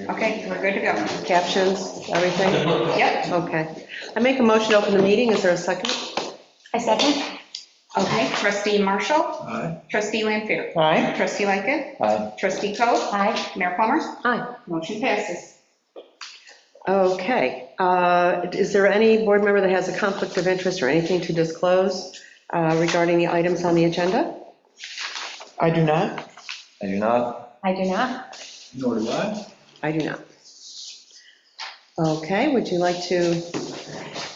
Okay, we're good to go. Captions, everything? Yep. Okay. I make a motion to open the meeting. Is there a second? I second. Okay, trustee Marshall, Aye. trustee Lampier, Aye. trustee Lickett, Aye. trustee Coe, Aye. Mayor Plummer, Aye. motion passes. Okay. Is there any board member that has a conflict of interest or anything to disclose regarding the items on the agenda? I do not. I do not. I do not. Nor do I. I do not. Okay, would you like to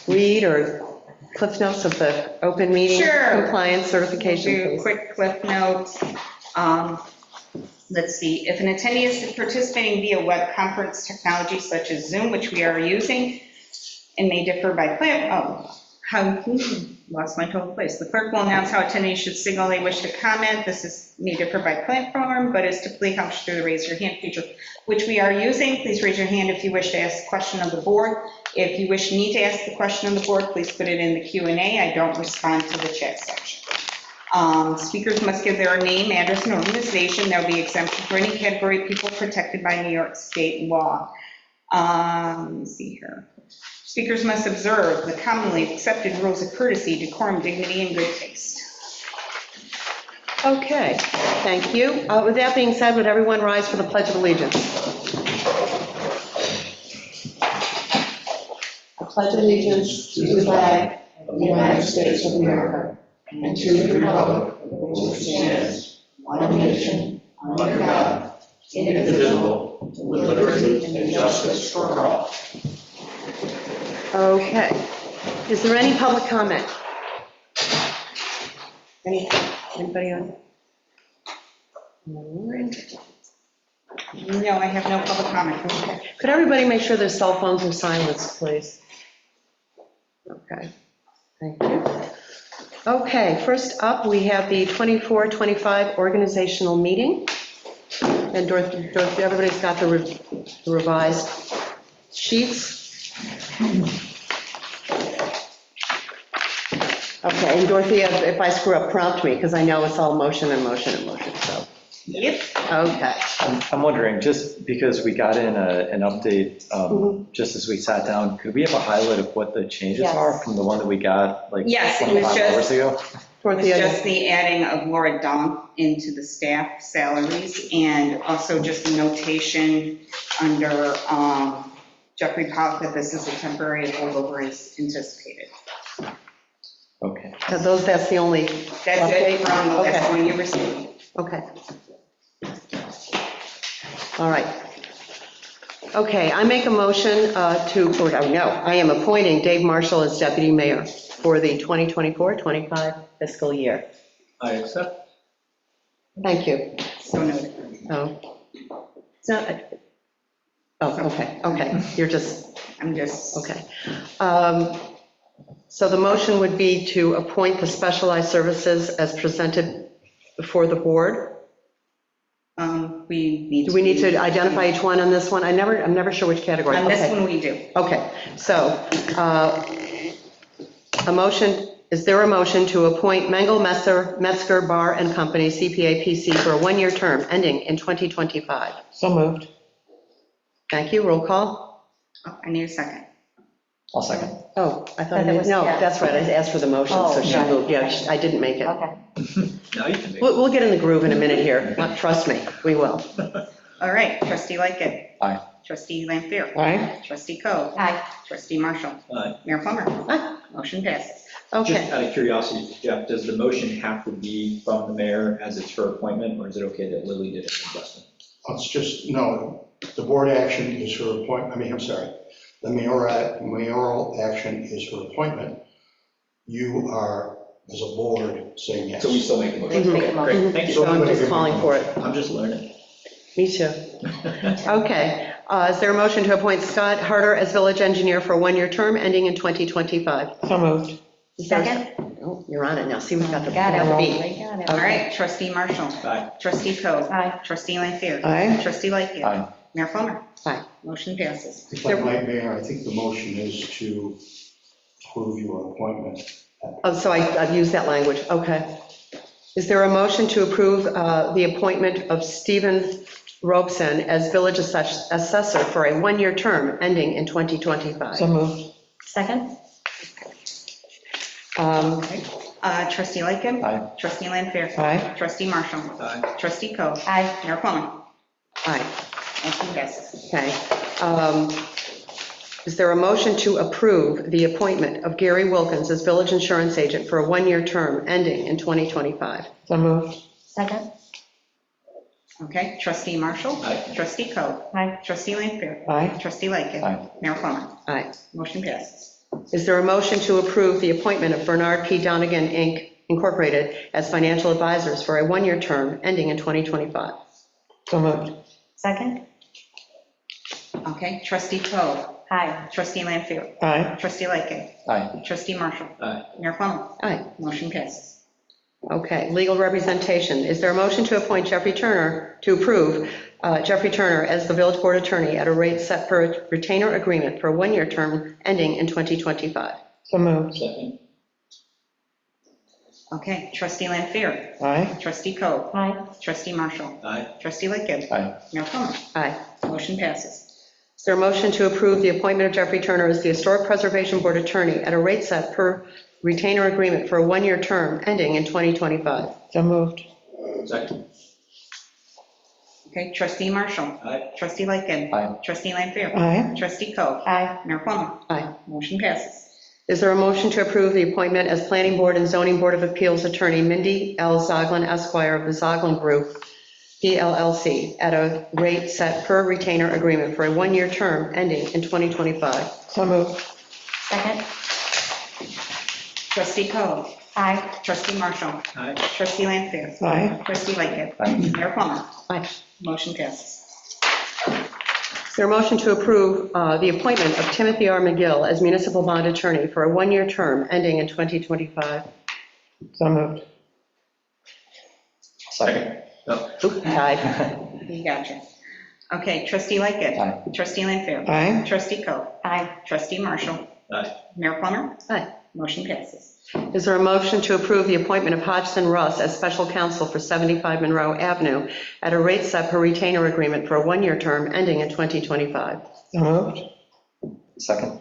read or cliff notes of the open meeting Sure. compliance certification, Do a please? quick cliff note. Let's see, if an attendee is participating via web conference technology such as Zoom, which we are using, and may differ by lost my total place. The clerk will announce how attendees should signal they wish to comment. This may differ by platform, but is typically accomplished through the raise your hand feature, which we are using. Please raise your hand if you wish to ask a question of the board. If you need to ask the question of the board, please put it in the Q&A. I don't respond to the chat section. Speakers must give their name, address, and organization. There will be exemption for any category of people protected by New York State law. Let me see here. Speakers must observe the commonly accepted rules of courtesy, decorum, dignity, and good taste. Okay, thank you. With that being said, would everyone rise for the Pledge of Allegiance? I pledge allegiance to the flag of the United States of America and to the republic which stands one nation, under God, indivisible, with liberty and justice for all. Okay. Is there any public comment? Anybody on? No, I have no public comment. Okay. Could everybody make sure their cell phones are silenced, please? Okay, thank you. Okay, first up, we have the 24-25 organizational meeting. And Dorothy, everybody's got the revised sheets. Okay, and Dorothy, if I screw up, prompt me, because I know it's all motion and motion and motion, so. Yep. Okay. I'm wondering, just because we got in an update, just as we sat down, could we have a highlight of what the changes Yes. are from the one that we got like Yes, it was 25 hours just, ago? it's just the adding of Laura Dunk into the staff salaries, and also just a notation under Jeffrey Polk that this is a temporary holdover as anticipated. Okay. So that's the only, That's it from the last Okay. one you received. okay. All right. Okay, I make a motion I am appointing Dave Marshall as deputy mayor for the 2024-25 fiscal year. I accept. Thank you. So noted. Oh, it's not, okay, you're just, I'm just, okay. So the motion would be to appoint the specialized services as presented before the board. we need. Do we need to identify each one on this one? I'm never sure which category. On this Okay. one, we do. Okay, so is there a motion to appoint Mengel, Metzger, Bar and Company, CPA, PC, for a one-year term ending in 2025? So moved. Thank you, roll call. Oh, I need a second. I'll second. Oh, I thought, That was- no, yeah. that's right, I asked for the motion, so Oh, she right. moved, yeah, I didn't make it. Okay. Now you can make it. We'll get in the groove in a minute here, trust me, we will. All right, trustee Lickett. Aye. Trustee Lampier. Aye. Trustee Coe. Aye. Trustee Marshall. Aye. Mayor Plummer. Aye. Motion passes. Okay, Just out of curiosity, Jeff, does the motion have to be from the mayor as it's her appointment, or is it okay that Lily did an adjustment? It's just, no, the board action is her appointment, the mayoral action is her appointment. You are, as a board, saying yes. So we still make a motion? We make a Okay, motion. Great, thank you. so I'm just calling for it. I'm just learning. Me too. Okay, is there a motion to appoint Scott Harder as village engineer for a one-year term ending in 2025? So moved. Second? Oh, you're on it now, see, we've got the Got it. beat. We got it. All right, trustee Marshall. Aye. Trustee Coe. Aye. Trustee Lampier. Aye. Trustee Lickett. Aye. Mayor Plummer. Aye. Motion passes. If I might, Mayor, I think the motion is to approve your appointment. Oh, so I've used that language, okay. Is there a motion to approve the appointment of Stephen Robeson as village assessor for a one-year term ending in 2025. So moved. Second? Okay. Trustee Lightgev. Aye. Trustee Lanfair. Aye. Trustee Marshall. Aye. Trustee Coe. Aye. Mayor Plummer. Aye. Motion passes. Okay. Is there a motion to approve the appointment of Gary Wilkins as village insurance agent for a one-year term ending in 2025? So moved. Second? Okay. Trustee Marshall. Aye. Trustee Coe. Aye. Trustee Lanfair. Aye. Trustee Lightgev. Aye. Mayor Plummer. Aye. Motion passes. Is there a motion to approve the appointment of Bernard P. Donigan, Inc., Incorporated, as financial advisors for a one-year term ending in 2025? So moved. Second? Okay. Trustee Coe. Aye. Trustee Lanfair. Aye. Trustee Lightgev. Aye. Trustee Marshall. Aye. Mayor Plummer. Aye. Motion passes. Okay, legal representation. Is there a motion to appoint Jeffrey Turner, to approve Jeffrey Turner as the village board attorney at a rate set per retainer agreement for a one-year term ending in 2025? So moved. Second. Okay. Trustee Lanfair. Aye. Trustee Coe. Aye. Trustee Marshall. Aye. Trustee Lightgev. Aye. Mayor Plummer. Aye. Motion passes. Is there a motion to approve the appointment of Jeffrey Turner as the Historic Preservation Board attorney at a rate set per retainer agreement for a one-year term ending in 2025? So moved. Second. Okay. Trustee Marshall. Aye. Trustee Lightgev. Aye. Trustee Lanfair. Aye. Trustee Coe. Aye. Mayor Plummer. Aye. Motion passes. Is there a motion to approve the appointment as Planning Board and Zoning Board of Appeals attorney Mindy L. Zoglin Esquire of the Zoglin Group, PLLC, at a rate set per retainer agreement for a one-year term ending in 2025? So moved. Second? Trustee Coe. Aye. Trustee Marshall. Aye. Trustee Lanfair. Aye. Trustee Lightgev. Aye. Mayor Plummer. Aye. Motion passes. Is there a motion to approve the appointment of Timothy R. McGill as municipal bond attorney for a one-year term ending in 2025? So moved. Second. Aye. You gotcha. Okay. Trustee Lightgev. Aye. Trustee Lanfair. Aye. Trustee Coe. Aye. Trustee Marshall. Aye. Mayor Plummer. Aye. Motion passes. Is there a motion to approve the appointment of Hodgson Russ as special counsel for 75 Monroe Avenue at a rate set per retainer agreement for a one-year term ending in 2025? So moved. Second.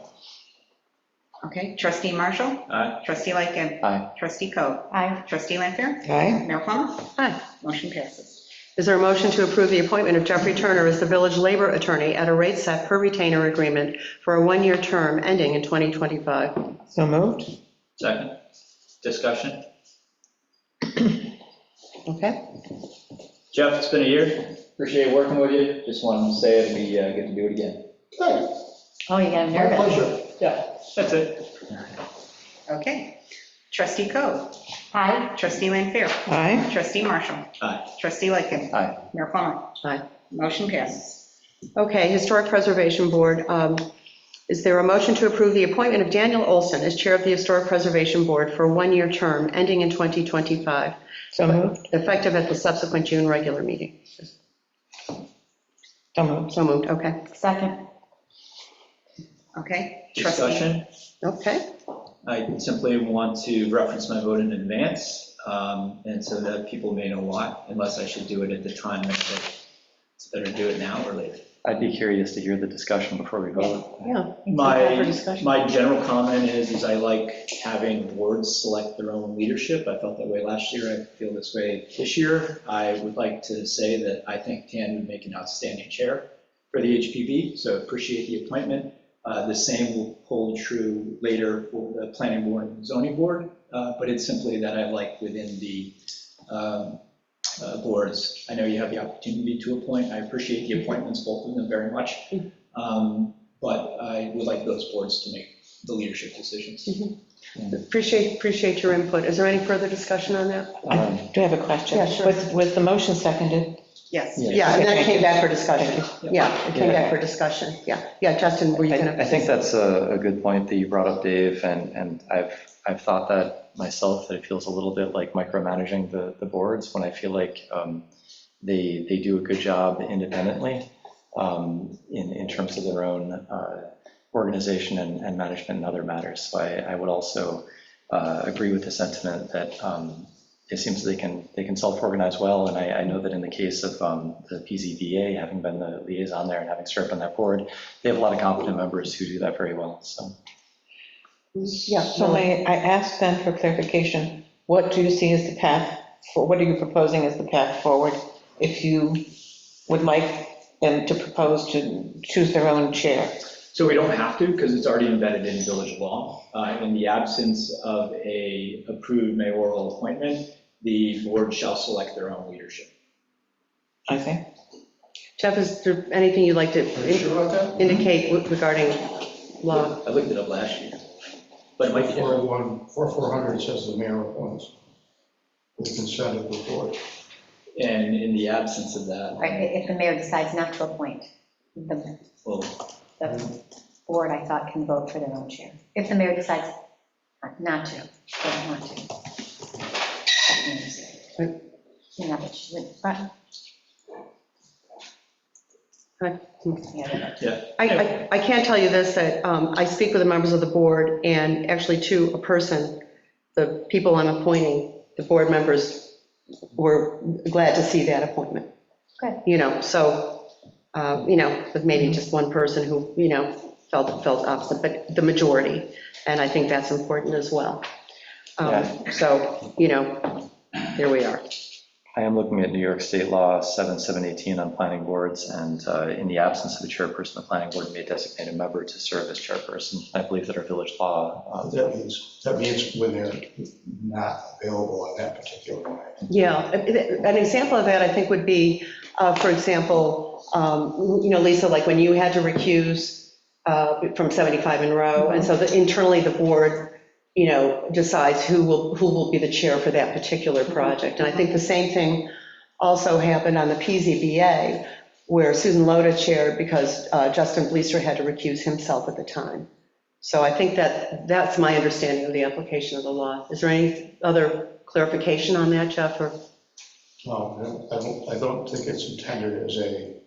Okay. Trustee Marshall. Aye. Trustee Lightgev. Aye. Trustee Coe. Aye. Trustee Lanfair. Aye. Mayor Plummer. Aye. Motion passes. Is there a motion to approve the appointment of Jeffrey Turner as the village labor attorney at a rate set per retainer agreement for a one-year term ending in 2025? So moved. Second. Discussion. Okay. Jeff, it's been a year. Appreciate working with you. Just wanted to say it'll be good to do it again. Good. Oh, you got him My nervous. pleasure. Yeah, that's it. Okay. Trustee Coe. Aye. Trustee Lanfair. Aye. Trustee Marshall. Aye. Trustee Lightgev. Aye. Mayor Plummer. Aye. Motion passes. Okay, Historic Preservation Board. Is there a motion to approve the appointment of Daniel Olson as chair of the Historic Preservation Board for a one-year term ending in 2025, So moved. effective at the subsequent June regular meeting? So moved. So moved, okay. Second? Okay. Trustee. Discussion. Okay, I simply want to reference my vote in advance, and so that people may know why, unless I should do it at the time that it's better to do it now or later. I'd be curious to hear the discussion before we vote. yeah. For discussion. My general comment is I like having boards select their own leadership. I felt that way last year. I feel this way this year. I would like to say that I think Tan would make an outstanding chair for the HPB, so appreciate the appointment. The same will hold true later for the planning board and zoning board, but it's simply that I like within the boards. I know you have the opportunity to appoint. I appreciate the appointments, both of them very much. But I would like those boards to make the leadership decisions. Appreciate your input. Is there any further discussion on that? I do have a question. Yeah, sure. Was the motion seconded? Yes. Yeah, and that came back for discussion. you. Yeah, it came back for discussion. Yeah, Justin, were you going to? I think that's a good point that you brought up, Dave, and I've thought that myself, that it feels a little bit like micromanaging the boards when I feel like they do a good job independently in terms of their own organization and management and other matters. So I would also agree with the sentiment that it seems they can self-organize well, and I know that in the case of the PZBA, having been the liaison there and having served on that board, they have a lot of competent members who do that very well, so. Yeah, So may I ask then for clarification, what do you see as the path, what are you proposing as the path forward? If you would like them to propose to choose their own chair? So we don't have to, because it's already embedded in village law. In the absence of a approved mayoral appointment, the board shall select their own leadership. I see. Jeff, is there anything you'd like Are you to sure about that? indicate regarding law? I looked it up last year, but it might be different. 400 says the mayor appoints with the consent of the board. And in the absence of that, Right, if the mayor decides not to appoint, the well, the board, I thought, can vote for their own chair. If the mayor decides not to, doesn't want to. That means, you know, that she would, but, yeah, yeah. I can't tell you this, that I speak with the members of the board, and actually to a person, the people I'm appointing, the board members were glad to see that appointment. Good. You know, so, you know, with maybe just one person who, you know, felt opposite, but the majority, and I think that's important as well. So, you know, there we are. I am looking at New York State Law 7718 on planning boards, and in the absence of a chairperson, the planning board may designate a member to serve as chairperson. I believe that our village law. That means when they're not available on that particular night. Yeah, an example of that, I think, would be, for example, you know, Lisa, like when you had to recuse from 75 in row, and so internally the board, you know, decides who will be the chair for that particular project. And I think the same thing also happened on the PZBA, where Susan Loda chaired because Justin Bleeser had to recuse himself at the time. So I think that's my understanding of the application of the law. Is there any other clarification on that, Jeff? Or? No, I don't think it's intended as a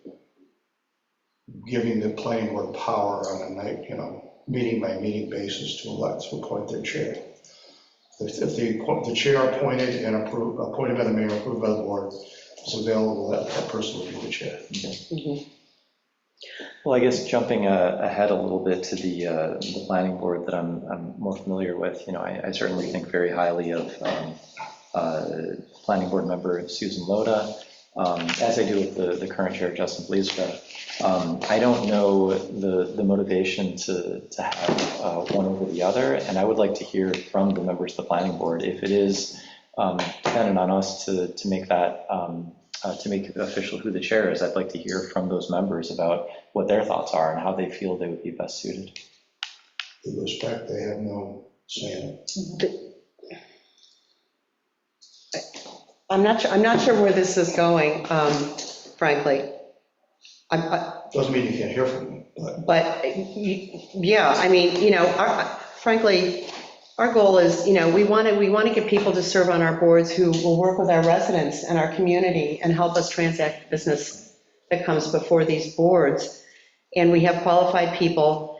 giving the planning board power on a night, you know, meeting by meeting basis to appoint their chair. If the chair appointed and appointed by the mayor, approved by the board, is available, that person would be the chair. Mm-hmm. Well, I guess jumping ahead a little bit to the planning board that I'm more familiar with, you know, I certainly think very highly of planning board member Susan Loda, as I do with the current chair, Justin Bleeser. I don't know the motivation to have one over the other, and I would like to hear from the members of the planning board if it is dependent on us to make that, to make it official who the chair is. I'd like to hear from those members about what their thoughts are and how they feel they would be best suited. With respect, they have no say in it. I'm not sure where this is going, frankly. Doesn't mean you can't hear from them, but But, yeah, I mean, you know, frankly, our goal is, you know, we want to get people to serve on our boards who will work with our residents and our community and help us transact business that comes before these boards. And we have qualified people.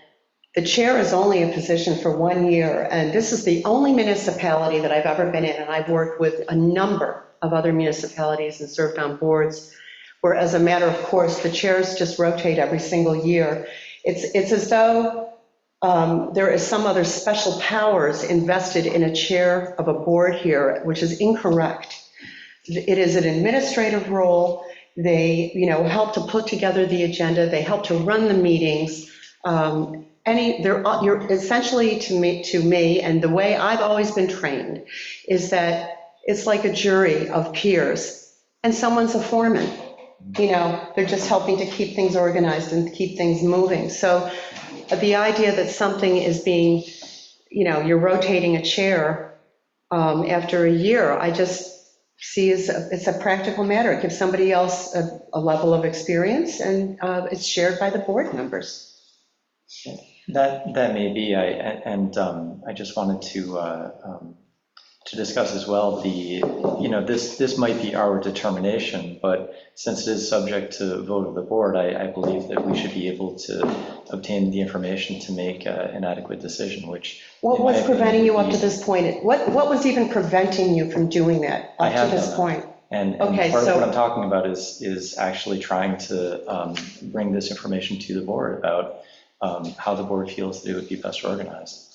The chair is only a position for 1 year, and this is the only municipality that I've ever been in, and I've worked with a number of other municipalities and served on boards, where as a matter of course, the chairs just rotate every single year. It's as though there is some other special powers invested in a chair of a board here, which is incorrect. It is an administrative role. They, you know, help to put together the agenda. They help to run the meetings. You're essentially to me, and the way I've always been trained is that it's like a jury of peers, and someone's a foreman. You know, they're just helping to keep things organized and keep things moving. So the idea that something is being, you know, you're rotating a chair after a year, I just see it's a practical matter. It gives somebody else a level of experience, and it's shared by the board members. That may be, I just wanted to to discuss as well, this might be our determination, but since it is subject to vote of the board, I believe that we should be able to obtain the information to make an adequate decision, which. What in my was preventing you up to opinion, this point? What was even preventing you from doing that I up to have this done that. point? And Okay, part of so- what I'm talking about is actually trying to bring this information to the board about how the board feels that it would be best organized.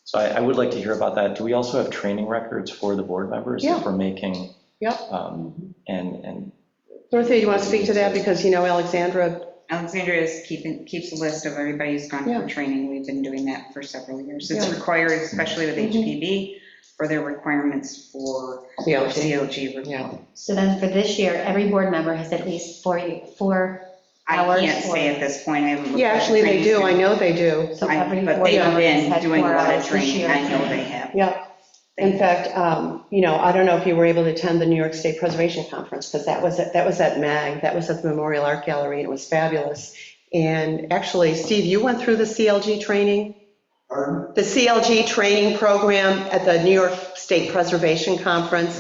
So I would like to hear about that. Do we also have training records for the board members Yeah. if we're making? Yep. And Dorothea, you want to speak to that? Because, Alexandra, Alexandria keeps a list of everybody who's gone Yeah. for training. We've been doing that for several years. It's Yeah. required, especially with Mhm. HPB, for their requirements for CLG. CLG review. Yeah. So then for this year, every board member has at least 4 I hours can't say or- at this point, I haven't. looked Yeah, at the actually, they training do. I schedule. know they do. So every But board they've member has been had doing a 4 lot hours of this training, year. I know they have. Yeah. In fact, I don't know if you were able to attend the New York State Preservation Conference, because that was at MAG, that was at the Memorial Art Gallery, and it was fabulous. And actually, Steve, you went through the CLG training? Pardon? The CLG training program at the New York State Preservation Conference.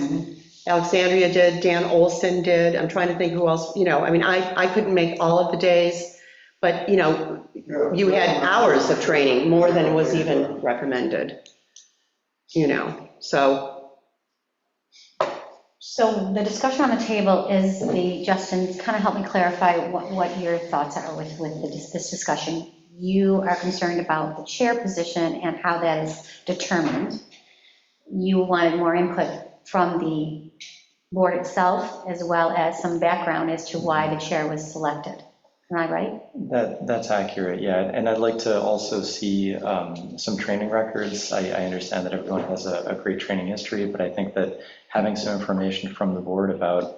Alexandria did, Dan Olson did, I'm trying to think who else, I couldn't make all of the days, but, you had hours of training, more than was even recommended, so. So the discussion on the table is Justin, kind of help me clarify what your thoughts are with this discussion. You are concerned about the chair position and how that is determined. You wanted more input from the board itself, as well as some background as to why the chair was selected. Am I right? that's accurate, yeah. And I'd like to also see some training records. I understand that everyone has a great training history, but I think that having some information from the board about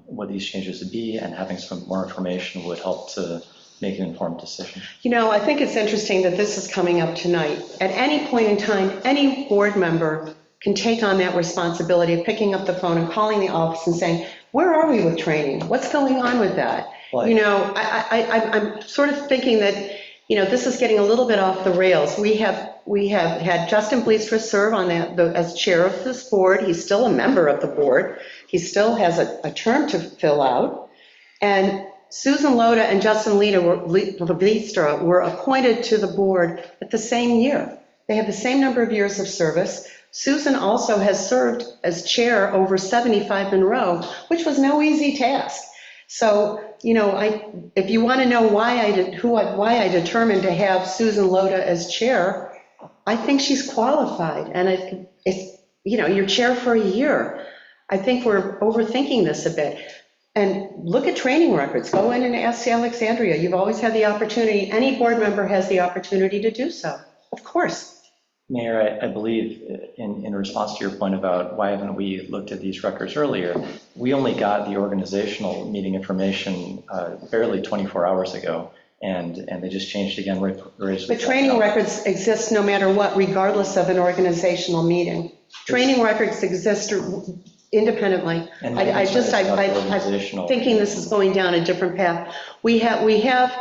what these changes would be and having some more information would help to make an informed decision. I think it's interesting that this is coming up tonight. At any point in time, any board member can take on that responsibility of picking up the phone and calling the office and saying, where are we with training? What's going on with that? I'm sort of thinking that, this is getting a little bit off the rails. We have had Justin Bleastra serve on that as chair of this board. He's still a member of the board. He still has a term to fill out. And Susan Loda and Justin Bleastra were appointed to the board at the same year. They have the same number of years of service. Susan also has served as chair over 75 Monroe, which was no easy task. So, if you want to know why I determined to have Susan Loda as chair, I think she's qualified. And you're chair for a year. I think we're overthinking this a bit. And look at training records. Go in and ask Alexandria. You've always had the opportunity. Any board member has the opportunity to do so. Of course. Mayor, I believe in response to your point about why haven't we looked at these records earlier, we only got the organizational meeting information barely 24 hours ago, and they just changed again. But training records exist no matter what, regardless of an organizational meeting. Training records exist independently. And I'm organizational. thinking this is going down a different path. We have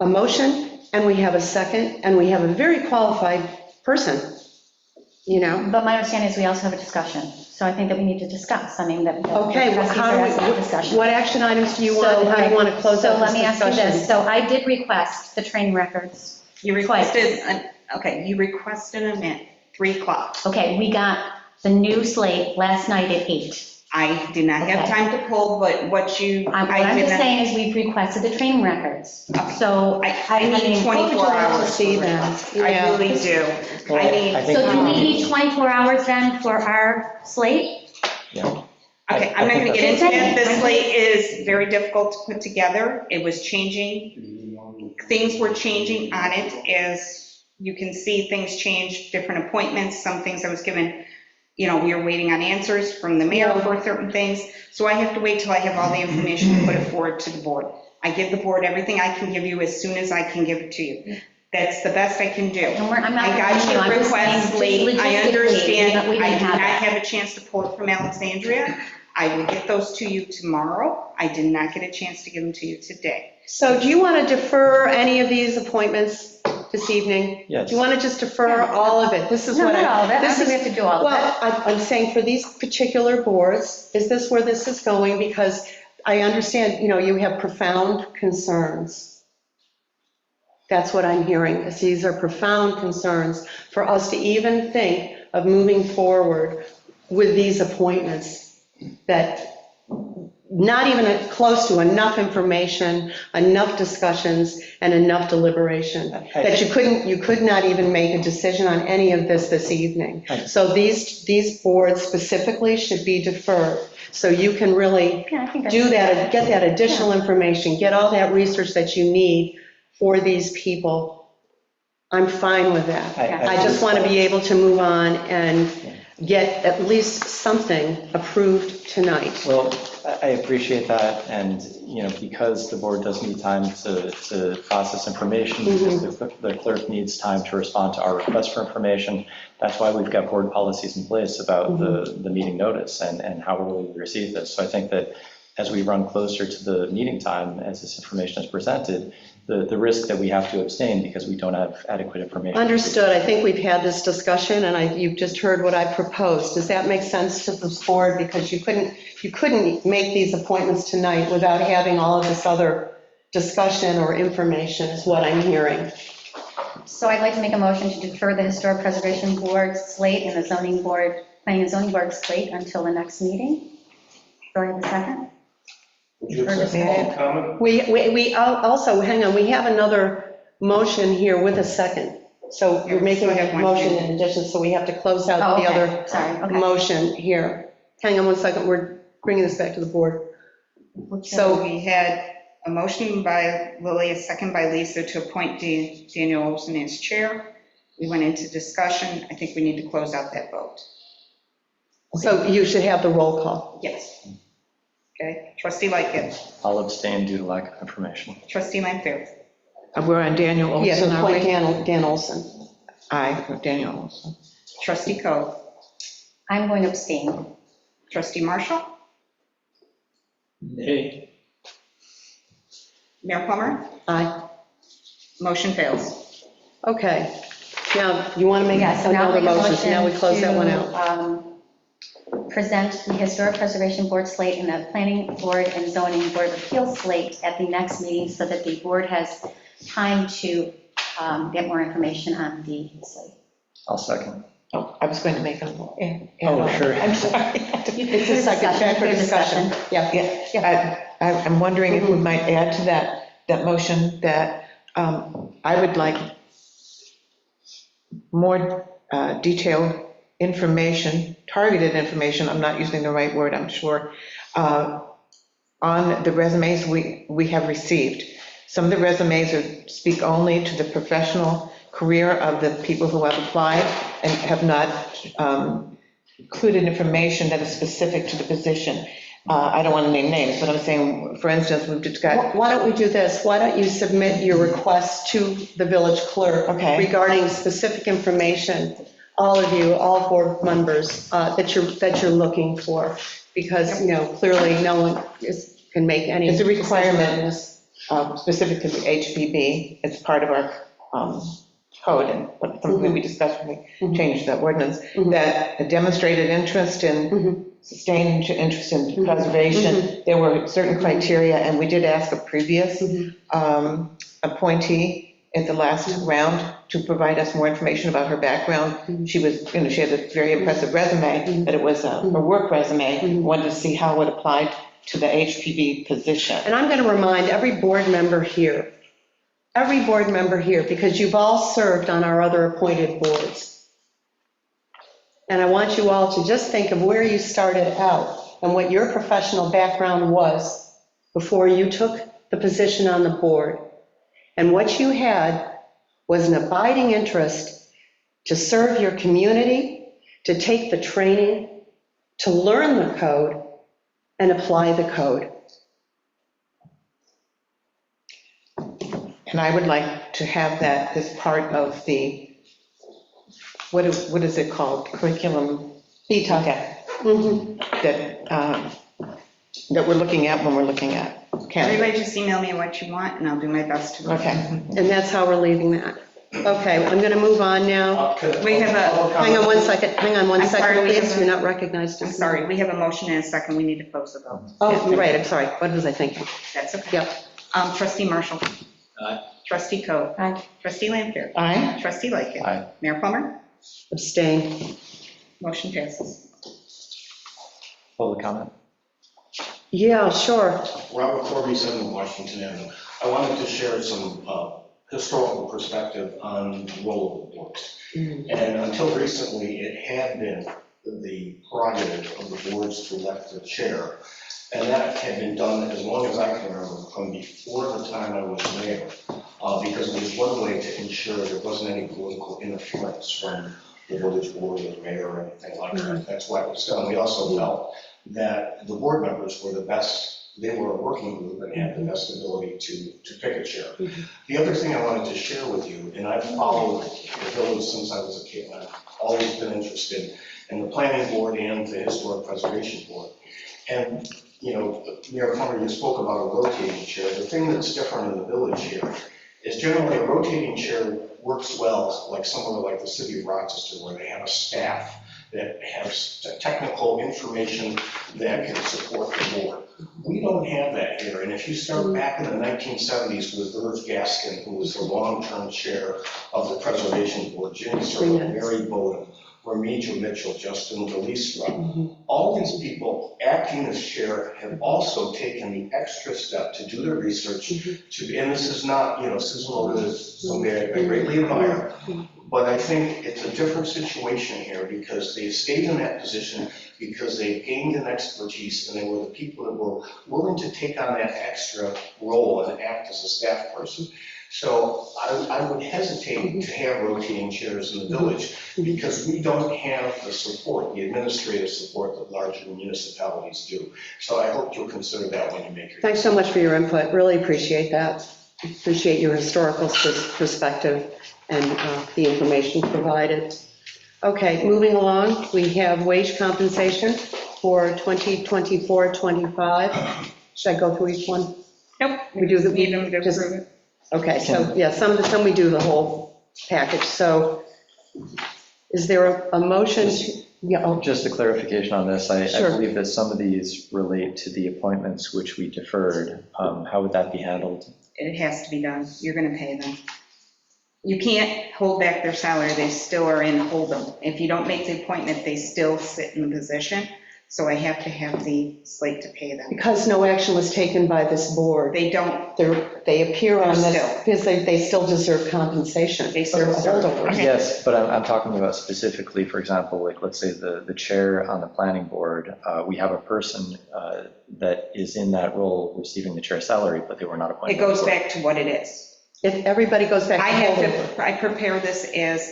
a motion, and we have a second, and we have a very qualified person, But my understanding is we also have a discussion. So I think that we need to discuss. Okay, well, trustees are asking for discussion. what action items do you want, how do you want to close out So let this me ask you discussion? this. So I did request the training records. You requested, you requested them at 3 o'clock. Okay, we got the new slate last night at 8. I did not have Okay. time to pull, but what I'm just saying is we've requested the training records. So I need 24 hours to see them. I Yeah. really do. I need. So do we need 24 hours then for our slate? Yeah. Okay, I'm not going to get It's into that. okay. This slate is very difficult to put together. It was changing. Things were changing on it. As you can see, things changed, different appointments, some things I was given, we were waiting on answers from the mayor for certain things. So I have to wait till I have all the information to put it forward to the board. I give the board everything I can give you as soon as I can give it to you. That's the best I can do. And I'm not. I got your I'm just request saying, late, I logistically, understand. we I didn't did not have it. have a chance to pull it from Alexandria. I will get those to you tomorrow. I did not get a chance to give them to you today. So do you want to defer any of these appointments this evening? Yes. Do you want to just defer all of it? This is No, what not all of it. I don't this think we is- have to do all of it. Well, I'm saying for these particular boards, is this where this is going? Because I understand, you have profound concerns. That's what I'm hearing, is these are profound concerns for us to even think of moving forward with these appointments that not even close to enough information, enough discussions, and enough deliberation, that you could not even make a decision on any of this evening. So these boards specifically should be deferred, so you can really Yeah, I think that's. do that, get that additional information, get all that research that you need for these people. I'm fine with that. I just want to be able to move on and get at least something approved tonight. Well, I appreciate that, and, because the board does need time to process information, because the clerk needs time to respond to our request for information, that's why we've got board policies in place about the meeting notice and how will we receive this. So I think that as we run closer to the meeting time, as this information is presented, the risk that we have to abstain because we don't have adequate information. Understood. I think we've had this discussion, and you've just heard what I proposed. Does that make sense to this board? Because you couldn't make these appointments tonight without having all of this other discussion or information, is what I'm hearing. So I'd like to make a motion to defer the Historic Preservation Board slate and the Planning and Zoning Board slate until the next meeting. Do I have a second? We also, hang on, we have another motion here with a second. So you're making a motion in addition, so we have to close out the other motion here. Hang on one second, we're bringing this back to the board. So we had a motion by Lily, a second by Lisa to appoint Daniel Olson as chair. We went into discussion. I think we need to close out that vote. So you should have the roll call. Yes. Okay, trustee Lightgev. I'll abstain due to lack of information. Trustee Lanfair. We're on Daniel Olson. Yes, are appoint we? Dan Olson. Aye, for Daniel Olson. Trustee Coe. I'm going to abstain. Trustee Marshall. Nay. Mayor Plummer. Aye. Motion fails. Okay. Now, you want to make Yeah, so now another we have a motion, so now we close that one out. out. Present the Historic Preservation Board slate and the Planning Board and Zoning Board of Appeals slate at the next meeting so that the board has time to get more information on the slate. I'll second. Oh, I was going to make a, sure. I'm sorry. It's a second, back for discussion. Yeah. I'm wondering if we might add to that motion that I would like more detailed information, targeted information, I'm not using the right word, I'm sure, on the resumes we have received. Some of the resumes speak only to the professional career of the people who have applied and have not included information that is specific to the position. I don't want to name names, but I'm saying, for instance, we've just got. Why don't we do this? Why don't you submit your request to the village clerk regarding specific information, all of you, all board members, that you're looking for? Because, clearly no one can make any. It's a requirement specific to the HPB. It's part of our code and something we discussed when we changed the ordinance, that a demonstrated interest in sustained interest in preservation. There were certain criteria, and we did ask a previous appointee at the last round to provide us more information about her background. She was, she had a very impressive resume, but it was her work resume. We wanted to see how it applied to the HPB position. And I'm going to remind every board member here, because you've all served on our other appointed boards. And I want you all to just think of where you started out and what your professional background was before you took the position on the board. And what you had was an abiding interest to serve your community, to take the training, to learn the code, and apply the code. And I would like to have that as part of the, what is it called, curriculum? Okay. That we're looking at when we're looking at candidates. Everybody just email me what you want, and I'll do my best to. Okay. And that's how we're leaving that. Okay, I'm going to move on now. We have a, Hang on one second, I'm sorry, we have please. a- You're not recognized. I'm sorry, we have a motion and a second, we need to close the vote. Oh, you're right, I'm sorry. What was I thinking? That's okay. Yep. Trustee Marshall. Aye. Trustee Coe. Aye. Trustee Lanfair. Aye. Trustee Lightgev. Aye. Mayor Plummer. Abstain. Motion passes. Public comment? Yeah, sure. Robert Corby, 7 Washington Avenue. I wanted to share some historical perspective on the role of the boards. And until recently, it had been the prerogative of the boards to elect the chair. And that had been done as long as I can remember, from before the time I was mayor, because it was one way to ensure there wasn't any political interference from the village board or the mayor or anything like that. That's why it was done. We also felt that the board members were the best, they were a working group and had the best ability to pick a chair. The other thing I wanted to share with you, and I've followed the village since I was a kid, and I've always been interested in the planning board and the historic preservation board. And, you know, Mayor Plummer, you spoke about a rotating chair. The thing that's different in the village here is generally a rotating chair works well, like somewhere like the city of Rochester, where they have a staff that has technical information that can support the board. We don't have that here, and if you start back in the 1970s with Irv Gaskin, who was the long-term chair of the Preservation Board, Jimmy Servo, Mary Bowden, Remigio Mitchell, Justin DeListra, all these people acting as chair have also taken the extra step to do their research, and this is not, you know, Susan Logan is somebody I greatly admire, but I think it's a different situation here because they stayed in that position because they gained an expertise and they were the people that were willing to take on that extra role and act as a staff person. So I would hesitate to have rotating chairs in the village because we don't have the support, the administrative support that larger municipalities do. So I hope you'll consider that when you make your Thanks so much for your input. Really appreciate that. Appreciate your historical perspective and the information provided. Okay, moving along, we have wage compensation for 2024-25. Should I go through each one? Nope. We do the- Need them to just- approve it. Okay, so yeah, some we do the whole package. So is there a motion? Yeah, oh, Just a clarification on this, I Sure. believe that some of these relate to the appointments which we deferred. How would that be handled? It has to be done. You're going to pay them. You can't hold back their salary. They still are in hold'em. If you don't make the appointment, they still sit in the position. So I have to have the slate to pay them. because no action was taken by this board, They don't, they appear on They're this, still- because they still deserve compensation. They still for deserve- holdovers. Okay. Yes, but I'm talking about specifically, for example, like, let's say the chair on the planning board, we have a person that is in that role receiving the chair's salary, but they were not appointed. it goes back to what it is. If everybody goes back to I have holdover. to, I prepare this as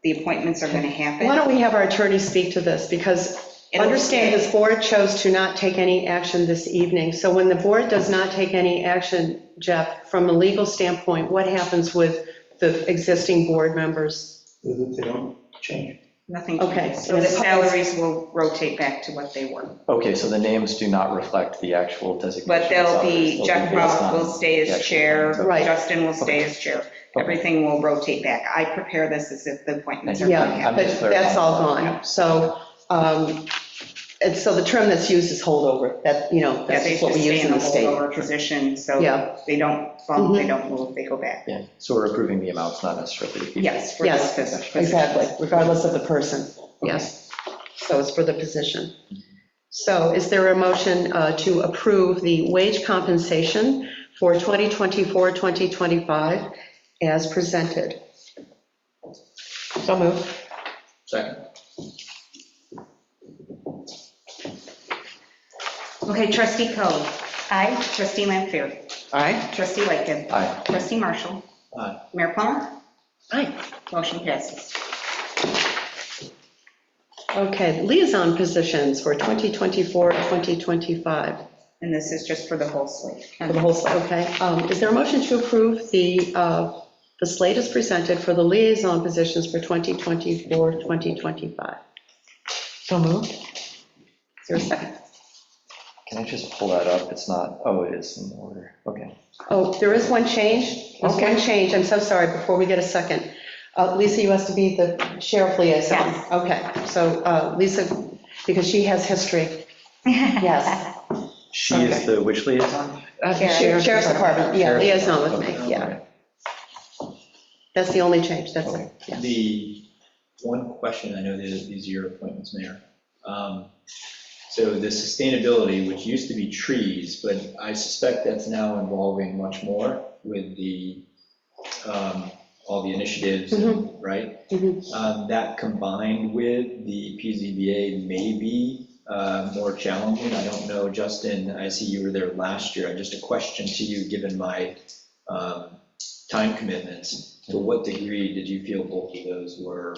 the appointments are going to happen. Why don't we have our attorney speak to this? Because understand this board chose to not take any action this evening. So when the board does not take any action, Jeff, from a legal standpoint, what happens with the existing board members? They don't change. Nothing. Okay. So the salaries will rotate back to what they were. Okay, so the names do not reflect the actual designation. But they'll salaries. be, They'll Jeff based Ross on will stay the as actual chair, appointments. Right. Justin will stay as chair. Everything will rotate back. I prepare this as if the appointments are going to Yeah, happen. but just that's all clarifying. gone. So, and so the term that's used is holdover. That, you know, Yeah, they that's what just we stay use in in the the state. holdover position, so Yeah. they don't bump, they don't move, they go back. Yeah, so we're approving the amounts, not necessarily the people. Yes, for this Yes, position. exactly, regardless of the person. Yes. So it's for the position. So is there a motion to approve the wage compensation for 2024-2025 as presented? So moved. Second. Okay, trustee Coe. Aye. Trustee Lanfair. Aye. Trustee Lightgev. Aye. Trustee Marshall. Aye. Mayor Plummer. Aye. Motion passes. Okay, liaison positions for 2024-2025. And this is just for the whole slate. For the whole slate, okay. Is there a motion to approve the slate as presented for the liaison positions for 2024-2025? So moved. Is there a second? Can I just pull that up? It's not, oh, it is in order. Okay. Oh, there is one change. There's one change. I'm so sorry, before we get a second. Lisa, you have to be the sheriff liaison. Yes. Okay, so Lisa, because she has history. Yes. She is the which liaison? Sheriff's Department, yeah, Sheriff's liaison with Department. me, yeah. That's the only change, that's it. Yeah. The one question, I know that these are your appointments, Mayor. So the sustainability, which used to be trees, but I suspect that's now involving much more with the, all the initiatives, right? That combined with the PZBA may be more challenging. I don't know, Justin, I see you were there last year. Just a question to you, given my time commitments. To what degree did you feel both of those were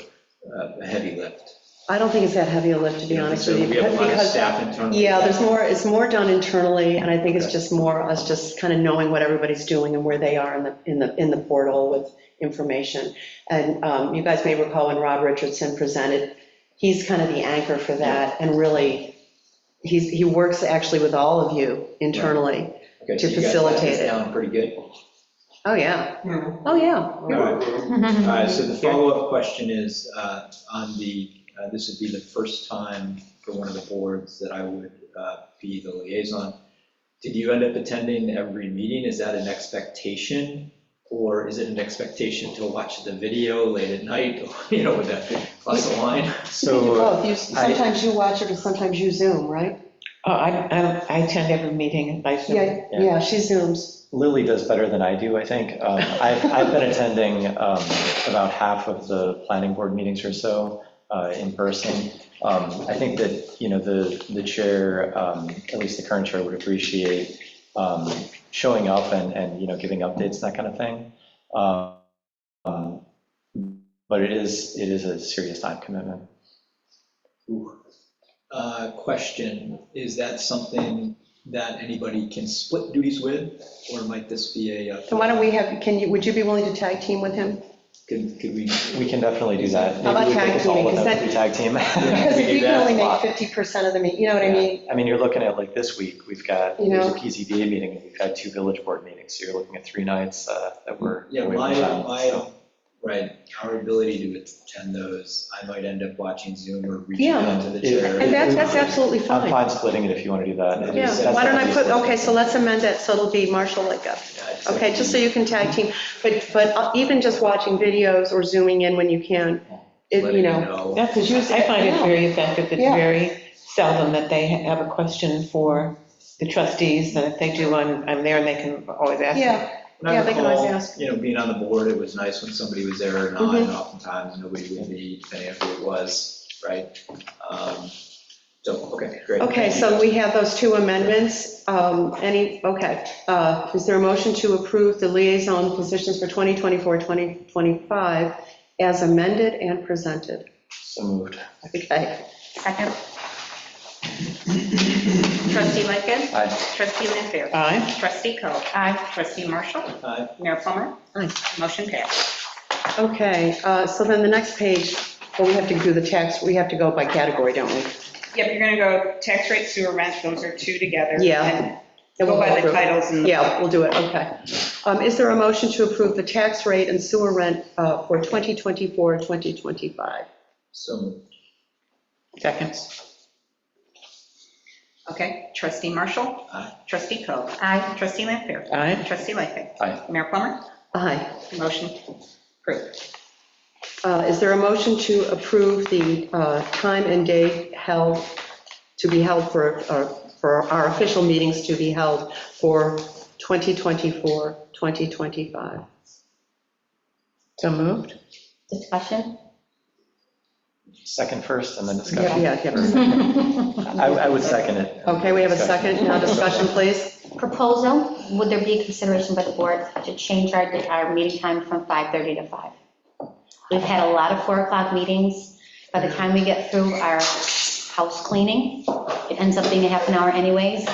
a heavy lift? I don't think it's that heavy a lift, to be honest with you. So we have a lot of because- staff internally. Yeah, it's more done internally, and I think it's just more us just kind of knowing what everybody's doing and where they are in the portal with information. And you guys may recall when Rob Richardson presented, he's kind of the anchor for that, and really, he works actually with all of you internally. Okay, to so you guys got facilitate this it. down pretty good. Oh, yeah. Oh, yeah. All right, so the follow-up question is, on the, this would be the first time for one of the boards that I would be the liaison. Did you end up attending every meeting? Is that an expectation? Or is it an expectation to watch the video late at night, with a glass of wine? So Sometimes you watch it, or sometimes you Zoom, right? Oh, I attend every meeting by Zoom. Yeah, she Zooms. Lily does better than I do, I think. I've been attending about half of the planning board meetings or so in person. I think that, the chair, at least the current chair, would appreciate showing up and giving updates, that kind of thing. But it is a serious time commitment. Question, is that something that anybody can split duties with, or might this be a? So why don't we have, would you be willing to tag team with him? Could we? We can definitely do that. How about Maybe we tag take us all teaming? with Because them that- if we tag team. Because if We you do can that only a make lot. 50% of the meeting, you know what I Yeah. mean? I mean, you're looking at like this week, there's know? a PZBA meeting, and we've had 2 village board meetings, so you're looking at 3 nights that we're. Yeah, away from town, so. right, our ability to attend those, I might end up watching Zoom or reaching Yeah. out to the chair. And that's absolutely I'm fine. fine splitting it if you want to do that. It is- Yeah, that's why don't I definitely put, okay, so let's amend it, so it'll be Marshall like a, okay, just so you can tag team. But even just watching videos or zooming in when you can, Letting you know. That's, I find it very effective. It's Yeah. very seldom that they have a question for the trustees, and if they do, I'm there, and they can always ask me. Yeah, When I Yeah, they can always recall, ask. Being on the board, it was nice when somebody was there or not, and oftentimes nobody would be, depending on who it was, right? So, okay, great. okay, Thank you. so we have those 2 amendments. Is there a motion to approve the liaison positions for 2024, 2025 as amended and presented? So moved. Okay, Second. Trustee Lightgev. Aye. Trustee Lanfair. Aye. Trustee Coe. Aye. Trustee Marshall. Aye. Mayor Plummer. Aye. Motion passed. okay, so then the next page, well, we have to do the tax, we have to go by category, don't we? Yep, you're going to go tax rate, sewer rent, those are 2 together. Yeah. And And go we'll by the through. titles and. Yeah, we'll do it, okay. Is there a motion to approve the tax rate and sewer rent for 2024, 2025? So moved. Seconds. Okay, trustee Marshall. Aye. Trustee Coe. Aye. Trustee Lanfair. Aye. Trustee Lightgev. Aye. Mayor Plummer. Aye. Motion approved. Is there a motion to approve the time and date to be held for our official meetings to be held for 2024, 2025? So moved. Discussion? Second first and then discussion. Yeah, yeah. I would second it. Okay, we have a second, now discussion, please. Proposal, would there be consideration by the board to change our meeting time from 5:30 to 5? We've had a lot of 4 o'clock meetings. By the time we get through our house cleaning, it ends up being a half an hour anyways.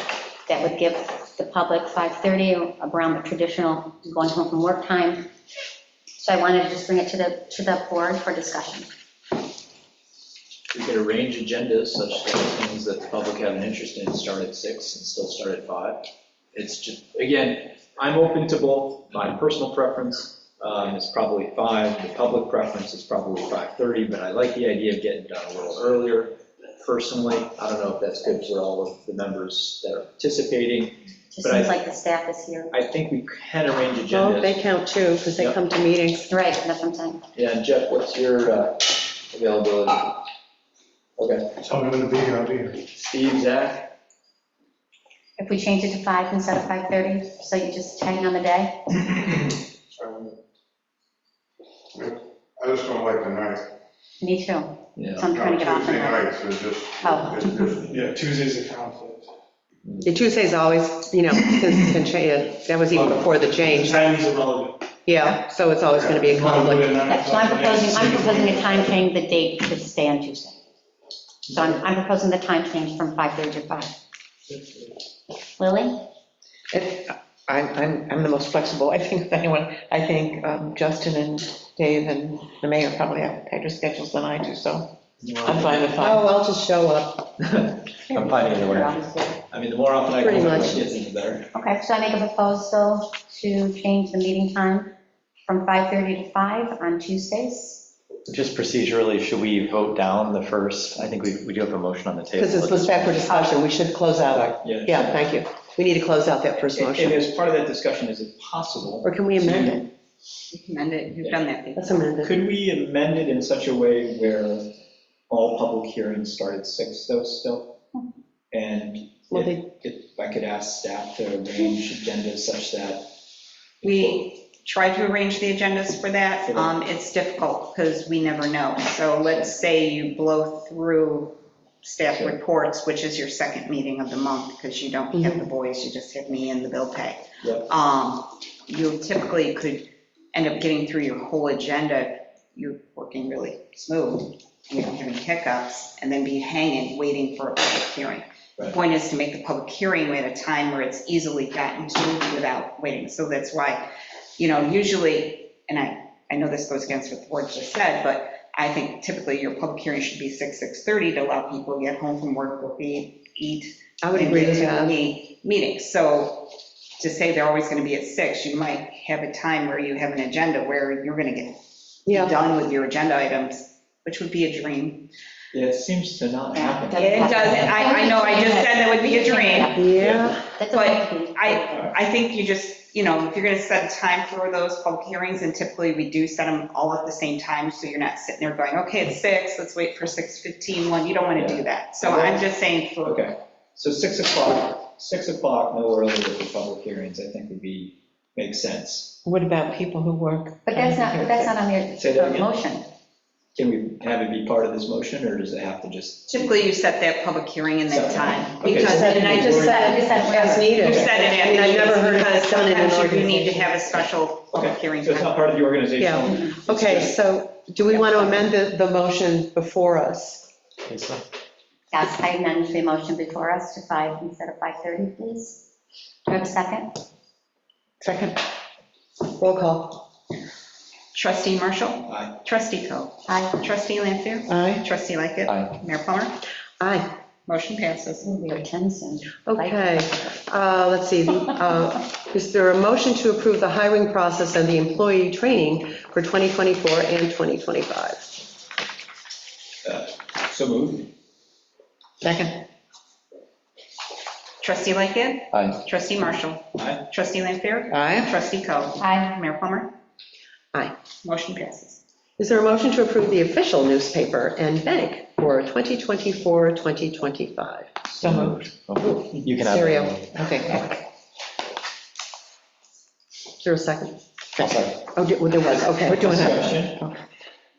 That would give the public 5:30 around the traditional going home from work time. So I wanted to just bring it to the board for discussion. we could arrange agendas such that things that the public have an interest in start at 6 and still start at 5. It's just, again, I'm open to both. My personal preference is probably 5. The public preference is probably 5:30, but I like the idea of getting done a little earlier. Personally, I don't know if that's good for all of the members that are participating. Just But seems like the staff is here. I think we can arrange Oh, they agendas. count too, because they come to meetings. Right, that's what I'm saying. Yeah, and Jeff, what's your availability? Okay, So I'm going to be here, I'll be here. Steve, Zach? If we change it to 5 instead of 5:30, so you just hang on the day? I just don't like the night. Me too. Yeah. So I'm trying to get off the Tuesday night. nights are just, Oh. it's just, Yeah, Tuesday's a conflict. The Tuesday's always, since it's been changed, that was even before the The change. time is irrelevant. Yeah, so it's always going to be a conflict. Yeah, so I'm proposing a time change, the date should stay on Tuesday. So I'm proposing the time change from 5:30 to 5. Lily? I'm the most flexible, I think, of anyone. I think Justin and Dave and the mayor probably have tighter schedules than I do, so I'm fine with 5. Oh, I'll just show up. I'm fine either way. I mean, the more often I Pretty come to my much. kids, the better. Okay, so I make a proposal to change the meeting time from 5:30 to 5 on Tuesdays. Just procedurally, should we vote down the first? I think we do have a motion on the table. Because this was back for discussion, we should close out. Yeah, thank you. We need to close out that first And motion. as part of that discussion, is it possible? Or can we amend it? You can amend it, you've done that before. Let's amend it. Could we amend it in such a way where all public hearings start at 6 though still? And Well, if I could ask staff to arrange agendas such that. We try to arrange the agendas for that. It's difficult because we never know. So let's say you blow through staff reports, which is your second meeting of the month, because you don't have the boys, you just have me and the bill pay. Yep. You typically could end up getting through your whole agenda. You're working really smooth, you don't have any hiccups, and then be hanging, waiting for a public hearing. The Right. point is to make the public hearing at a time where it's easily gotten to without waiting. So that's why, usually, and I know this goes against what the board just said, but I think typically your public hearing should be 6:30 to allow people to get home from work, go eat. I would and agree get with to that. the meeting. So to say they're always going to be at 6, you might have a time where you have an agenda where you're going to get Yeah, done with your agenda items, which would be a dream. Yeah, it seems to not happen. It doesn't, I know, I just said that would be a dream. yeah. That's But okay. I think you just, if you're going to set a time for those public hearings, and typically we do set them all at the same time, so you're not sitting there going, okay, it's 6, let's wait for 6:15 one. You don't want to do that. So I'm just saying for, Okay, so 6 o'clock, no earlier for public hearings, I think makes sense. What about people who work? But that's not on Say that your again. motion. Can we have it be part of this motion, or does it have to just? typically you set that public hearing in that time. Okay. Because, and I just said, As needed. you said it. I mean, I've never heard how it's done in an Sometimes you need to organization. have a special public Okay, hearing so it's time. not part of the organizational. Yeah. it's Okay, just- so do we want to amend the motion before us? Lisa? Yes, I amend the motion before us to 5 instead of 5:30, please. Do I have a second? Second. Roll call. Trustee Marshall? Aye. Trustee Coe? Aye. Trustee Lanfair? Aye. Trustee Lightgev? Aye. Mayor Plummer? Aye. Motion passes. We are 10 soon. Okay, let's see, is there a motion to approve the hiring process and the employee training for 2024 and 2025? So moved. Second. Trustee Lightgev? Aye. Trustee Marshall? Aye. Trustee Lanfair? Aye. Trustee Coe? Aye. Mayor Plummer? Aye. Motion passes. Is there a motion to approve the official newspaper and bank for 2024, 2025? So moved. Oh, you can have. Stereo. Okay. Is there a second? Oh, sorry. Oh, there was, okay. We're doing that. Discussion.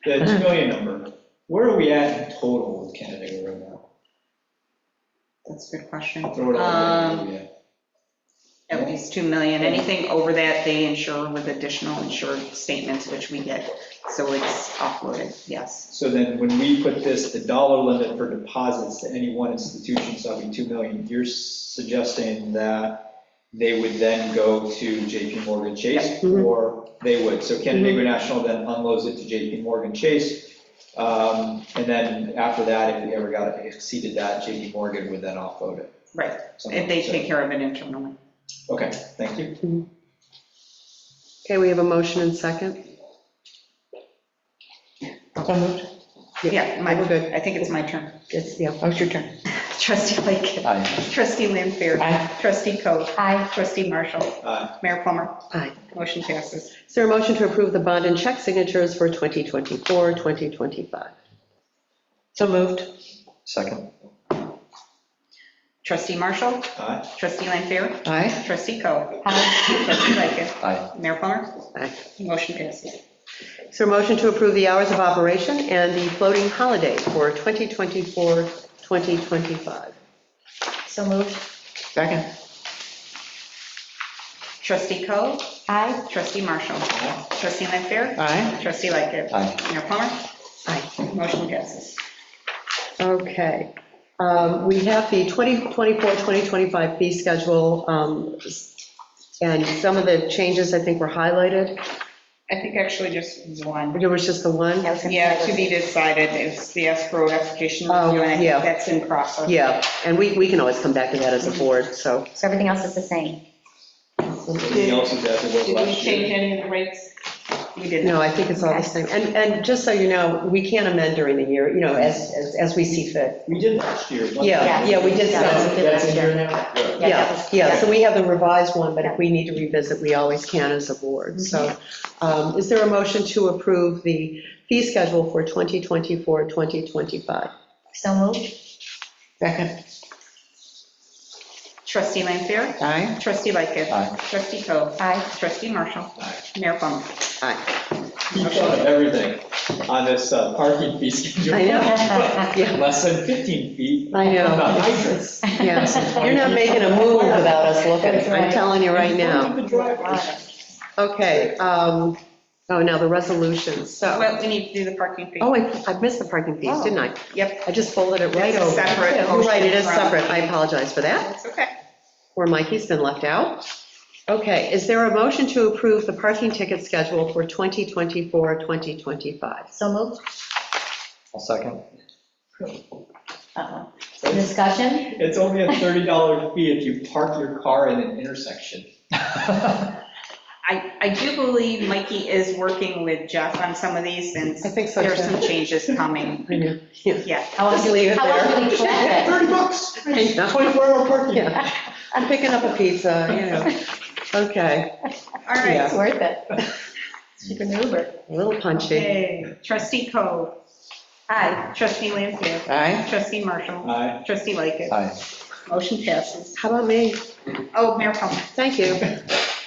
The 2 million number, where are we at in total with Canada right now? That's a good question. Throw it out there. At least 2 million. Anything over that, they insure with additional insured statements, which we get. So it's offloaded, yes. So then when we put this, the dollar limit for deposits to any one institution shall be 2 million, you're suggesting that they would then go to JP Morgan Chase, Mhm. or they would? So Canandaigua National then unloads it to JP Morgan Chase, And then after that, if we ever exceeded that, JP Morgan would then offload it. Right, if they take care of it internally. Okay, thank you. Okay, we have a motion and second. So moved. Yeah, We're good. I think it's my turn. It's, yeah. Oh, it's your turn. Trustee Lightgev. Aye. Trustee Lanfair. Aye. Trustee Coe. Aye. Trustee Marshall. Mayor Plummer. Aye. Motion passes. Is there a motion to approve the bond and check signatures for 2024, 2025? So moved. Second. Trustee Marshall. Aye. Trustee Lanfair. Aye. Trustee Coe. Aye. Trustee Lightgev. Aye. Mayor Plummer. Aye. Motion passes. Is there a motion to approve the hours of operation and the floating holiday for 2024, 2025? So moved. Second. Trustee Coe. Aye. Trustee Marshall. Trustee Lanfair. Aye. Trustee Lightgev. Aye. Mayor Plummer. Aye. Motion passes. Okay. We have the 2024, 2025 fee schedule, and some of the changes I think were highlighted. I think actually just one. There was just the one? I was gonna Yeah, say to be decided, it's the escrow application Oh, review, and I yeah. think that's in process. Yeah, and we can always come back to that as a board, so. So everything else is the same. Anything else is as it was Did we last change year? any of the rates? We didn't. No, I think it's all the same. And just so you know, we can amend during the year, as we see fit. We did last year. wasn't Yeah, it? yeah, we did Yeah, some. we did That's in last here year. now? Yeah, Yeah, that was- yeah, so we have the revised one, but if we need to revisit, we always can as a board. So is there a motion to approve the fee schedule for 2024, 2025? So moved. Second. Trustee Lanfair. Aye. Trustee Lightgev. Aye. Trustee Coe. Aye. Trustee Marshall. Aye. Mayor Plummer. Aye. You thought of everything on this parking fee schedule. I know. Yeah. Less than 15 feet. I know. About hydrants. Yeah, you're not making a move without us looking, That's right. I'm telling you right now. The drivers. Okay, now the resolutions, so. Well, we need to do the parking fee. Oh, I missed the parking fees, didn't I? Yep, I just folded it right It's a over. separate You're right, it is motion from- separate, I apologize for that. that's okay. Where Mikey's been left out. Okay, is there a motion to approve the parking ticket schedule for 2024, 2025? So moved. I'll second. Uh-oh. Discussion? It's only a $30 fee if you park your car in an intersection. I do believe Mikey is working with Jeff on some of these, and I think so, there's too. some changes coming. I know, yeah. Yeah. How long Just leave it how long there. do we collect it? $30. I know. 24-hour parking. Yeah. I'm picking up a pizza, Okay, All right. It's worth it. Cheaper than Uber. a little punchy. Okay, Trustee Coe. Aye. Trustee Lanfair. Aye. Trustee Marshall. Aye. Trustee Lightgev. Aye. Motion passes. How about me? Oh, Mayor Plummer. Thank you.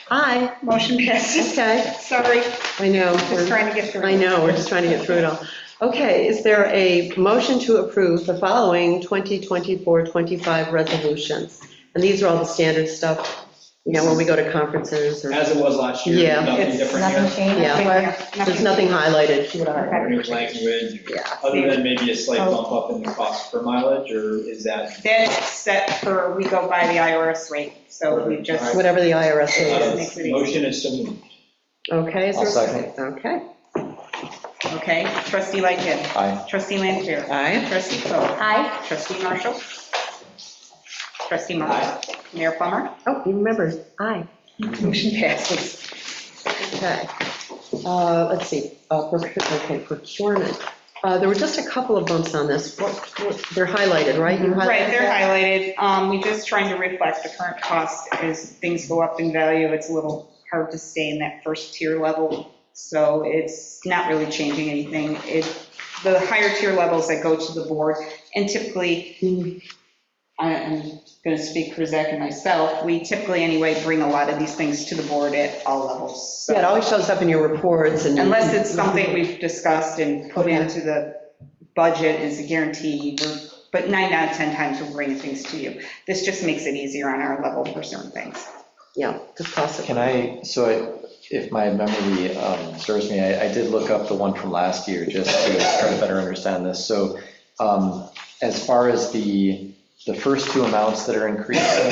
Aye, Motion passes. okay, Sorry, I know. just trying to get through. I know, we're just trying to get through it all. Okay, is there a motion to approve the following 2024-25 resolutions? And these are all the standard stuff, when we go to conferences or, As it was last year. Yeah. Nothing It's different Nothing here. changed? Yeah. there's nothing highlighted. New language, Yeah. other than maybe a slight bump up in the cost per mileage, or is that? That's set for, we go by the IRS rate, so we just, Whatever the IRS is. Makes it easy. Motion is so moved. Okay, is there I'll a second. Okay, okay, Trustee Lightgev. Aye. Trustee Lanfair. Aye. Trustee Coe. Aye. Trustee Marshall. Trustee Marshall. Mayor Plummer. oh, you remember, aye. Motion passes. Okay, let's see, procurement. There were just a couple of bumps on this. They're highlighted, right? You highlighted Right, they're that? highlighted. We just trying to reflect the current cost as things go up in value. It's a little hard to stay in that first tier level. So it's not really changing anything. The higher tier levels that go to the board, and typically, I'm going to speak for Zach and myself, we typically anyway bring a lot of these things to the board at all levels. So Yeah, it always shows up in your reports and. unless it's something we've discussed and put into the budget as a guarantee, but 9 out of 10 times we're bringing things to you. This just makes it easier on our level for certain things. Yeah, just toss it. Can if my memory serves me, I did look up the one from last year just to try to better understand this. So as far as the the first two amounts that are increasing,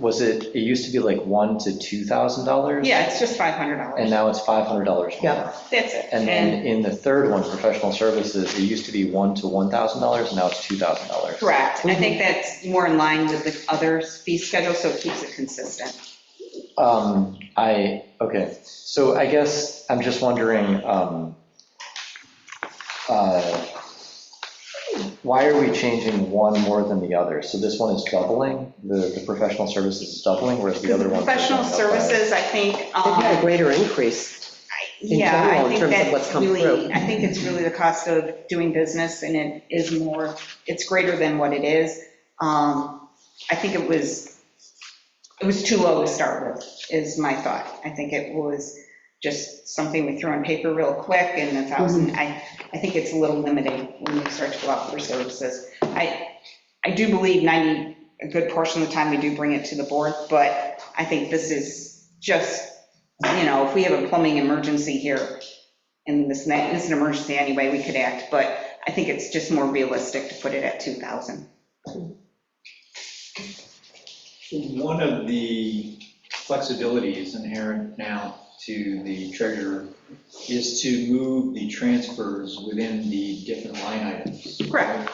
it used to be like $1,000 to $2,000? Yeah, it's just $500. And now it's $500 more. Yeah. That's it. And then in the third one, professional services, it used to be $1,000 to $1,000, and now it's $2,000. Correct. I think that's more in line with the other fee schedule, so it keeps it consistent. Okay, so I guess I'm just wondering, why are we changing one more than the other? So this one is doubling, the professional services is doubling, whereas the other one. Professional services, I think. They've had a greater increase. Yeah, general, I in think terms of what's that's come really, through. I think it's really the cost of doing business, and it is more, it's greater than what it is. I think it was too low to start with, is my thought. I think it was just something we threw on paper real quick, and 1,000, I think it's a little limiting when you start to go out for services. I do believe a good portion of the time we do bring it to the board, but I think this is just, if we have a plumbing emergency here, and this is an emergency anyway, we could act, but I think it's just more realistic to put it at 2,000. One of the flexibilities inherent now to the treasurer is to move the transfers within the different line items. Correct.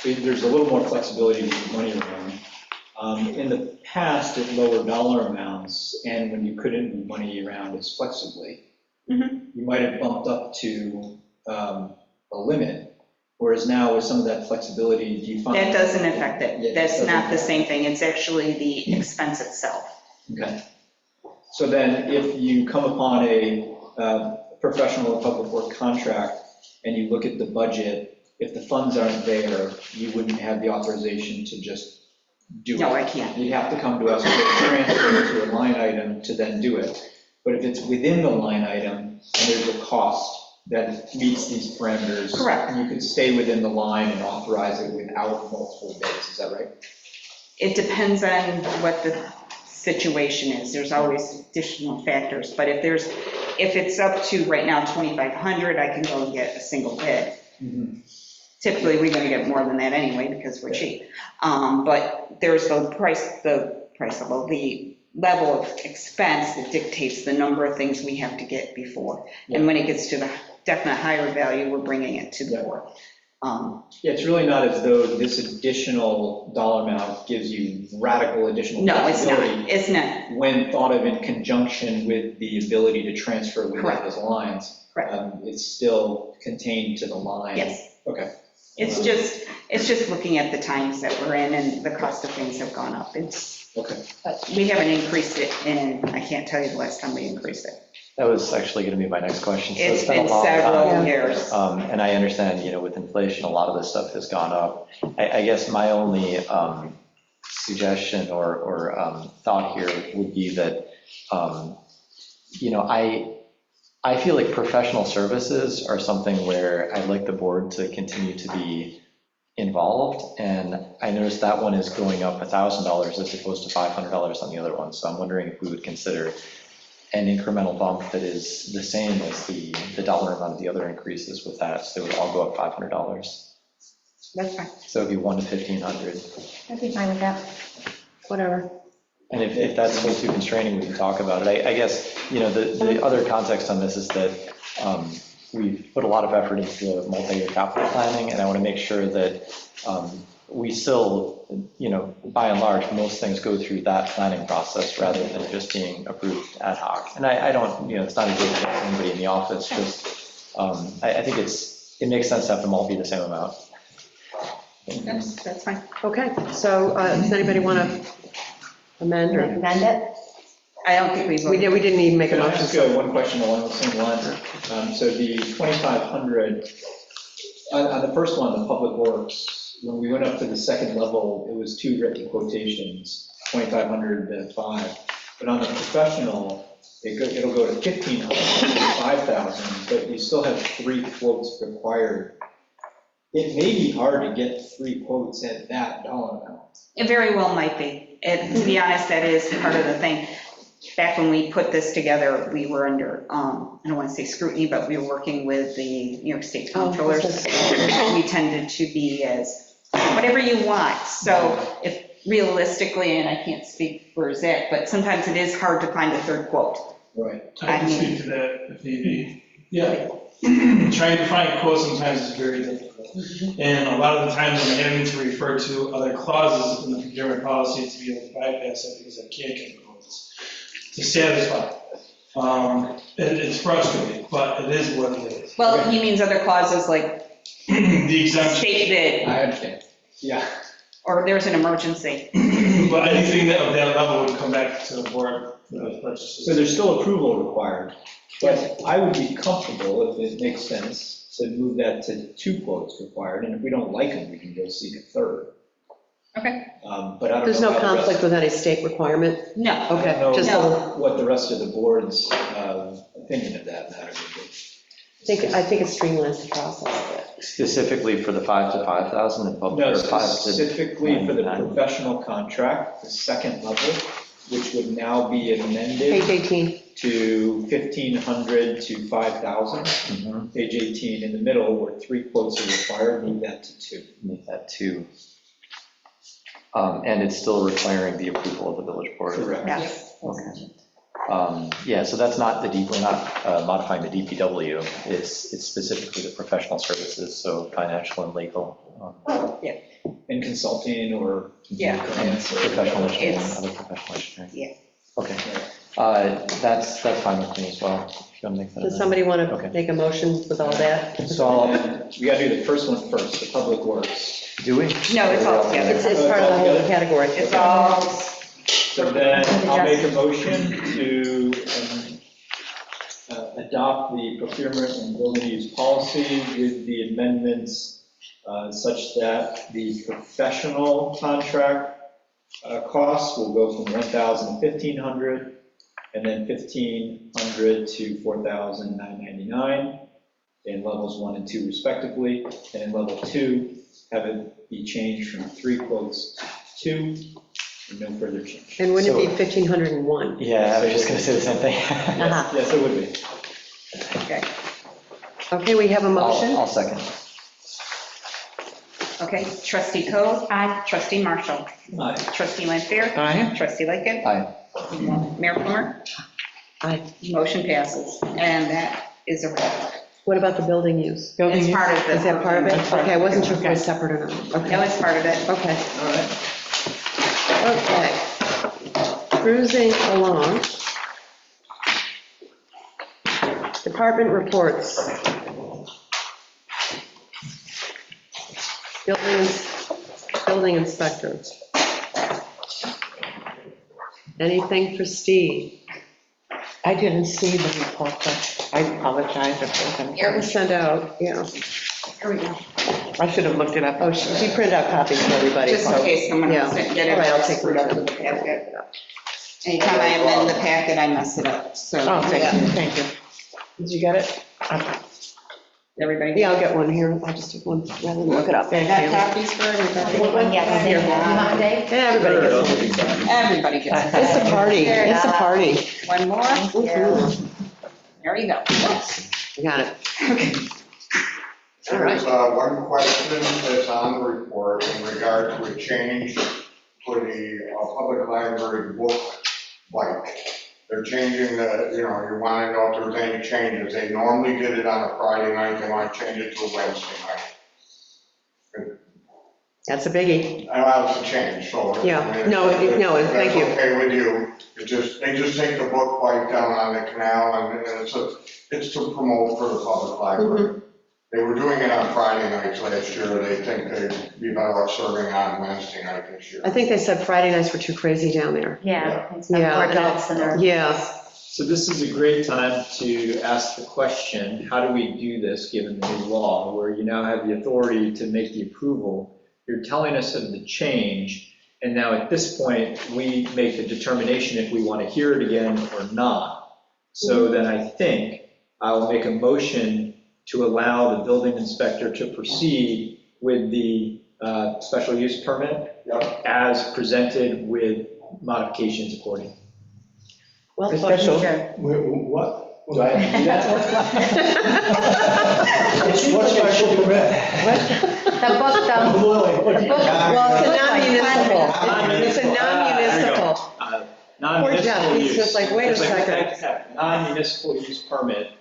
There's a little more flexibility to move money around. In the past, at lower dollar amounts, and when you couldn't move money around as flexibly, you might have bumped up to a limit, whereas now with some of that flexibility, do you find? That doesn't affect it. Yeah, That's doesn't not the affect same thing. It's actually the expense itself. Okay. So then if you come upon a professional or public work contract and you look at the budget, if the funds aren't there, you wouldn't have the authorization to just do it. No, I can't. You'd have to come to us with a transfer to a line item to then do it. But if it's within the line item and there's a cost that meets these parameters. Correct. You could stay within the line and authorize it without multiple bids, is that right? It depends on what the situation is. There's always additional factors, but if it's up to right now 2,500, I can go and get a single bid. Typically, we're going to get more than that anyway because we're cheap. But there's the level of expense that dictates the number of things we have to get before. And when it gets to the definite higher value, we're bringing it to the board. Yeah, it's really not as though this additional dollar amount gives you radical additional No, it's not. flexibility. It's not. When thought of in conjunction with the ability to transfer within Correct. those lines, Correct. it's still contained to the line. Yes. Okay. It's just looking at the times that we're in and the cost of things have gone up. Okay. We haven't increased it, and I can't tell you the last time we increased it. That was actually going to be my next question. So It's been a been long several time. years. And I understand, with inflation, a lot of this stuff has gone up. I guess my only suggestion or thought here would be that, I feel like professional services are something where I'd like the board to continue to be involved. And I noticed that one is going up $1,000 as opposed to $500 on the other one. So I'm wondering if we would consider an incremental bump that is the same as the dollar amount of the other increases with that. So they would all go up $500. That's fine. So it'd be 1 to 1,500. I'd be fine with that. Whatever. And if that's a little too constraining, we can talk about it. I guess, the other context on this is that we've put a lot of effort into the multi-year capital planning, and I want to make sure that we still, by and large, most things go through that planning process rather than just being approved ad hoc. And I don't, it's not a good thing for anybody in the office, just, I think it makes sense to have them all be the same amount. That's fine. Okay, so does anybody want to amend or? Amend it? I don't think we We didn't even make a Can I motion. ask one question along the same lines? So the 2,500, on the first one, the public works, when we went up to the second level, it was 2 written quotations, 2,500 to 5. But on the professional, it'll go to 1,500, 5,000, but you still have 3 quotes required. It may be hard to get 3 quotes at that dollar amount. It very well might be. To be honest, that is part of the thing. Back when we put this together, we were under, I don't want to say scrutiny, but we were working with the New York State comptrollers. We tended to be as whatever you want. So if realistically, and I can't speak for Zach, but sometimes it is hard to find a third quote. Right. I can speak to that if need be. Yeah, trying to find quotes sometimes is very difficult. And a lot of the times I'm having to refer to other clauses in the procurement policy to be able to bypass it because I can't get quotes to satisfy. It's frustrating, but it is what it is. Well, he means other clauses like The exemption, state bid, I understand. Yeah. or there's an emergency. but anything that of that level would come back to the board for those purchases. So there's still approval required, but I would be comfortable, if it makes sense, to move that to 2 quotes required, and if we don't like them, we can go seek a third. Okay. But I don't know. There's no how the rest- conflict with any state requirement? No. I don't Okay, know just a little, what the rest of the board's opinion of that matter would be. I think it streamlines the process a bit. Specifically for the 5 to 5,000 and public, No, or 5 to specifically for the 9,900. professional contract, the second level, which would now be amended Page 18. to 1,500 to 5,000. Mhm. Page 18, in the middle, where 3 quotes are required, move that to 2. Make that 2. And it's still requiring the approval of the village board. Correct. Yes. Okay. Yeah, so that's not we're not modifying the DPW, it's specifically the professional services, so financial and legal. And consulting or. Yeah. grants or- Professional engineering, It's- other professional engineering. Yeah. Okay, that's fine with me as well. If you want to make that. Does somebody want Okay. to make a motion with all that? So I'll, And we gotta do the first one first, the public works. do we? No, it's all together. It's part of the whole category. It's all, So then I'll make a motion to adopt the procurement and building use policy with the amendments such that the professional contract costs will go from 1,000 to 1,500, and then 1,500 to 4,999 in levels 1 and 2 respectively. And in level 2, have it be changed from 3 quotes to 2, and no further change. And wouldn't it be So- 1,501? Yeah, I was just going to say the same thing. Uh-huh. Yes, it would be. okay. Okay, we have a motion. I'll second. Okay, trustee Coe? Aye. Trustee Marshall? Aye. Trustee Lanfair? Aye. Trustee Lickett? Aye. Mayor Plummer? Aye. Motion passes, and that is a wrap. What about the building use? Building It's use? part of the. Is that part of it? That's part of Okay, I wasn't it. sure if it was separate or not. No, Okay, it's part of it. okay, All right. okay. Cruising along. Department reports. Building inspector. Anything for Steve? I didn't see the report, but I apologize if there's any. It was sent out, yeah. Here we go. I should have looked it up. Oh, she printed out copies for everybody, Just in so. case someone Yeah. doesn't get it. All right, I'll take screwed up with the packet. Anytime I amend the packet, I mess it up, so. Oh, thank you, thank you. Did you get it? Everybody. Yeah, I'll get one here. I'll just take one rather than look it up. Thank Got you. copies for everybody? Yes, Here. you want Dave? Yeah, everybody gets one. Everybody gets it. It's a party, it's a party. One more? Woohoo. There you go. You got it. Okay. All right. There's one question that's on the report in regard to a change for the public library book bike. They're changing the, you want to know if there's any changes. They normally did it on a Friday night, they want to change it to a Wednesday night. That's a biggie. Allows a change, so. Yeah. No, thank you. If that's okay with you, they just take the book bike down on the canal and it's to promote for the public library. They were doing it on Friday nights last year, they think they'd be better off serving on Wednesday night this year. I think they said Friday nights were too crazy down there. Yeah, it's not Yeah. more adults than there. Yeah. So this is a great time to ask the question, how do we do this, given the new law, where you now have the authority to make the approval? You're telling us of the change, and now at this point, we make the determination if we want to hear it again or not. So then I think I'll make a motion to allow the building inspector to proceed with the special use permit as presented with modifications according. Well, The special, Sure. What? Do I have to do that? What special permit? The book, the book. Well, it's a non-municipal. It's a There you non-municipal. go. Non-municipal Jeff, he's use. just like, wait a It's second. Non-municipal use permit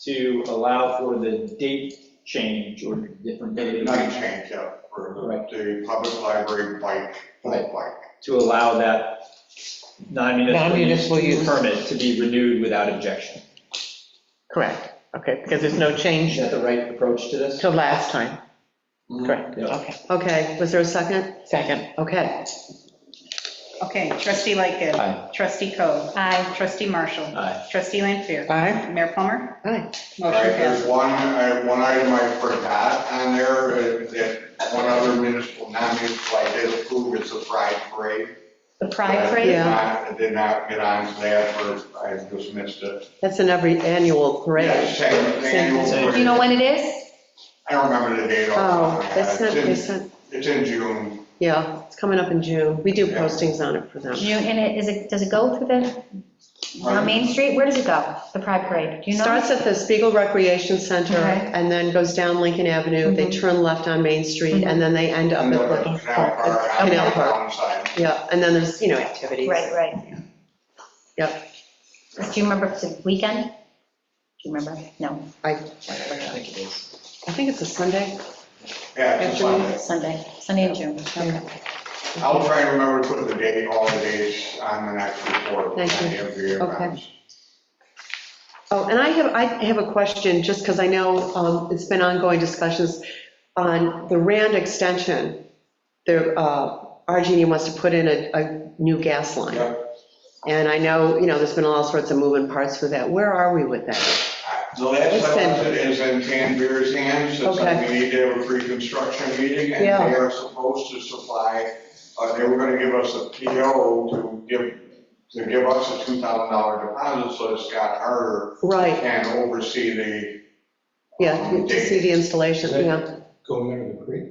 to allow for the date change or different date. Night change, yeah, for the public library bike. To allow that non-municipal Non-municipal use use. permit to be renewed without objection. Correct, okay, because there's no change Is that the right approach to this? to last time. Correct, Yeah. okay. Okay, was there a second? Second. Okay. Okay, trustee Lightgev. Aye. Trustee Coe. Aye. Trustee Marshall. Aye. Trustee Lanfair. Aye. Mayor Plummer. Aye. All Motion right, there's passed. one item I forgot on there, that one other municipal, non-municipal, I did approve, it's a Pride Parade. The Pride Parade? Yeah. I did not get on to that, or I just missed it. That's in every annual parade. Yeah, same annual. Do you know when it is? I don't remember the date off the Oh, top of my that's not, head. it's not, It's in June. yeah, it's coming up in June. We do Yeah. postings on it for them. June, and does it go through on Main Street? Where does it go, the Pride Parade? Do you know? Starts at the Spiegel Recreation Center Okay. and then goes down Lincoln Avenue. They turn left on Main Street and then they end up And at the the, Canal Park, on the Canal Park. town side. yeah, and then there's, activities. Right. Yep. Do you remember if it's a weekend? Do you remember? No, I think it is. I think it's a Sunday. Yeah, it's a Sunday. Sunday in June. Okay. I'll try and remember to put the date, all the dates on the next report. Thank you. Every year. Okay. Oh, and I have a question, just because I know it's been ongoing discussions on the Rand extension. There, RG&E wants to put in a new gas line. Yep. And I know, there's been all sorts of moving parts for that. Where are we with that? The last It's I been- left it is in Tanvir's hands, it's Okay. like we need to have a pre-construction meeting, and Yeah. they are supposed to supply, they were gonna give us a PO to give us a $2,000 deposit, so that Scott Harder Right, can oversee the. yeah, to see the installation, yeah. Going under the creek?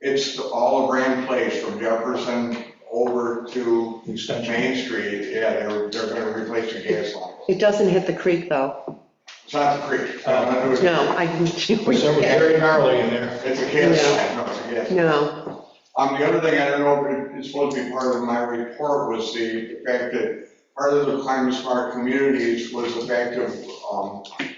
It's all of Grand Place from Jefferson over to Extension. Main Street, yeah, they're gonna replace the gas line. It doesn't hit the creek, though. It's not the creek. No, I didn't. Very gnarly in there. It's a gas line, no, it's a gas. No, The other thing, I don't know if it's supposed to be part of my report, was the fact that part of the climate smart communities was the fact of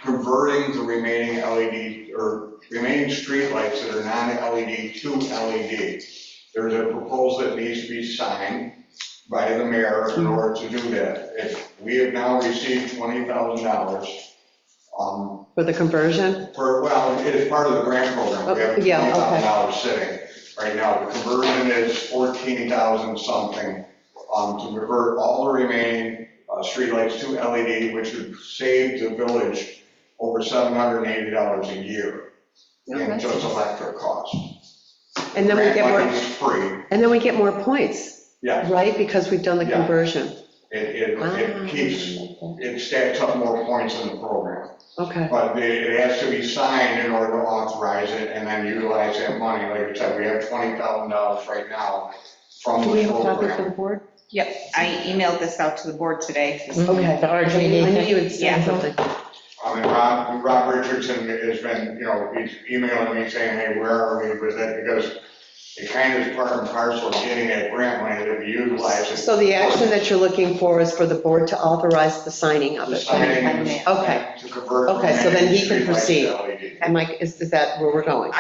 converting the remaining LED, or remaining streetlights that are non-LED to LED. There's a proposal that needs to be signed by the mayor in order to do that. We have now received $20,000 for the conversion? well, it is part of the grant program. We have Yeah, okay. $20,000 sitting right now. The conversion is 14,000 something to convert all the remaining streetlights to LED, which would save the village over $780 a year in just electric costs. And then we get more, Grant money's free, and then we get more points, yeah. right? Because we've done the Yeah. conversion. It keeps, it stacks up more points in the program. Okay, But it has to be signed in order to authorize it and then utilize that money. Like I said, we have $20,000 right now from do we the have a copy for the program. board? Yep, I emailed this out to the board today. Okay. The I RG&E knew thing. you had Yeah. said something. Rob Richardson has been, he's emailing me saying, hey, where are we with it? Because it kind of is part and parcel of getting that grant money that we utilize. it. So the action that you're looking for is for the board to authorize the signing of The it? signing Okay. to convert. Okay, so then he can remaining streetlights proceed. to LED. And Mike, is that where we're going?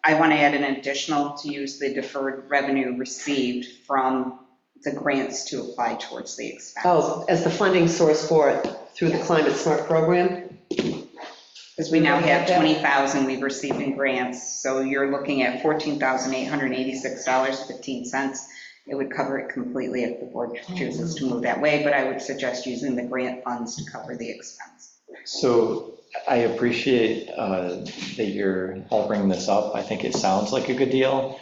I want to add an additional to use the deferred revenue received from the grants to apply towards the expense. Oh, as the funding source for it through the Climate Smart program? Because we now have 20,000 we've received in grants, so you're looking at $14,886.15. It would cover it completely if the board chooses to move that way, but I would suggest using the grant funds to cover the expense. So I appreciate that you're all bringing this up. I think it sounds like a good deal.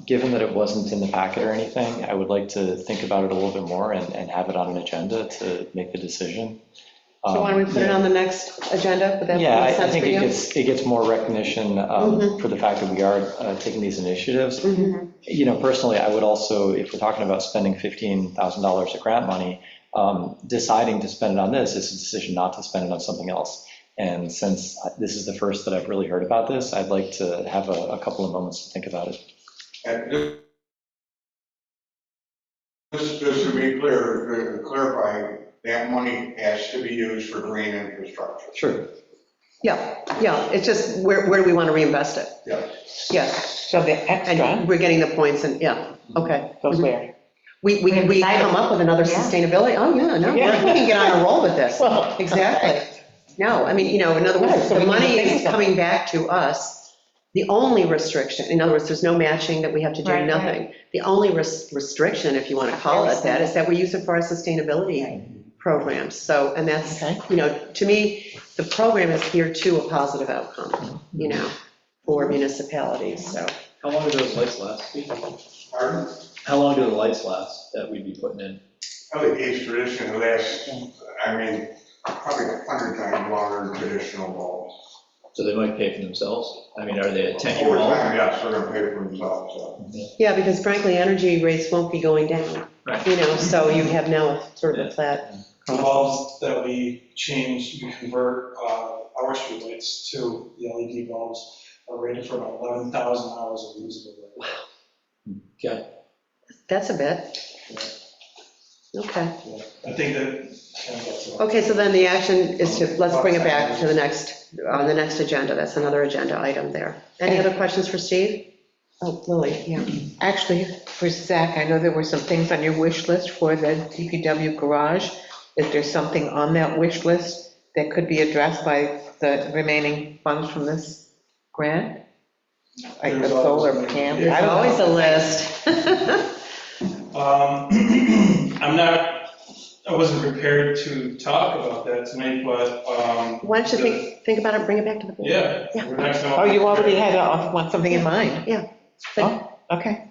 Given that it wasn't in the packet or anything, I would like to think about it a little bit more and have it on an agenda to make the decision. So why don't we put it on the next agenda? Would that Yeah, make I sense for think you? it gets more recognition for the fact that we are taking these initiatives. Mhm. Personally, I would also, if we're talking about spending $15,000 of grant money, Deciding to spend it on this is a decision not to spend it on something else. And since this is the first that I've really heard about this, I'd like to have a couple of moments to think about it. And just to be clear, to clarify, that money has to be used for green infrastructure. Sure. Yeah, it's just, where do we want to reinvest it? Yes. Yes, So the and extra we're getting the points, and, yeah, okay. goes where? We come up with another Yeah. sustainability, oh, yeah, no, we can get on a roll with this. Well, Exactly. No, I mean, in other Right, words, so the we need to money think is about coming back to us. The only restriction, in other words, there's no matching that we have to do, Right, nothing. The only restriction, if you want to call it that, is that we use it for our sustainability programs. So, and that's, Okay. to me, the program is here to a positive outcome, for municipalities, so. How long do those lights last? Pardon? How long do the lights last that we'd be putting in? Probably Ace tradition lasts, probably 100 times longer than traditional bulbs. So they might pay for themselves? I mean, are they a 10-year Over bulb? time, yes, they're gonna pay for themselves, so. Yeah, because frankly, energy rates won't be going down, Right. so you have now sort of a flat. The bulbs that we change, we convert our streetlights to the LED bulbs are rated for about 11,000 hours of usable light. Okay. That's a bit. Okay. I think that kind of gets it. Okay, so then the action is let's bring it back to the next agenda. That's another agenda item there. Any other questions for Steve? Oh, Lily, yeah. Actually, for Zach, I know there were some things on your wish list for the DPW garage. Is there something on that wish list that could be addressed by the remaining funds from this grant? Like the There's solar always- panel? There's I don't know. always a list. I wasn't prepared to talk about that tonight, but. Why don't you think about it, bring it back to the board? Yeah. Yeah. we're next time- Oh, you already had something in mind? But, Oh, okay.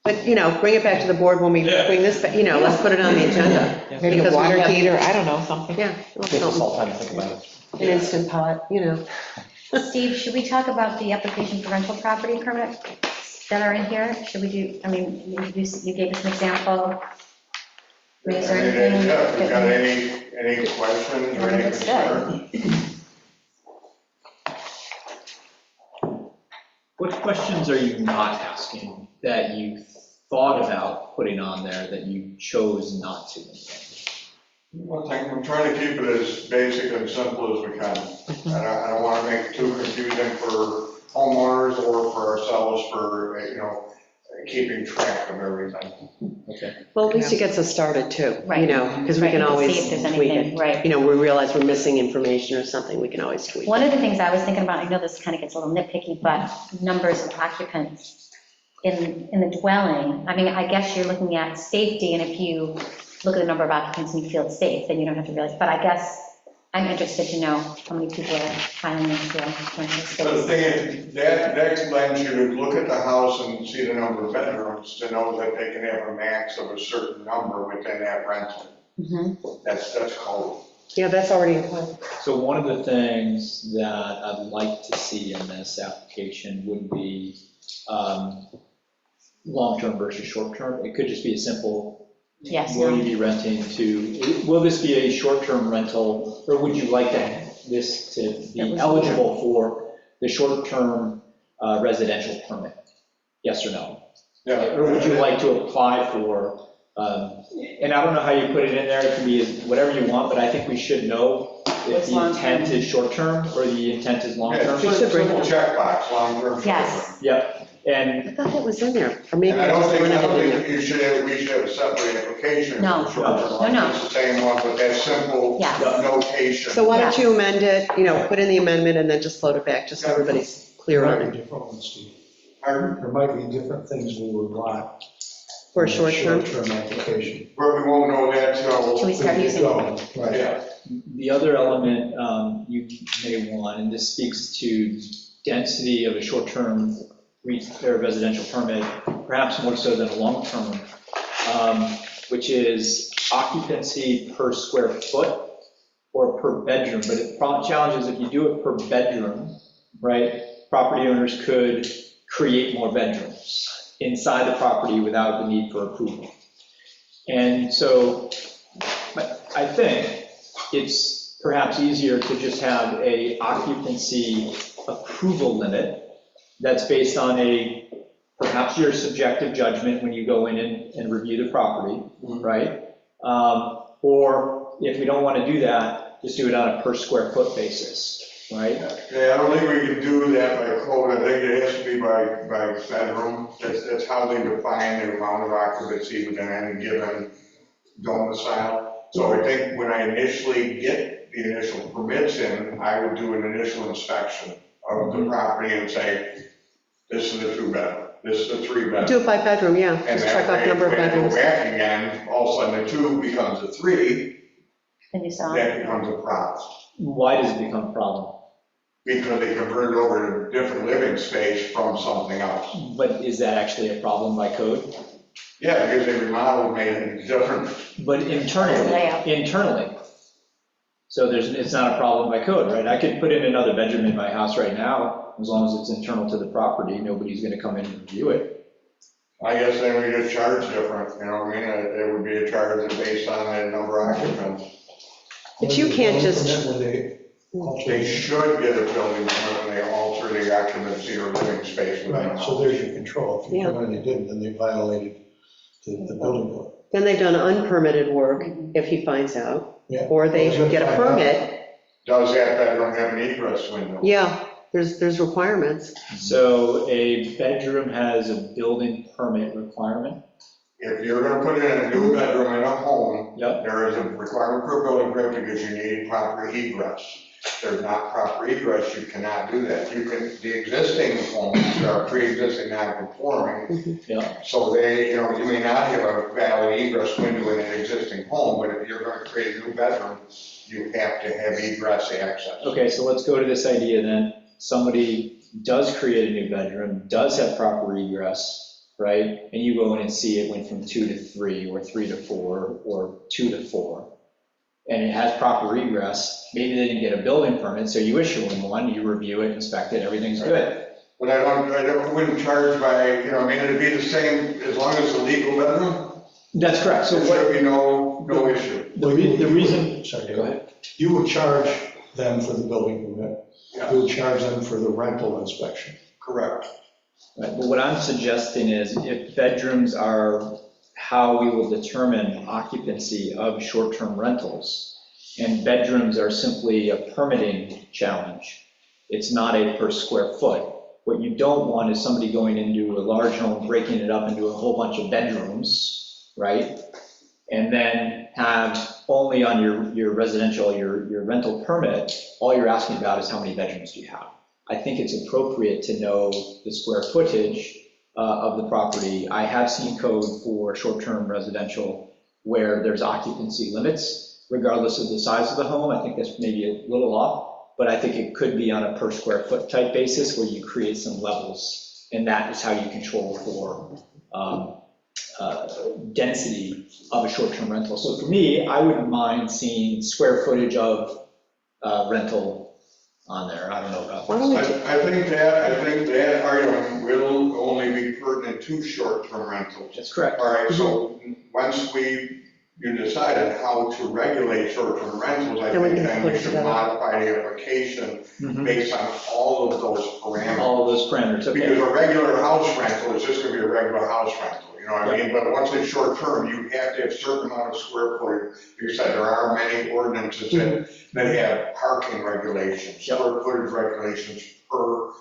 bring it back to the board when we Yeah. bring this, let's put it on the agenda. Maybe Because a we water have- heater, I don't know, something. Yeah, Gives us all time to think about it. an instant pot, Steve, should we talk about the application for rental property permit that are in here? Should we do, you gave us an example. I mean, is there anything? Yeah, if you got that- any questions or any Looks good. concerns? What questions are you not asking that you thought about putting on there that you chose not to? One thing, I'm trying to keep it as basic and simple as we can. I don't want to make it too confusing for homeowners or for ourselves for, keeping track of everything. Okay. Well, at least it gets us started too, Right. because we Right, can we always see if there's tweak anything, it. right. We realize we're missing information or something, we can always tweak One it. of the things I was thinking about, I know this kind of gets a little nitpicky, but numbers of occupants in the dwelling. I mean, I guess you're looking at safety, and if you look at the number of occupants and you feel it's safe, then you don't have to realize, but I guess I'm interested to know how many people are filing into a rental But the space. thing is, that lends you to look at the house and see the number of bedrooms to know that they can have a max of a certain number within that rental. Mhm. That's code. Yeah, that's already in place. So one of the things that I'd like to see in this application would be long-term versus short-term. It could just be a simple, Yes, will no. you be renting to, will this be a short-term rental, or would you like this to be eligible for the short-term residential permit? Yes or no? Yeah. Or would you like to apply for, and I don't know how you put it in there, it can be whatever you want, but I think we should know if What's the intent is short-term or the intent is Yeah, long-term. just should a bring simple it checkbox, long-term. Yes. Yep, and I thought that was in there, or maybe And I I don't just think, wanted it in there. we should have a separate application. No. for short-term. No. It's the same one, but that simple Yes. notation. So why don't you amend it, put in the amendment and then just float it back, just so everybody's clear on it. Different ones, Steve. Pardon? There might be different things we would want. For a short term. Short-term application. But we won't know that till. Till we start using it. Right. Yeah. the other element you may want, and this speaks to density of a short-term residential permit, perhaps more so than a long-term, which is occupancy per square foot or per bedroom. But the challenge is if you do it per bedroom, right, property owners could create more bedrooms inside the property without the need for approval. And so I think it's perhaps easier to just have a occupancy approval limit that's based on perhaps your subjective judgment when you go in and review the property, right? Or if we don't want to do that, just do it on a per square foot basis, right? Yeah, I don't think we can do that by code. I think it has to be by bedroom. That's how they define the amount of occupancy within any given domicile. So I think when I initially get the initial permits in, I would do an initial inspection of the property and say, this is a 2-bedroom, this is a 3-bedroom. Do it by bedroom, yeah, And just check off number of when I bedrooms. go back again, all of a sudden the 2 becomes a 3, Then you saw. that becomes a problem. Why does it become a problem? Because they convert it over to a different living space from something else. But is that actually a problem by code? Yeah, because they remodeled, made it different. But internally. So it's not a problem by code, right? I could put in another bedroom in my house right now, as long as it's internal to the property, nobody's gonna come in and review it. I guess then we just charge different, you know what I mean? It would be a charge based on the number of occupants. But you can't just, They should get a building permit when they alter the occupancy or living space within the Right, so house. there's your control. If you Yeah. come in and they didn't, then they violated the building code. then they've done unpermitted work, if he finds out, Yeah. or they Well, get a find out. permit, Does that bedroom have an egress window? yeah, there's requirements. So a bedroom has a building permit requirement? If you're gonna put in a new bedroom in a home, Yep. there is a requirement for a building permit because you need proper egress. If there's not proper egress, you cannot do that. You can, the existing homes are pre-existing non-conforming, Yeah. so they, you know, you may not have a valid egress window in an existing home, but if you're gonna create a new bedroom, you have to have egress access. Okay, so let's go to this idea then. Somebody does create a new bedroom, does have proper egress, right? And you go in and see it went from 2 to 3, or 3 to 4, or 2 to 4. And it has proper egress, maybe they didn't get a building permit, so you issue them one, you review it, inspect it, everything's good. But I wouldn't charge by, you know, I mean, it'd be the same, as long as it's a legal bedroom, That's correct, so there what, should be no issue. the reason, Sorry, go David. ahead. You would charge them for the building permit. Yeah. You would charge them for the rental inspection. Correct. Right, but what I'm suggesting is if bedrooms are how we will determine occupancy of short-term rentals, and bedrooms are simply a permitting challenge, it's not a per square foot. What you don't want is somebody going into a large home, breaking it up into a whole bunch of bedrooms, right? And then have only on your residential, your rental permit, all you're asking about is how many bedrooms do you have. I think it's appropriate to know the square footage of the property. I have seen code for short-term residential where there's occupancy limits, regardless of the size of the home. I think that's maybe a little off, but I think it could be on a per square foot type basis where you create some levels, and that is how you control for density of a short-term rental. So for me, I wouldn't mind seeing square footage of rental on there. I don't know about Why don't we I think that argument will only be pertinent to short-term rentals. That's correct. All right, so once you decided how to regulate short-term rentals, I Then we think can then put we it should together. modify the application based on all of those parameters. All of those parameters, Because okay. a regular house rental is just gonna be a regular house rental, you know what I mean? But once it's short-term, you have to have a certain amount of square footage. You said there are many ordinances that have parking regulations, square footage regulations per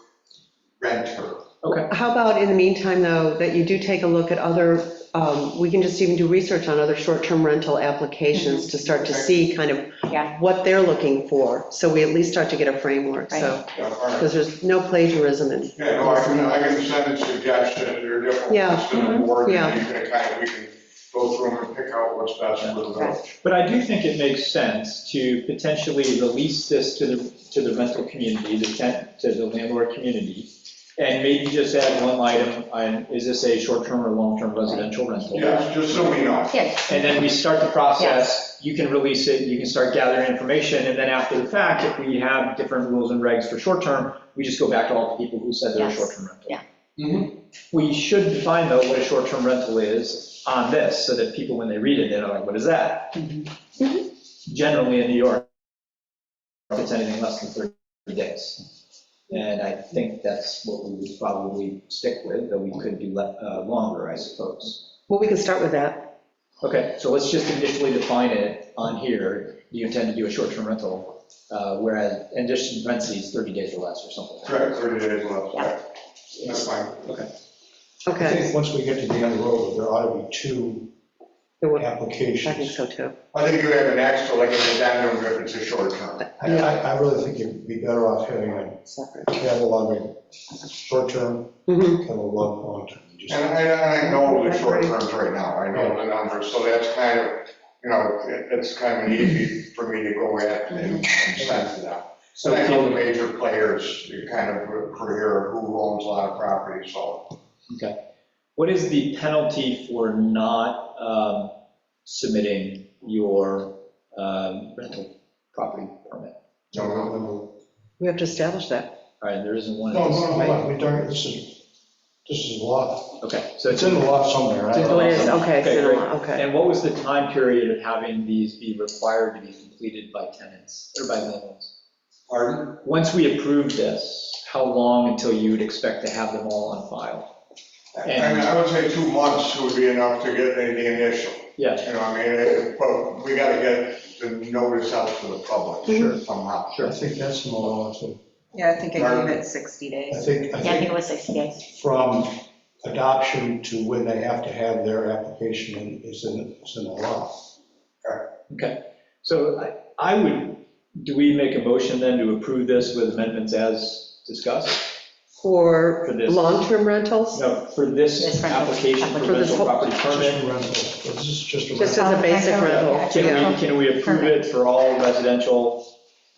renter. Okay. How about in the meantime, though, that you do take a look at other, we can just even do research on other short-term rental applications to start to see kind of Yeah. what they're looking for, so we at least start to get a framework, so, Yeah, all right. because there's no plagiarism in. Yeah, no, I can send suggestions or different Yeah, ones to the board, yeah. and you can we can go through them and pick out what's best for the village. But I do think it makes sense to potentially release this to the rental community, to the landlord community, and maybe just add one item on, is this a short-term or long-term residential rental? Yes, just so we know. Yes. And then we start the process, you can release it, you can start gathering information, and then after the fact, if we have different rules and regs for short-term, we just go back to all the people who said they're a Yes. short-term rental. Yeah. We should define though what a short-term rental is on this, so that people, when they read it, they're like, what is that? generally in New York, it's anything less than 30 days. And I think that's what we would probably stick with, though we could do longer, I suppose. Well, we can start with that. Okay, so let's just initially define it on here. You intend to do a short-term rental, whereas, and just rent these 30 days or less or something like that. Correct, 30 days left, yeah. That's fine. Okay. I Okay, think once we get to the end of the road, there ought to be two I think applications. so too. I think you have an extra, like an addendum if it's a short term. I really think you'd be better off having a Separate. catalog of short-term, Mhm. catalog of long-term. Just- And I know the short terms right now, I know the numbers, so that's kind of, it's kind of easy for me to go at and sense it out. So I know the major players, you kind of for here, who owns a lot of property, so. Okay. What is the penalty for not submitting your rental property permit? No, We have to establish that. All right, there isn't one. No, hold on, we don't, this is law. Okay, so It's in the law somewhere. I don't Oh, know. it is, okay, it's in great. law, okay. And what was the time period of having these be required to be completed by tenants or by landlords? Pardon? Once we approve this, how long until you would expect to have them all on file? And I would say 2 months would be enough to get the initial, Yeah, but we gotta get the notice out to the public somehow. I think that's in the law too. Yeah, I think I gave it 60 days. I think Yeah, I think it was 60 days. from adoption to when they have to have their application is in the law. okay. So I would, do we make a motion then to approve this with amendments as discussed? For For this. long-term rentals? No, for this This rental. application for For this rental whole- property Just permit? a rental, this is just a Just rental. as a basic rental? Yeah. Can we approve it for all residential,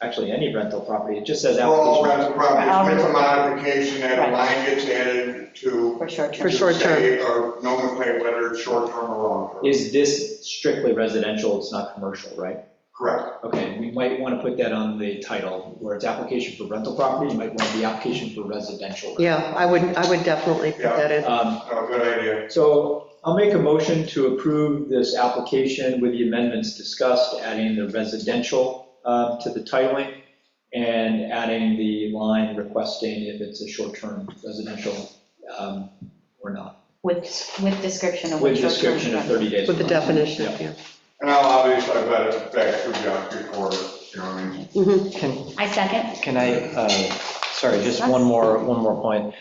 actually any rental property? It just says For all application. rental properties, with a modification that a line gets added to. For short For term. short term. say, or nomenclate whether it's short term or long term. Is this strictly residential? It's not commercial, right? Correct. Okay, we might want to put that on the title, where it's application for rental property, you might want the application for residential. Yeah, I would definitely put that in. No, good idea. So I'll make a motion to approve this application with the amendments discussed, adding the residential to the titling and adding the line requesting if it's a short-term residential or not. With description of what With short-term description of rental. 30 days. With the definition, Yeah. yeah. And I'll obviously vet it back through Josh before, you know what I mean? Mhm. I second. Can I, sorry, just one more point.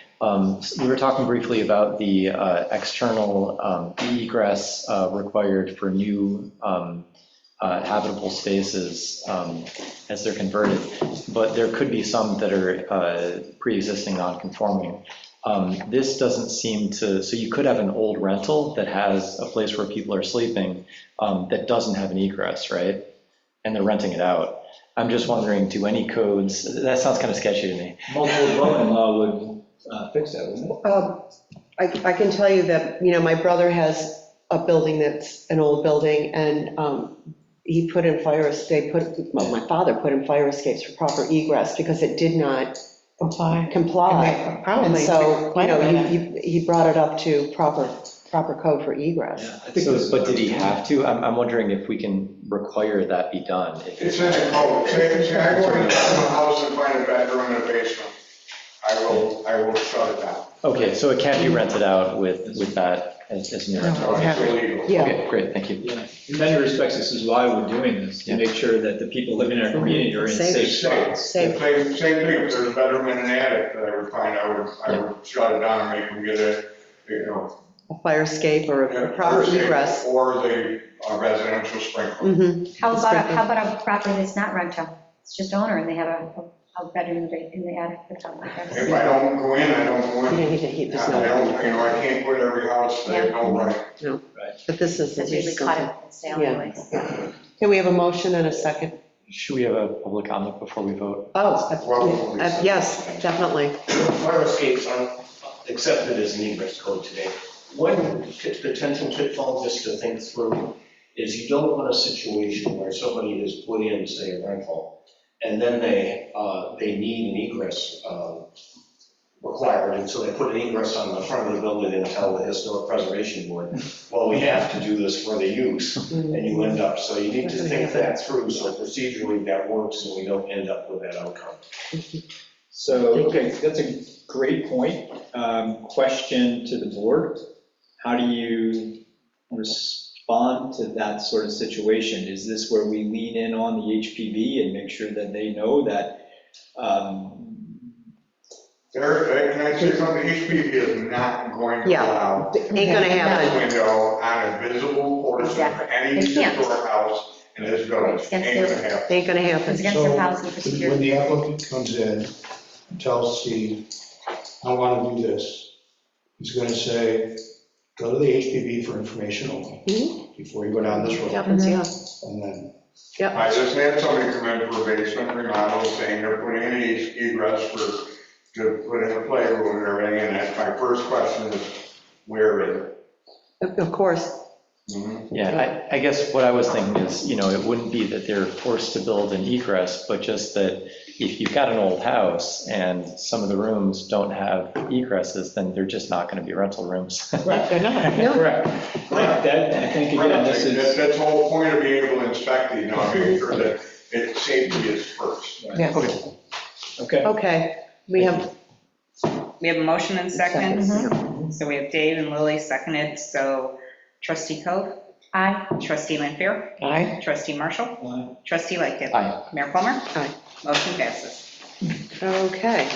We were talking briefly about the external egress required for new habitable spaces as they're converted, but there could be some that are pre-existing non-conforming. This doesn't seem to, so you could have an old rental that has a place where people are sleeping that doesn't have an egress, right? And they're renting it out. I'm just wondering, do any codes, that sounds kind of sketchy to me. Multiple dwelling law would fix that, wouldn't it? I can tell you that, my brother has a building that's an old building, and he put in my father put in fire escapes for proper egress because it did not comply. And Probably. so, he brought it up to proper code for egress. Yeah, I think So, this- but did he have to? I'm wondering if we can require that be done. It's in the code. Say I go into a house and find a bedroom and a basement, I will shut it down. Okay, so it can't be rented out with that as new rental. It's illegal. Yeah. Okay, great, thank you. Yeah, in many respects, this is why we're doing this, to make sure that the people living in our community are in safe spots. Safe. Same thing, if there's a bedroom and an attic that I would find, I would shut it down and make them get A fire escape or a proper egress. Or the residential sprinkler. Mhm. How about a property that's not rental? It's just owner and they have a bedroom in the attic or something like that. If I don't go in, I don't go in. There's I no, don't, I can't put every house, they have no right. but this is. It's usually cut it and sale Yeah. anyways. Can we have a motion and a second? Should we have a public comment before we vote? Oh, yes, definitely. Fire escapes aren't accepted as an egress code today. One potential pitfall just to think through is you don't want a situation where somebody has put in, say, a rental, and then they need an egress required, and so they put an egress on the front of the building and tell the historic preservation board, well, we have to do this for the use, and you end up, so you need to think that through, so procedurally that works, and we don't end up with that outcome. So, okay, that's a great point. Question to the board. How do you respond to that sort of situation? Is this where we lean in on the HPV and make sure that they know that? Can I say something? HPV is not going to Yeah. allow Ain't gonna happen. window on a visible portion of Exactly. any They can't. historic house in this village. It's against Ain't their- gonna happen. Ain't gonna happen. It's against their policy and When procedure. the applicant comes in, tells Steve, I want to do this, he's going to say, go to the HPV for information only, before you go down this road. Yeah, And then, I just had somebody come in for a basement remodel saying they're putting in an egress to put in a playroom and everything, and that's my first question is, where is it? of course. Mhm. Yeah, I guess what I was thinking is, it wouldn't be that they're forced to build an egress, but just that if you've got an old house and some of the rooms don't have egresses, then they're just not going to be rental rooms. Right, They're not. No. correct. That, I think, again, this is. That's the whole point of being able to inspect these, making sure that safety is first. Yes. Okay. Okay, we have, We have a motion and second. Mm-hmm. So we have Dave and Lily seconded. So trustee Coe, Aye. trustee Lanfair, Aye. trustee Marshall, trustee Lightgev. Aye. Mayor Plummer. Aye. Motion passes. okay.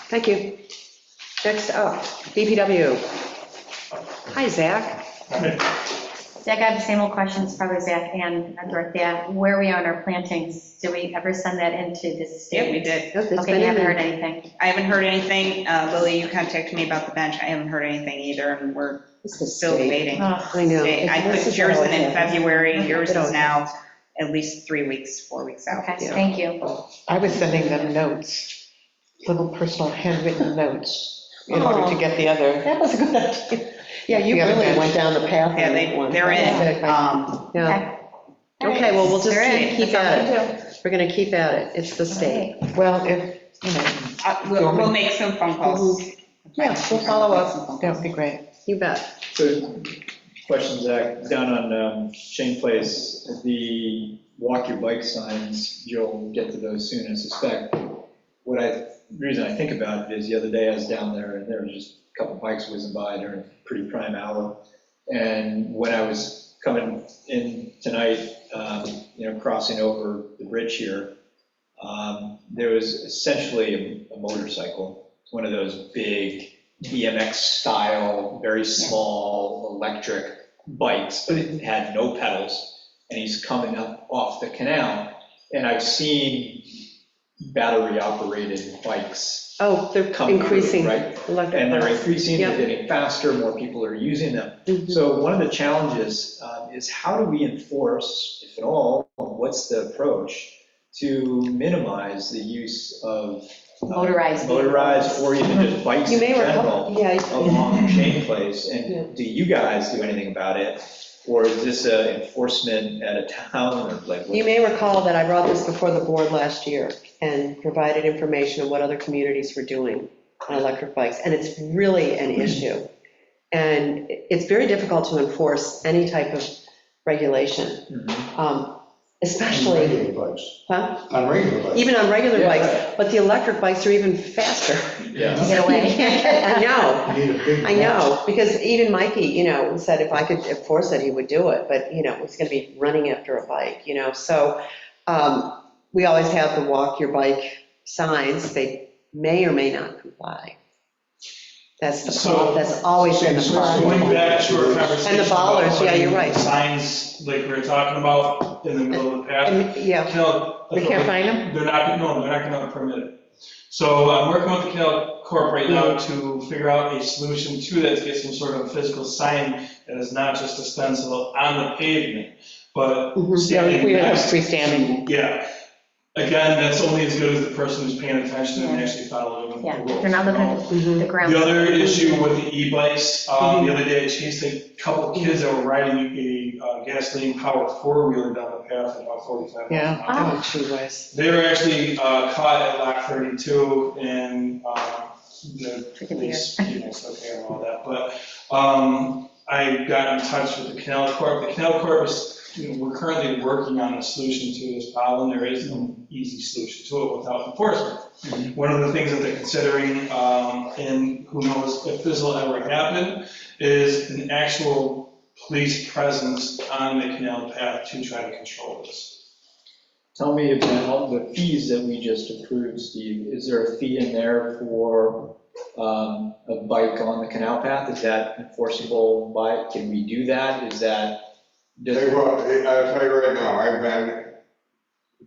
Thank you. Next up, DPW. Hi, Zach. Zach, I have the same old questions, probably Zach and Dorothea. Where we are in our plantings, do we ever send that into the state? Yeah, we did. It's Okay, been you haven't in heard there. anything. I haven't heard anything. Lily, you contacted me about the bench. I haven't heard anything either, and we're It's the still state. debating. Oh, I know. I This put is yours what in always happens. February. Yours It is always now at least 3 weeks, 4 weeks out. Okay, Yeah. thank you. I was sending them notes, little personal handwritten notes, in order to get the other. That was a good idea. Yeah, you The other really bench. went down the path. Yeah, on that one. they're in. Yeah. Okay, well, we'll just They're in. keep That's all at we it. We're going to keep at it. It's the state. Well, if, We'll make some phone calls. Yeah, we'll follow up. that would be great. You bet. So, question, Zach, down on Shane Place, the walk your bike signs, you'll get to those soon, I suspect. The reason I think about it is the other day I was down there and there was just a couple bikes whizzing by during a pretty prime hour. And when I was coming in tonight, crossing over the bridge here, there was essentially a motorcycle. It's one of those big BMX style, very small electric bikes, but it had no pedals. And he's coming up off the canal. And I've seen battery operated bikes Oh, they're come through, increasing. right? Electric And they're bikes. increasing, Yeah. they're getting faster, more people are using them. Mhm. So one of the challenges is how do we enforce, if at all, what's the approach to minimize the use of Motorized. motorized or even just bikes You in may general recall, yeah, along Shane Place? Yeah. And do you guys do anything about it? Or is this an enforcement at a town or like? you may recall that I brought this before the board last year and provided information on what other communities were doing on electric bikes, and it's really an issue. And it's very difficult to enforce any type of regulation, Mhm. especially, On regular bikes. huh? On regular bikes. Even on regular Yeah, bikes, right. but the electric bikes are even faster. Yeah. Get away. I know. You need a big. I know, because even Mikey, said if I could enforce it, he would do it, but, it's going to be running after a bike, so we always have the walk your bike signs, they may or may not comply. That's that's always been the So problem. going back to our conversation. And the bollards, about yeah, you're right. Signs like we were talking about in the middle of the path. And, yeah, We can't find them? They're not gonna permit it. So I'm working with the Canal Corp right now to figure out a solution to that, to get some sort of physical sign that is not just a stencil on the pavement, but Mhm. standing We have next to- freestanding. Yeah. Again, that's only as good as the person who's paying attention and actually following the Yeah, rules. they're not looking at mhm. the ground. The other issue with the e-bikes, the other day I chased a couple of kids that were riding a gasoline-powered four-wheeler down the path at about 45 miles an hour. Yeah. Oh, gee whiz. They were actually caught at Lock 32 and the police, it's okay and all that, but I got in touch with the Canal Corp. The Canal Corp is, we're currently working on a solution to this problem. There is no easy solution to it without enforcement. One of the things that they're considering, and who knows if this will ever happen, is an actual police presence on the canal path to try to control this. Tell me about the fees that we just approved, Steve. Is there a fee in there for a bike on the canal path? Is that enforceable by, can we do that? Is that? Tell you what, I'll tell you right now, I've been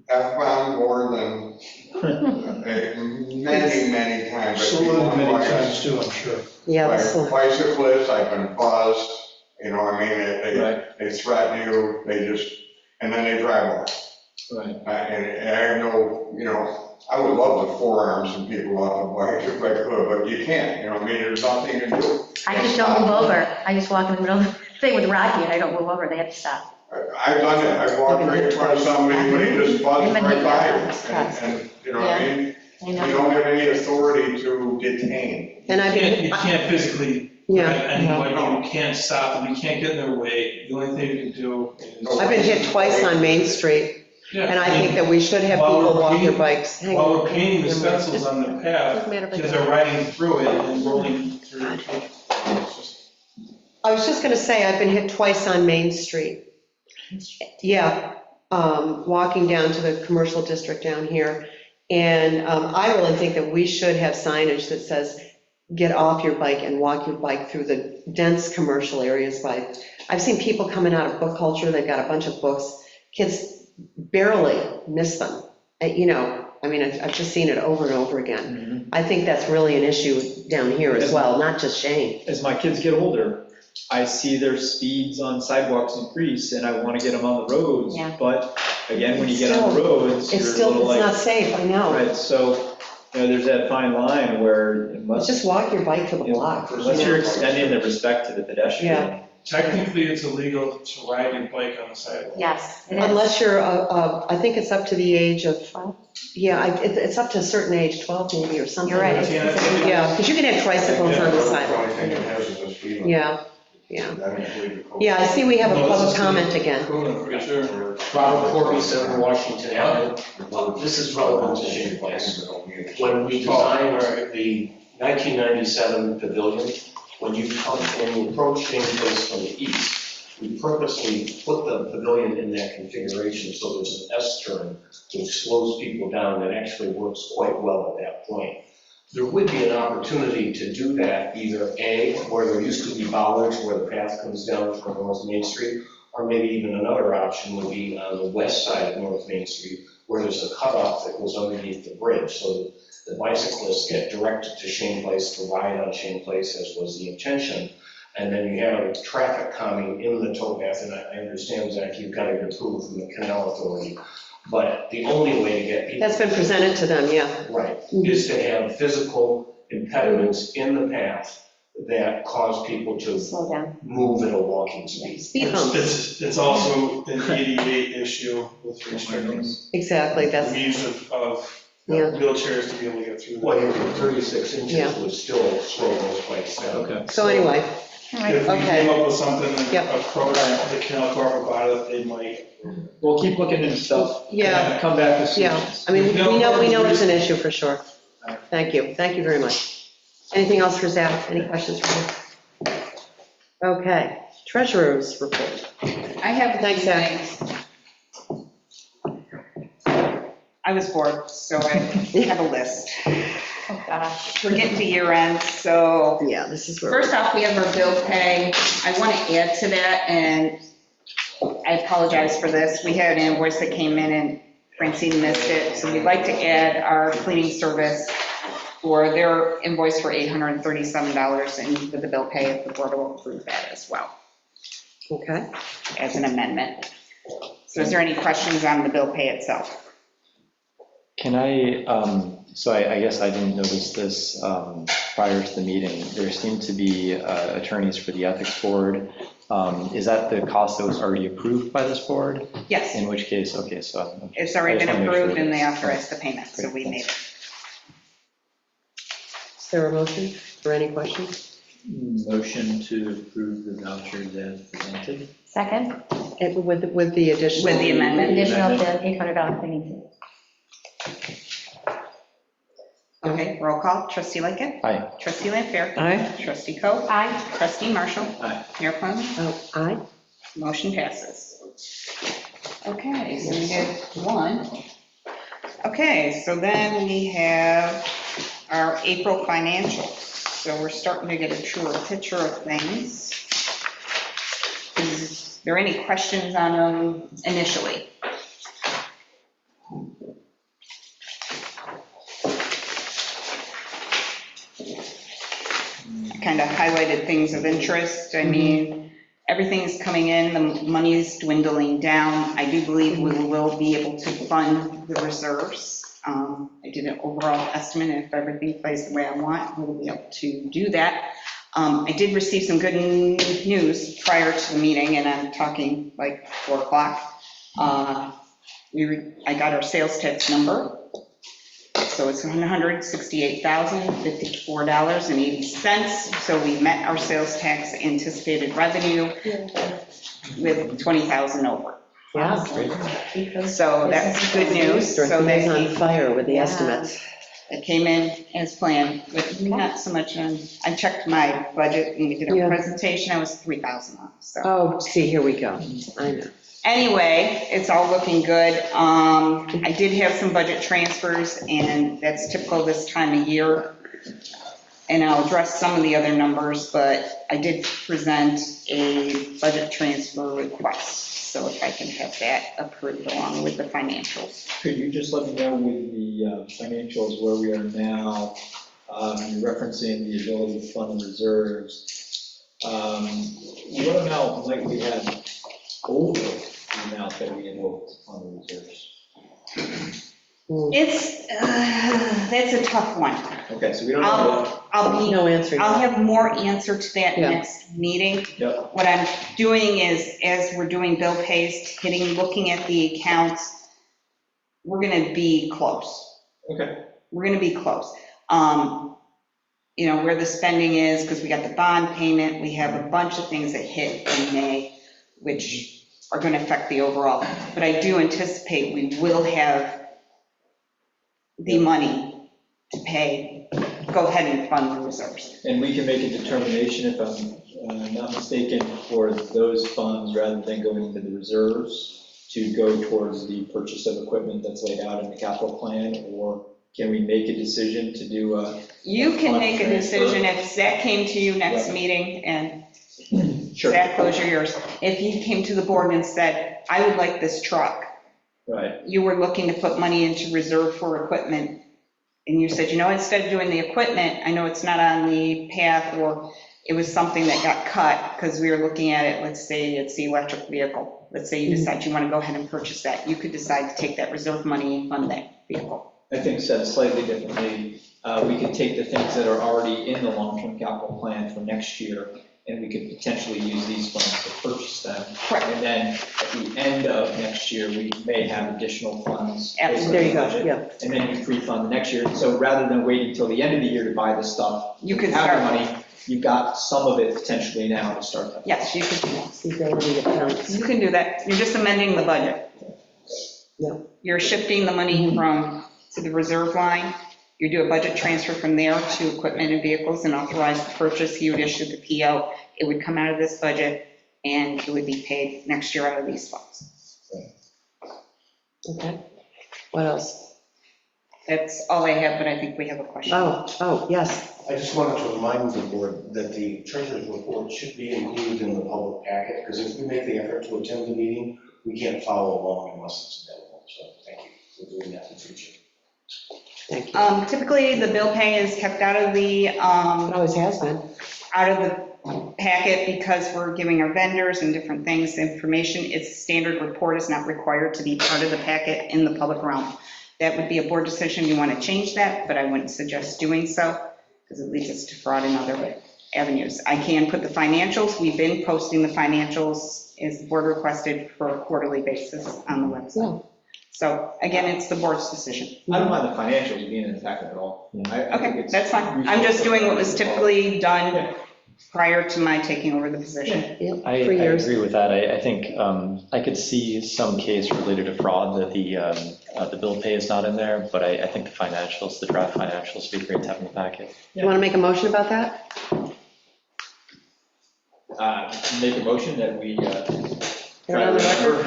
F-bound more than many times. Saluted many times too, I'm sure. Yeah, Like that's the- bicyclists, I've been buzzed, you know, I mean, Right. they threaten you, they just, and then they drive off. Right. And I have no, you know, I would love to forearm some people off a bike if I could, but you can't, you know, I mean, there's nothing to do. I just don't move over. I just walk in the middle of the thing with Rocky and I don't move over. They have to stop. I've done it, I've walked right in front of somebody, but he just buzzed right by you. And, you know what I mean? I We know. don't have any authority to detain. And I've You been, can't physically, yeah, anybody, you can't stop them, you can't get in their way. The only thing you can do is. I've been hit twice on Main Street, Yeah, and I think that we should have people walk their bikes. Hang While on. we're painting the stencils on the path, Doesn't matter if I kids do. are riding through it and rolling through. It's just- I was just going to say, I've been hit twice on Main Street. Yeah, walking down to the commercial district down here. And I really think that we should have signage that says, get off your bike and walk your bike through the dense commercial areas. I've seen people coming out of book culture, they've got a bunch of books, kids barely miss them. You know, I mean, I've just seen it over and over again. I think that's really an issue down here as well, not just Shane. As my kids get older, I see their speeds on sidewalks increase, and I want to get them on the roads. Yeah. But again, when you get on the roads, you're It's a still, little it's like, not safe, I know. right, so, you know, there's that fine line where unless, Just walk your bike to the block. unless you're extending the respect to the pedestrian. Technically, it's illegal to ride your bike on the sidewalk. Yes, it is. Unless you're, I think it's up to the age of, yeah, it's up to a certain age, 12 maybe or something. You're right. Yeah, because you can have tricycles on the The only sidewalk. thing it has is a speed limit. Yeah, I don't believe the code. yeah, I see we have a No, this public is comment again. Cool, I'm pretty sure. Robert Corby, 7 Washington Avenue. This is relevant to Shane Place. When we designed the 1997 pavilion, when you come and approach Shane Place from the east, we purposely put the pavilion in that configuration so there's an S-turn which slows people down and actually works quite well at that point. There would be an opportunity to do that either A, where there used to be bollards where the path comes down from North Main Street, or maybe even another option would be on the west side of North Main Street where there's a cutoff that goes underneath the bridge. So the bicyclists get directed to Shane Place to ride on Shane Place, as was the intention. And then you have traffic calming in the towpath, and I understand, Zach, you've got to get approval from the Canal Authority. But the only way to get people. That's been presented to them, yeah. Right, is to have physical impediments in the path that cause people to Slow down. move at a walking speed. Speed bumps, It's also an ADA issue with restricting exactly, the that's, means of Yeah. wheelchairs to be able to get through that. Well, 36 Yeah. inches would still slow those bikes down. Okay. so anyway, All right. If we Okay. came up with something, Yep. a program, the Canal Corp about it, they might. We'll keep looking into stuff. Yeah. And come back with yeah, solutions. I mean, we know it's an issue for sure. Thank you very much. Anything else for Zach? Any questions for him? Okay, treasurer's report. I have a Thanks, few Zach. things. I was bored, so I have a list. Oh, gosh. We're getting to year end, so Yeah, this is where. first off, we have our bill pay. I want to add to that, and I apologize for this. We had an invoice that came in and Francine missed it, so we'd like to add our cleaning service for their invoice for $837 and with the bill pay, if the board will approve that as well Okay, as an amendment. So is there any questions on the bill pay itself? Can I, so I guess I didn't notice this prior to the meeting. There seemed to be attorneys for the ethics board. Is that the cost that was already approved by this board? Yes, In which case, okay, so. it's already I just been wanna make sure approved and they that- authorized the payment, so we made it. there a motion or any questions? Motion to approve the vouchers as presented. Second, With the additional. With the amendment. additional the $800 cleaning fee. Okay, roll call. Trustee Lickett? Aye. Trustee Lampier? Aye. Trustee Coe? Aye. Trustee Marshall? Aye. Mayor Plummer? Oh, aye. Motion passes. Okay, so we did one. Okay, so then we have our April financials. So we're starting to get a truer picture of things. Is there any questions on them initially? Kind of highlighted things of interest. I mean, everything's coming in, the money's dwindling down. I do believe we will be able to fund the reserves. I did an overall estimate, and if everything plays the way I want, we'll be able to do that. I did receive some good news prior to the meeting, and I'm talking like 4 o'clock. I got our sales tax number. So it's $168,054.80. So we met our sales tax anticipated revenue with 20,000 over. Yeah. So that's good news. So Dorothy is that on fire with the Yeah. estimates. it came in as planned, but not so much on, I checked my budget and we did Yeah. a presentation, I was 3,000 off, so. Oh, see, here we go. I know. Anyway, it's all looking good. I did have some budget transfers, and that's typical this time of year. And I'll address some of the other numbers, but I did present a budget transfer request. So if I can have that approved along with the financials. Could you just let me know with the financials where we are now? You're referencing the ability to fund reserves. What amount might we have over the amount that we had hoped on the reserves? That's a tough one. Okay, so we don't know. No answer. I'll have more answer to that Yeah. next meeting. Yep. What I'm doing is, as we're doing bill pays, looking at the accounts, we're going to be close. Okay. We're going to be close. You know, where the spending is, because we got the bond payment, we have a bunch of things that hit in May, which are going to affect the overall. But I do anticipate we will have the money to pay, go ahead and fund the reserves. And we can make a determination, if I'm not mistaken, for those funds, rather than going into the reserves, to go towards the purchase of equipment that's laid out in the capital plan, or can we make a decision to do a? You can fund make a transfer? decision if Zach came to you next Yeah. meeting, and Sure. Zach, those are yours. If he came to the board and said, I would like this truck, Right, you were looking to put money into reserve for equipment, and you said, you know, instead of doing the equipment, I know it's not on the path, or it was something that got cut, because we were looking at it, let's say it's the electric vehicle. Let's say you decide you want to go ahead and purchase that. You could decide to take that reserve money and fund that vehicle. I think said slightly differently, we could take the things that are already in the long-term capital plan for next year, and we could potentially use these funds to purchase them. Correct. And then at the end of next year, we may have additional funds. Absolutely. There you go, Budget, yeah. And then you pre-fund the next year. So rather than waiting until the end of the year to buy the stuff, You could have the start, money, you've got some of it potentially now to start that. yes, you could do that. The ability to count. You can do that. You're just amending the budget. Yeah. You're shifting the money to the reserve line. You do a budget transfer from there to equipment and vehicles and authorize the purchase. He would issue the PO. It would come out of this budget and it would be paid next year out of these funds. Okay. What else? That's all I have, but I think we have a question. Oh, yes. I just wanted to remind the board that the treasurer's report should be included in the public packet, because if we make the effort to attend the meeting, we can't follow along unless it's available. So thank you for doing that in the future. Thank you. Typically, the bill pay is kept out of the, It always has been. packet because we're giving our vendors and different things information. It's standard report is not required to be part of the packet in the public realm. That would be a board decision. You want to change that, but I wouldn't suggest doing so because it leads us to fraud and other avenues. I can put the financials. We've been posting the financials as the board requested for a quarterly basis on the website. So again, it's the board's decision. I don't mind the financials being in the packet at all. I think Okay, it's that's fine. I'm just doing what was typically done prior to my taking over the position. Yep, I 3 years. agree with that. I think I could see some case related to fraud that the bill pay is not in there, but I think the financials, the draft financials would be great to have in the packet. You want to make a motion about that? Make a motion that we Put it on the record?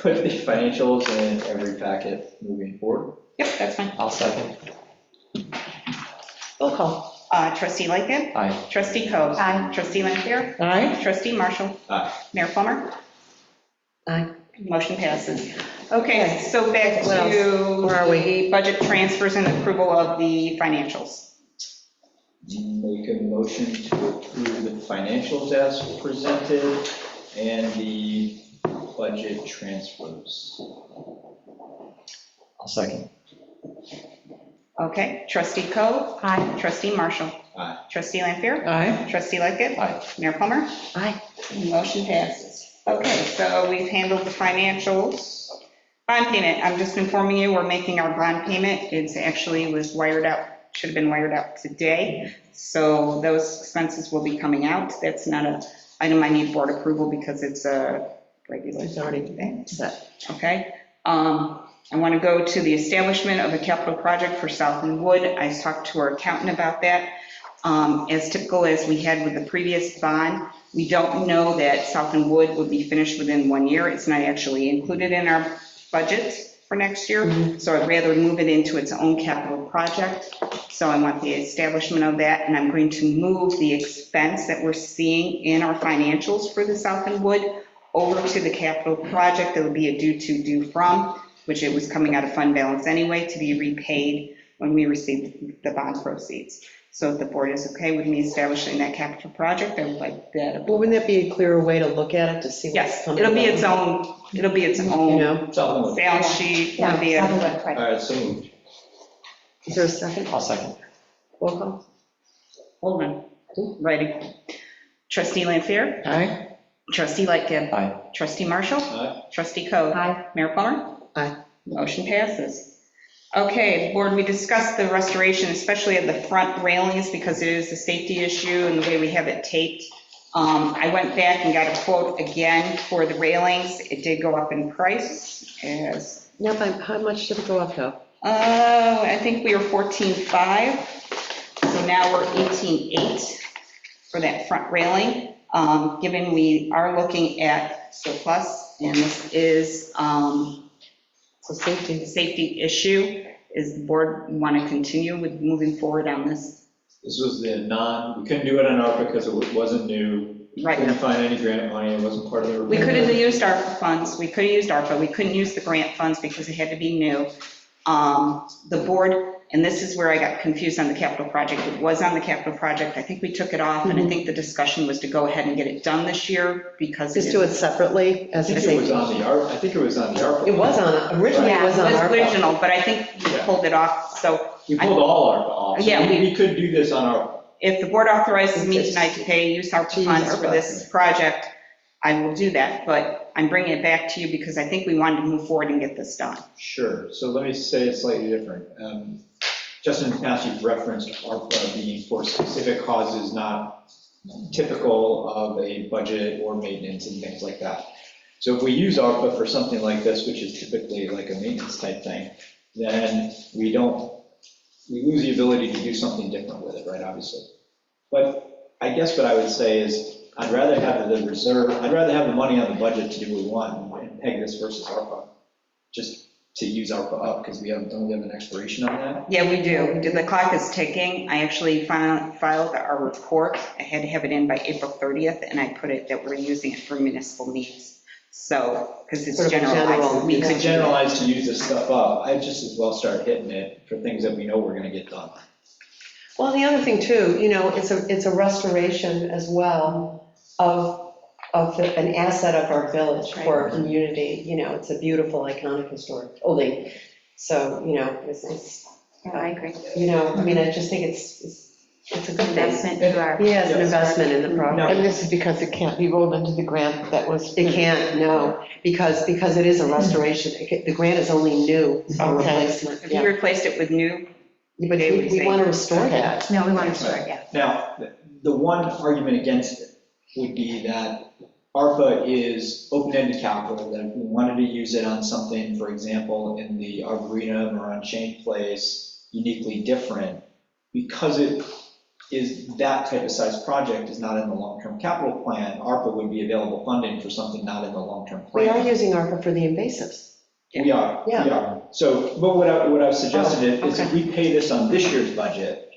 put the financials in every packet moving forward. Yep, that's fine. I'll second. Roll call. Trustee Lightgev. Aye. Trustee Coe. Aye. Trustee Lanfair. Aye. Trustee Marshall. Aye. Mayor Plummer. Aye. Motion passes. Okay, so back What else? to Where are we? the budget transfers and approval of the financials. Make a motion to approve the financials as presented and the budget transfers. I'll second. Okay, Trustee Coe. Aye. Trustee Marshall. Aye. Trustee Lanfair. Aye. Trustee Lightgev. Aye. Mayor Plummer. Aye. Motion passes. Okay, so we've handled the financials. Bond payment, I'm just informing you, we're making our bond payment. It's actually was wired out, should have been wired out today. So those expenses will be coming out. That's not an item I need board approval because it's a regular. It's already set. Okay. I want to go to the establishment of a capital project for Southland Wood. I talked to our accountant about that. As typical as we had with the previous bond, we don't know that Southland Wood would be finished within 1 year. It's not actually included in our budget for next year, so I'd rather move it into its own capital project. So I want the establishment of that, and I'm going to move the expense that we're seeing in our financials for the Southland Wood over to the capital project. There will be a due from, which it was coming out of fund balance anyway, to be repaid when we receive the bond proceeds. So if the board is okay with me establishing that capital project, I would like that. Well, wouldn't that be a clearer way to look at it, to see what's Yes, coming? it'll be its own, You know, Southland. balance sheet. Yeah, It'll be a- Southland Wood, All right. right, so moved. is there a second? I'll second. Roll call. Hold on, ready. Trustee Lanfair. Aye. Trustee Lightgev. Aye. Trustee Marshall. Aye. Trustee Coe. Aye. Mayor Plummer. Aye. Motion passes. Okay, board, we discussed the restoration, especially of the front railings, because it is a safety issue and the way we have it taped. I went back and got a quote again for the railings. It did go up in price as, Now, how much did it go up though? I think we were 14.5, so now we're 18.8 for that front railing. Given we are looking at surplus, and this is, So safety. the safety issue, is the board want to continue with moving forward on this? This was we couldn't do it on ARPA because it wasn't new. Right. Couldn't find any grant money, it wasn't part of the. We could have used ARPA funds, we could have used ARPA, we couldn't use the grant funds because it had to be new. The board, and this is where I got confused on the capital project, it was on the capital project, I think we took it off, and I think the discussion was to go ahead and get it done this year, because. Just do it separately I as a think it was safety. on the ARPA, I think it was on the ARPA. It was on, originally it was It on was our. original, but I think we Yeah. pulled it off, so We pulled all ARPA off. So Yeah, we could do this on ARPA. if the board authorizes me tonight to pay use ARPA To use funds for ARPA. this project, I will do that, but I'm bringing it back to you because I think we wanted to move forward and get this done. Sure, so let me say it slightly different. Justin, in the past, you've referenced ARPA being for specific causes, not typical of a budget or maintenance and things like that. So if we use ARPA for something like this, which is typically like a maintenance type thing, then we lose the ability to do something different with it, right, obviously. But I guess what I would say is, I'd rather have the reserve, I'd rather have the money on the budget to do what we want and peg this versus ARPA, just to use ARPA up, because don't we have an expiration on that? Yeah, we do. The clock is ticking. I actually filed our report. I had to have it in by April 30th, and I put it that we're using it for municipal needs. So, because it's Sort of a generalized. general- we If could it's do that. generalized to use this stuff up, I'd just as well start hitting it for things that we know we're gonna get done. Well, the other thing too, it's a restoration as well of an asset of our village for our community. It's a beautiful, iconic, historic building. So, it's, Yeah, I agree. I just think it's It's a good thing. investment to our. Yeah, it's an investment in the property. And this is because it can't be rolled into the grant that was. It can't, no, because it is a restoration. The grant is only new, a Okay. replacement. If you Yeah. replaced it with new, But we want to restore that. No, we want to restore it, yeah. Now, the one argument against it would be that ARPA is open-ended capital, that if we wanted to use it on something, for example, in the Arboretum or on Shane Place, uniquely different, because it is that type of size project is not in the long-term capital plan, ARPA would be available funding for something not in the long-term plan. We are using ARPA for the invasives. We are, we Yeah. are. So, but what I've suggested is if we pay this on this year's budget,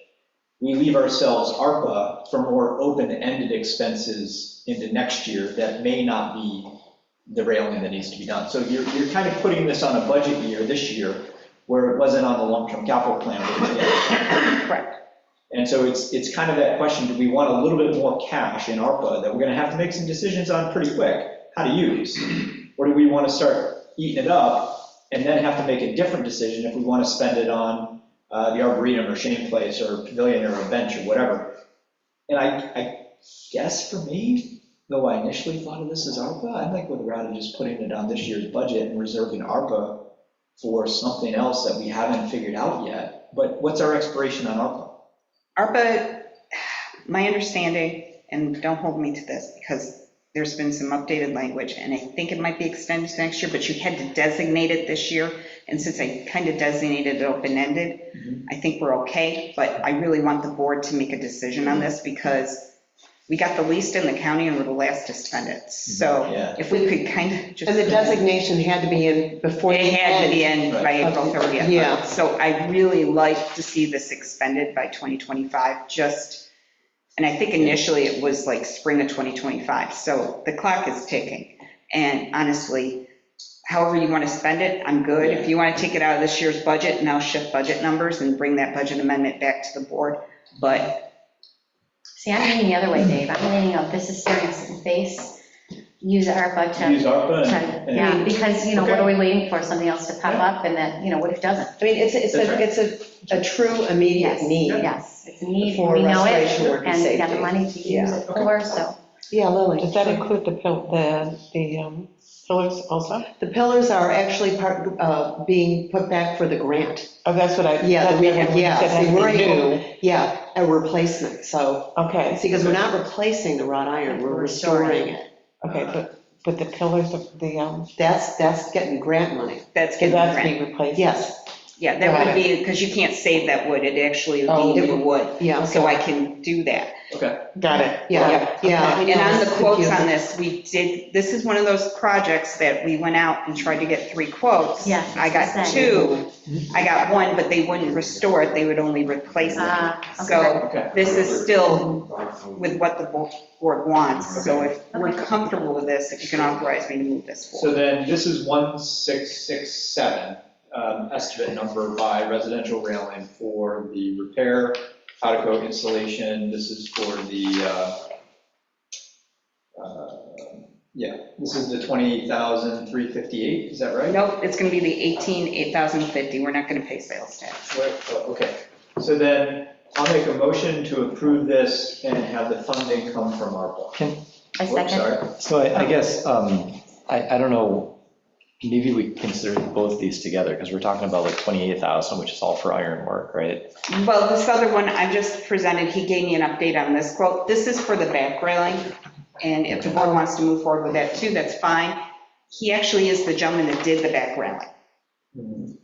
we leave ourselves ARPA for more open-ended expenses into next year that may not be the railing that needs to be done. So you're kind of putting this on a budget year this year where it wasn't on the long-term capital plan. correct. And so it's kind of that question, do we want a little bit more cash in ARPA that we're gonna have to make some decisions on pretty quick, how to use? Or do we want to start eating it up and then have to make a different decision if we want to spend it on the Arboretum or Shane Place or Pavilion or a bench or whatever? And I guess for me, though I initially thought of this as ARPA, I would rather just putting it on this year's budget and reserving ARPA for something else that we haven't figured out yet. But what's our expiration on ARPA? ARPA, my understanding, and don't hold me to this, because there's been some updated language, and I think it might be extended to next year, but you had to designate it this year, and since I kind of designated it open-ended, I think we're okay, but I really want the board to make a decision on this, because we got the least in the county and we're the last to spend it, so Yeah. if we could kind of just. And the designation had to be in before. It had to be in by Right. April 30th. Yeah. So I really like to see this expended by 2025, and I think initially it was like spring of 2025. So the clock is ticking. And honestly, however you want to spend it, I'm good. If you want to take it out of this year's budget and I'll shift budget numbers and bring that budget amendment back to the board. But See, I'm leaning the other way, Dave. I'm leaning up, this is serious in face, use ARPA to. Use ARPA and. Yeah, because, what are we waiting for? Something else to pop up and then, what if it doesn't? I mean, it's a true immediate Yes, need. Yes, it's a need, For we know it, restoration work and and we got the safety. money to use it for, so. Yeah, Lily. Does that include the pillars also? The pillars are actually being put back for the grant. Oh, that's what I. Yeah, that's what I- when you said see, that's we're new. able, yeah, a replacement, so, Okay, see, because we're not replacing the wrought iron, we're restoring it. okay, but the pillars of That's getting grant money. that's so getting that's grant. being replaced? Yes, Yeah, that would be, because you can't save that wood, it actually Oh, would be new wood. yeah, So I can do that. Okay. Got it. yeah. I know And on the it's quotes confusing. on this is one of those projects that we went out and tried to get 3 quotes. Yeah, I got that's 2, I got 1, but they wouldn't restore it, they would only replace it. So Okay. this is still with what the board wants. So if we're comfortable with this, if you can authorize me to move this So forward. then this is 1667, estimate number by residential railing for the repair, powder coat installation. This is for the, this is the 28,358, is that right? Nope, it's going to be the 8,050, we're not going to pay sales tax. Okay, so then I'll make a motion to approve this and have the funding come from ARPA. I Oops, second. sorry. So I guess, I don't know, maybe we consider both these together, because we're talking about like 28,000, which is all for iron work, right? Well, this other one I just presented, he gave me an update on this quote. This is for the back railing, and if the board wants to move forward with that too, that's fine. He actually is the gentleman that did the back railing.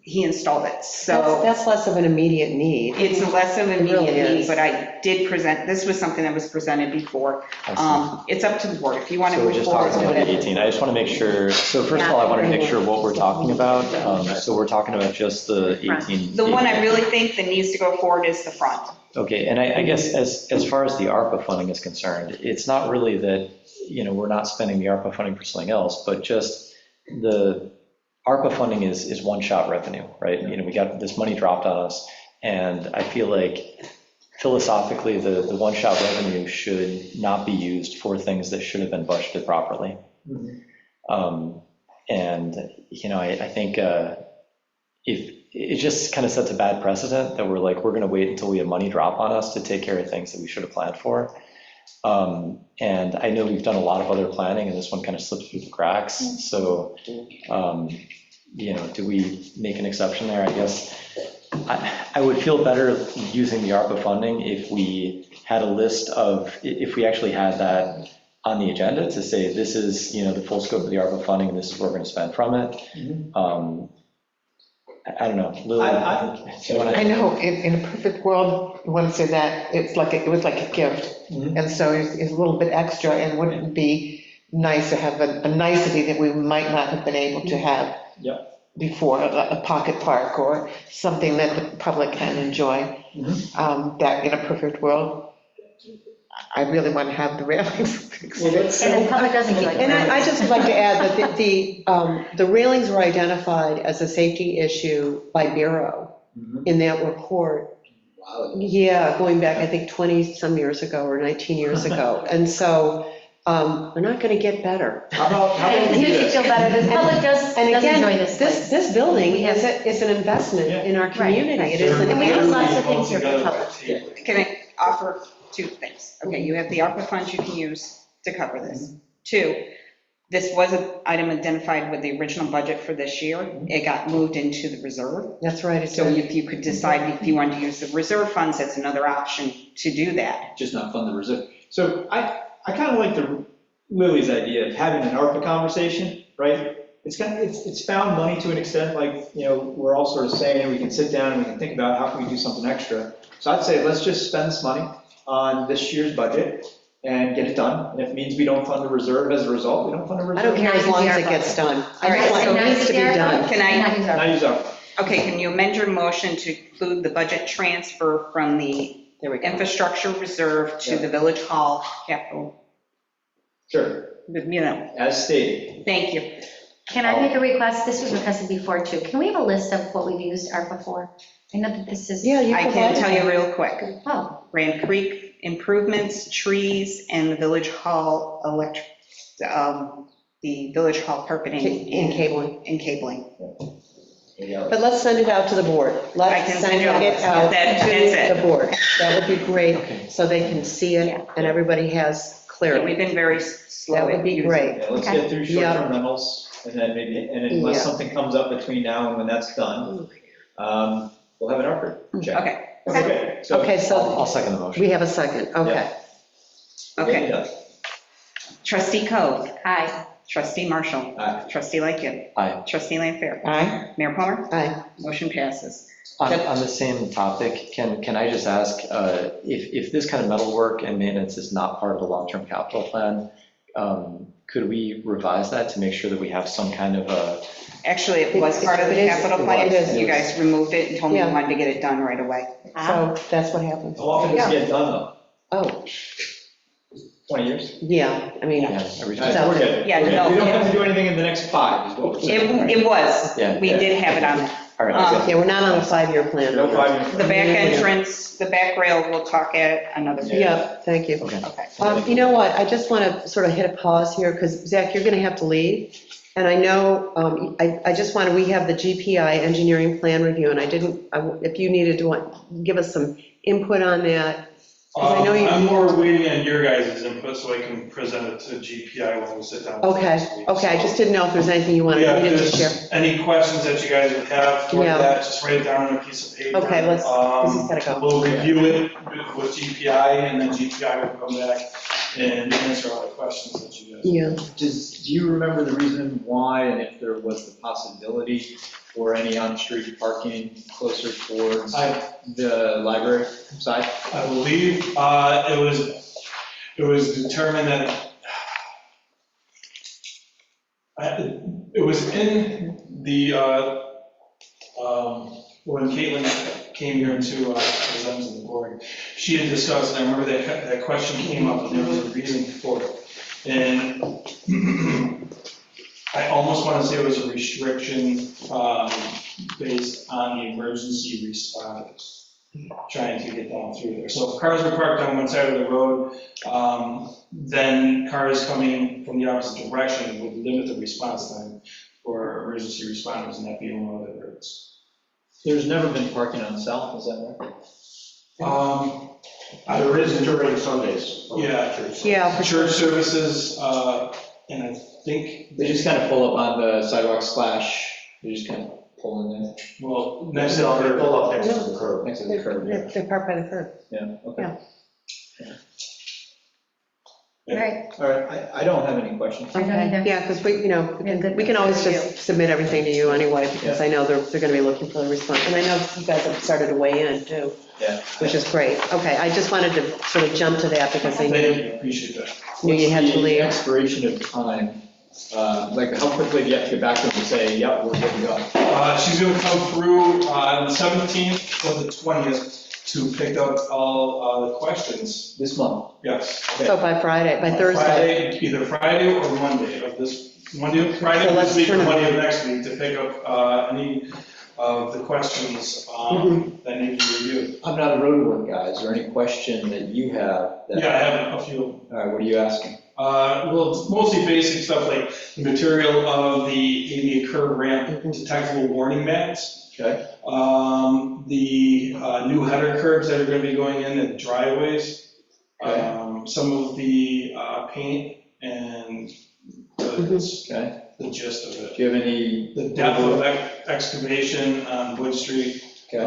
He installed it, so That's less of an immediate need. it's less of an It really immediate need, is. but I did present, this was something that was presented before. It's up to the board, if you want to So we're move just forward talking with about the it. 18. I just want to make sure, so first of all, I want to make sure what we're talking about. So we're talking about just the 18. The one I really think that needs to go forward is the front. Okay, and I guess as far as the ARPA funding is concerned, it's not really that, we're not spending the ARPA funding for something else, but just the ARPA funding is one-shot revenue, right? We got this money dropped on us, and I feel like philosophically, the one-shot revenue should not be used for things that should have been budgeted properly. And, I think if it just kind of sets a bad precedent that we're going to wait until we have money drop on us to take care of things that we should have planned for. And I know we've done a lot of other planning, and this one kind of slipped through the cracks. So, do we make an exception there? I guess I would feel better using the ARPA funding if we had a list of, if we actually had that on the agenda to say, this is, the full scope of the ARPA funding, and this is what we're going to spend from it. I don't know. Lily, do you wanna- I know, in a perfect world, you want to say that, it was like a gift. And so it's a little bit extra, and wouldn't it be nice to have a nicety that we might not have been able to have before, a pocket park or something that the public can enjoy? That in a perfect world, I really want to have the railings fixed. And the public doesn't enjoy it. And I just would like to add that the railings were identified as a safety issue by Bureau in that report. Yeah, going back, I think 20-some years ago or 19 years ago. And so we're not going to get better. How about And we it do makes you this? feel better, the public does And again, enjoy this place. this building is an investment in our community. It is an And we have lots of Everybody things here for the comes public. together by table. Can I offer two things? Okay, you have the ARPA funds you can use to cover this. Two, this was an item identified with the original budget for this year. It got moved into the reserve. That's right. So if you could decide if you wanted to use the reserve funds, that's another option to do that. Just not fund the reserve. So I kind of like Lily's idea of having an ARPA conversation, right? It's found money to an extent, like, we're all sort of saying, we can sit down and we can think about how can we do something extra. So I'd say, let's just spend this money on this year's budget and get it done. And if it means we don't fund the reserve as a result, we don't fund the reserve. I don't care as long as it gets done. All right, I just want it needs to be done. Can I, Not use ARPA. okay, can you amend your motion to include the budget transfer from the There we go. infrastructure reserve to the village hall capital? Sure, as stated. Thank you. Can I make a request? This was requested before too. Can we have a list of what we've used ARPA for? I know that this is. Yeah, you I can provided tell you that. real quick. Oh, Grand Creek improvements, trees, and the village hall the village hall carpeting In cabling. and cabling. But let's send it out to the board. I Let's can send send you a it list. out That's to it. the board. That would be Okay. great, so they can see it and everybody has Yeah, clarity. we've been very slow. That would at be using great. Yeah, let's Okay. get through short-term rentals, and then maybe, and unless Yeah. something comes up between now and when that's done, we'll have an ARPA check. Okay, Okay, so. Okay, so I'll second the motion. we have a second, okay. okay. Yeah. Trustee Coe, aye. trustee Marshall, Aye. trustee Lightgev, Aye. trustee Lanfair, Aye. Mayor Plummer, Aye. motion passes. On the same topic, can I just ask, if this kind of metal work and maintenance is not part of the long-term capital plan, could we revise that to make sure that we have some kind of a, Actually, it was part of the It is. capital It plan. is. You guys removed it and told me you Yeah. wanted to get it done right away. Ah, So that's what happens. How often does it get done, though? Oh, 20 years? yeah, I mean, yeah, every All right, time? we're good. Yeah, We're good. no. We don't have to do anything in the next 5, is what we're saying. It was, Yeah. we did have it on there. All right, yeah, we're not on a 5-year plan. No 5 years. The back entrance, the back rail, we'll talk at another day. Yeah, thank you. okay. Okay. You know what, I just want to sort of hit a pause here, because Zach, you're going to have to leave. And I know, I just wanted, we have the GPI engineering plan review, and if you needed to give us some input on that. 'Cause I know you- I'm more waiting on your guys' input so I can present it to GPI when we sit down. Okay, next week. okay, I just didn't know if there's anything you wanted Yeah, me if to share. there's any questions that you guys would have toward Yeah. that, just write it down on a piece of paper. Okay, let's, this has got to go. We'll review it with GPI, and then GPI will come back and answer all the questions that you guys. Yeah, Do you remember the reason why, and if there was the possibility for any on-street parking closer towards the library side? I believe it was determined that it was in the, when Caitlin came here to present to the board, she had discussed, and I remember that question came up, and there was a reason for it. And I almost want to say it was a restriction based on the emergency responders trying to get down through there. So if cars were parked on one side of the road, then cars coming from the opposite direction would limit the response time for emergency responders, and that being one of the routes. There's never been parking on South, is that right? There is during Sundays. Yeah, for Church services, and I think, They just kind of pull up on the sidewalk they just kind of pull in there, well, Next next to, they door, pull up next to the curb. next to the curb. Yeah, they're parked by the curb. Yeah, okay. Yeah. All right. All right, I don't have any questions. I don't either. Yeah, because we, you know, Yeah, good. we can always just submit everything to you anyway, because I know they're going to be looking for the response. And I know you guys have started to weigh in too, Yeah. which is great. Okay, I just wanted to sort of jump to that because I thank knew you, appreciate that. you had to What's the leave. expiration of time? Like, how quickly do you have to get back to them and say, yep, we're good to go? She's gonna come through on the 17th or the 20th to pick up all the questions. This month? Yes. So by Friday, by Thursday. Friday, either Friday or Monday of this, Friday So of let's this week or turn it- Monday of next week to pick up any of the questions that need to be reviewed. I'm not a road work guy. Is there any question that you have? that- Yeah, I have a few. All right, what are you asking? Well, it's mostly basic stuff like the material of the ADA curb ramp, detectable warning mats. Okay. The new header curbs that are going to be going in the driveways. Some of the paint and Okay. the gist of it. Do you have any? The depth of excavation on Wood Street. Okay.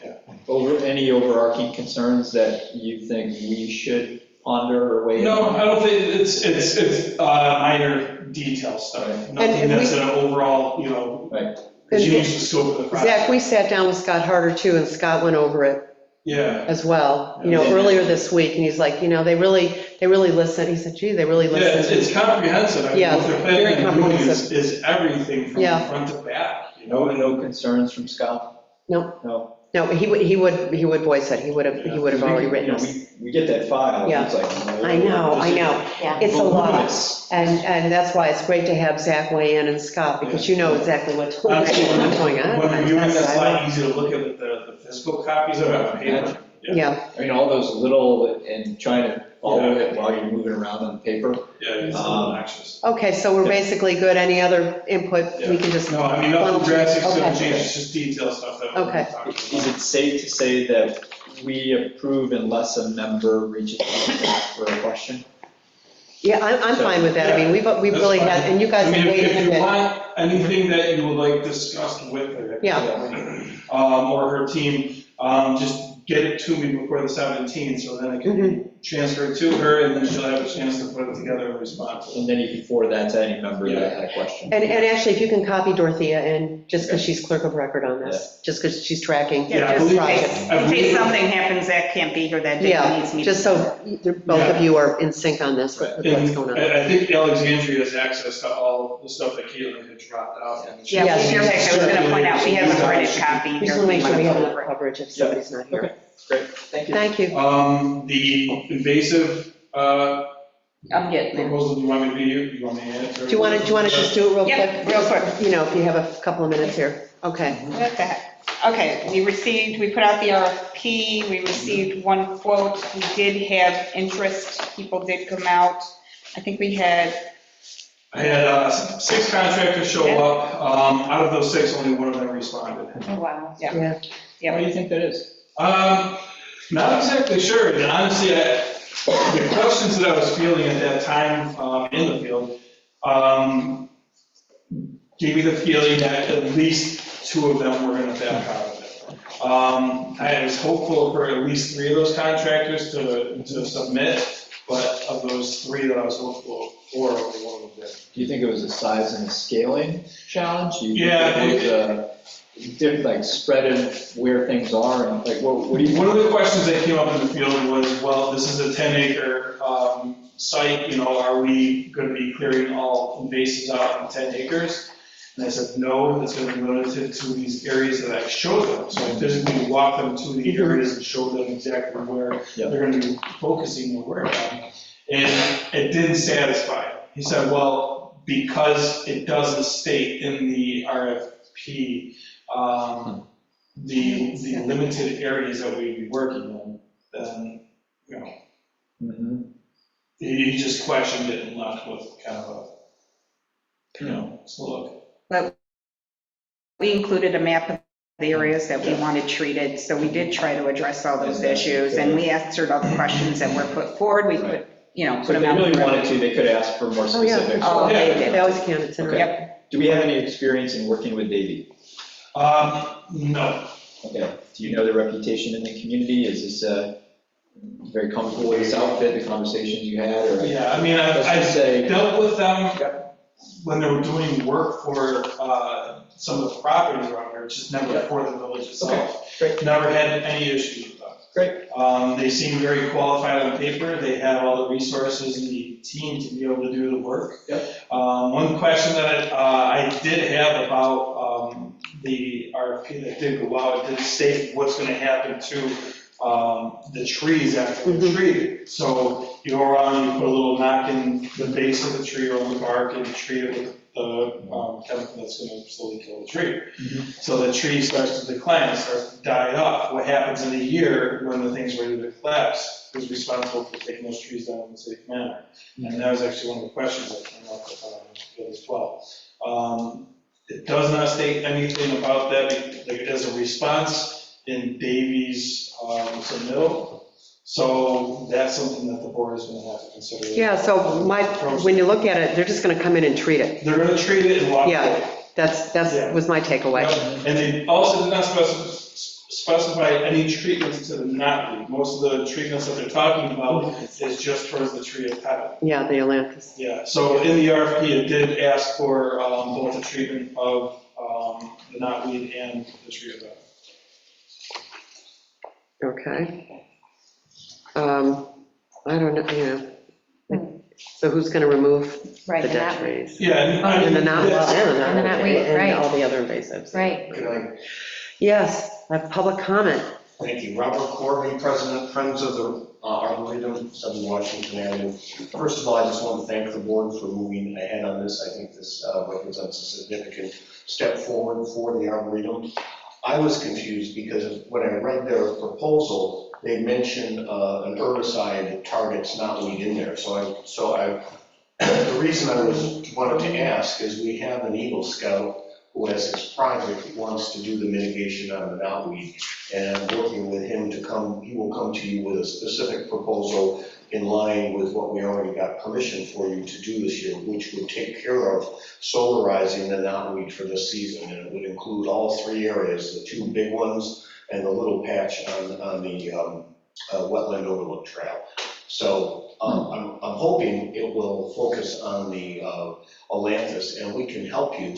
Yeah. Any overarching concerns that you think we should ponder or weigh in? No, I don't think, it's minor detail stuff. Nothing and that's we- an overall, you know, Right. change the scope of the project. Zach, we sat down with Scott Harder too, and Scott went over it Yeah. as well, you know, earlier this week, and he's like, you know, they really listen. He said, gee, they really Yeah, listen. it's comprehensive. I mean, Yeah, what they're very planning on doing comprehensive. is everything from Yeah. front to back, you No, know? no concerns from Scott? No. No. No, he would voice it. He would have already written this. We get that file. Yeah. It's like, I know. Yeah. It's a lot. voluminous. And that's why it's great to have Zach weigh in and Scott, because you know exactly what's going on. When reviewing, it's a lot easier to look at the physical copies of it on paper. Yeah, I mean, all those little, and trying to follow it while you're moving around on paper. Yeah, it's a little anxious. okay, so we're basically good. Any other input? We can just. No, I mean, nothing drastic, Okay. gonna change, it's just detail stuff that we're Okay. talking about. Is it safe to say that we approve unless a member reaches out back for a question? Yeah, I'm fine with that. I mean, we've That's really fine. had, and you guys I have mean, waited if a you bit. want anything that you would like discussed with her. Yeah. Or her team, just get it to me before the 17th, so then I can Mm-hmm. transfer it to her, and then she'll have a chance to put it together and respond to it. And then you can forward that to any member that had a question. And actually, if you can copy Dorothea in, just because she's clerk of record on this, just because she's tracking Yeah, I this believe- project. In case something happens, Zach can't be here that day, he Yeah, needs me. just so both of you are in sync on this, with what's And going on. I think Alexandria has access to all the stuff that Caitlin had dropped out. Yeah, Yes. we just- I was going to point out, we have a printed copy We here. just want to make sure we have Might enough go over it. coverage if somebody's not here. Okay, great, thank you. Thank you. The invasive I'm getting there. proposal, do you want me to be here? Do you want me to answer? Do you want to just do it real quick? Yeah, real quick. You know, if you have a couple of minutes here. Okay. What the heck? Okay, we put out the RFP, we received one quote, we did have interest, people did come out. I think we had, I had 6 contractors show up. Out of those 6, only one of them responded. oh wow, yeah. Yeah. Yeah. Why do you think that is? Not exactly sure. And honestly, the questions that I was fielding at that time in the field gave me the feeling that at least 2 of them were going to back out of it. I was hopeful for at least 3 of those contractors to submit, but of those 3 that I was hopeful for, only one of them did. Do you think it was a size and a scaling challenge? Do you think Yeah, it was a different, like, spread of where things are, and like, what do you? One of the questions that came up in the field was, well, this is a 10-acre site, you know, are we going to be clearing all invasives out in 10 acres? And I said, no, it's going to be limited to these areas that I showed them. So I physically walked them to the areas and showed them exactly where they're going to be focusing their work on. And it didn't satisfy. He said, well, because it doesn't state in the RFP the limited areas that we'd be working in, then, you know, Mhm. he just questioned it and left with kind of a, you know, so look. we included a map of the areas that we wanted treated, so we did try to address all those issues, and we answered all the questions that were put forward. We could, put So if them they out. really wanted to, they could ask for more Oh, yeah. specifics. Oh, they did. They always can, it's interesting. Yep. Do we have any experience in working with Davey? No. Okay, do you know their reputation in the community? Is this very comfortable with this outfit, the conversations you had, or? Yeah, I mean, Let's I just say- dealt with them when they were doing work for some of the properties around here, just never for the village itself. Great. Never had any issues with them. Great. They seem very qualified on paper. They have all the resources and the team to be able to do the work. Yep. One question that I did have about the RFP that did go out, it did state what's going to happen to the trees after they're treated. So you go around, you put a little knock in the base of the tree or on the bark and treat it with the chemical that's going to slowly kill the tree. So the tree starts to decline, it starts to die off. What happens in a year when the thing's ready to collapse? Who's responsible for taking those trees down in a safe manner? And that was actually one of the questions that came up as well. It does not state anything about that as a response in Davies' submittal. So that's something that the board is going to have to consider. Yeah, so when you look at it, they're just going to come in and treat it. They're going to treat it and walk away. Yeah, that's was my takeaway. And they also did not specify any treatments to the knotweed. Most of the treatments that they're talking about is just towards the tree of heaven. Yeah, the Atlantis. Yeah, so in the RFP, it did ask for both the treatment of the knotweed and the tree of heaven. Okay. I don't know, so who's going to remove Right, the and dead that- trees? Yeah, And the knot, And the knotweed, and right. all the other invasives. Right. Can I Yes, I have public comment. Thank you. Robert Corby, President, Friends of the Arboretum, 7 Washington Avenue. First of all, I just want to thank the board for moving ahead on this. I think this represents a significant step forward for the Arboretum. I was confused because when I read their proposal, they mentioned an herbicide targets knotweed in there. So the reason I wanted to ask is we have an Eagle Scout who has his project, wants to do the mitigation on the knotweed. And I'm working with him to come, he will come to you with a specific proposal in line with what we already got permission for you to do this year, which would take care of solarizing the knotweed for this season. And it would include all 3 areas, the 2 big ones and the little patch on the wetland overlook trail. So I'm hoping it will focus on the Atlantis, and we can help you,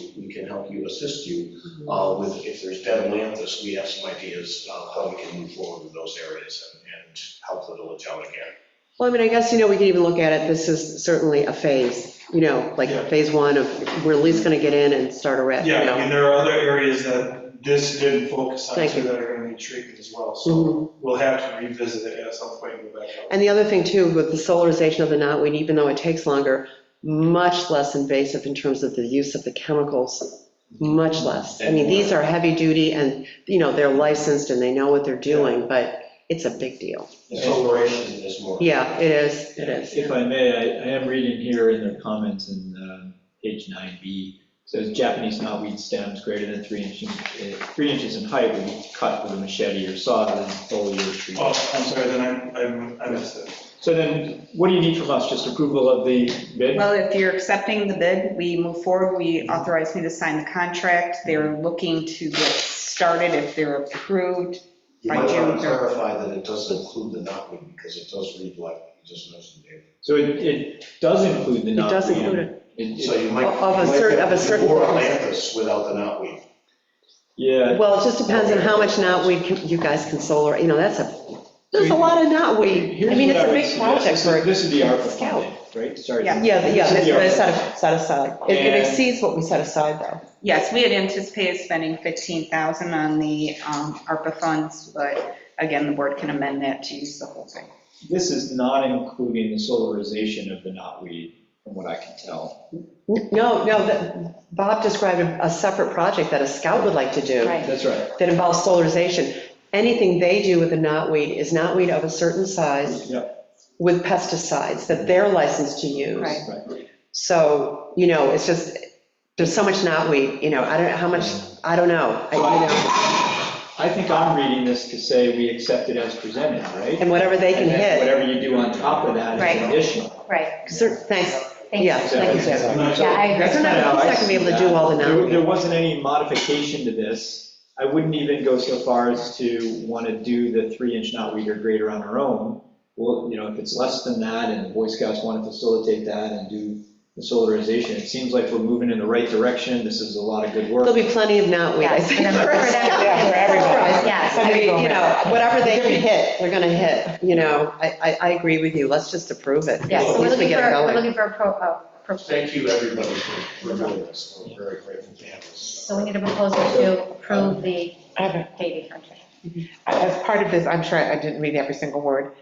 assist you with, if there's dead Atlantis, we have some ideas how we can move forward with those areas and help the village out again. Well, I mean, I guess, we can even look at it, this is certainly a phase, like phase 1 of, we're at least going to get in and start a rip. Yeah, I mean, there are other areas that this didn't focus on Thank too you. that are going to need treatment as well. So we'll have to revisit it at some point and go back out. And the other thing too, with the solarization of the knotweed, even though it takes longer, much less invasive in terms of the use of the chemicals, much less. I mean, these are heavy duty and, they're licensed and they know what they're doing, but it's a big deal. The solarization is more. Yeah, it is. If I may, I am reading here in their comments in page 9B. Says Japanese knotweed stems greater than 3 inches in height will be cut with a machete or saw within full year treatment. Oh, I'm sorry, then I missed it. So then, what do you need from us? Just approval of the bid? Well, if you're accepting the bid, we move forward, we authorize me to sign the contract. They're looking to get started if they're approved You by might want June to 3rd. clarify that it doesn't include the knotweed, because it does read like you just mentioned, Dave. So it does include the knotweed? It does include it. So you might. Of a you might certain- have of a to do certain- more Atlantis without the knotweed. Yeah. Well, it just depends on how much knotweed you guys can solar, there's a lot of knotweed. Here's I mean, what it's a would big suggest. project for This is the ARPA Scout. funding, right? Sorry. Yeah. Yeah, This is the that's ARPA. set aside. It And- exceeds what we set aside, though. Yes, we had anticipated spending $15,000 on the ARPA funds, but again, the board can amend that to use the whole thing. This is not including the solarization of the knotweed, from what I can tell. No, Bob described a separate project that a scout would like to do Right. That's right. that involves solarization. Anything they do with the knotweed is knotweed of a certain size Yep. with pesticides that they're licensed to use. Right. Right. So, it's just, there's so much knotweed, I don't know how much, I don't know. I think I'm reading this to say we accept it as presented, right? And whatever they can And then hit. whatever you do on top of that Right. is additional. Right. Thanks. Thank Yeah, you. thank you, Sarah. Yeah, I agree. They're not going to be able to do all the There numbers. wasn't any modification to this. I wouldn't even go so far as to want to do the 3-inch knot weed or greater on our own. Well, if it's less than that and the Boy Scouts want to facilitate that and do the solarization, it seems like we're moving in the right direction. This is a lot of good work. There'll be plenty of knotweed, I Yes, think. for them- for them. Yeah, for everybody. Yes. I mean, whatever they can hit, they're going to hit, I agree with you, let's just approve it. Yes, so At we're least we looking get it for, we're going. looking for Thank you, everybody, for doing this. We're very grateful to have this. so we need a proposal to approve the I have a- paving contract. As part of this, I'm sure I didn't read every single word.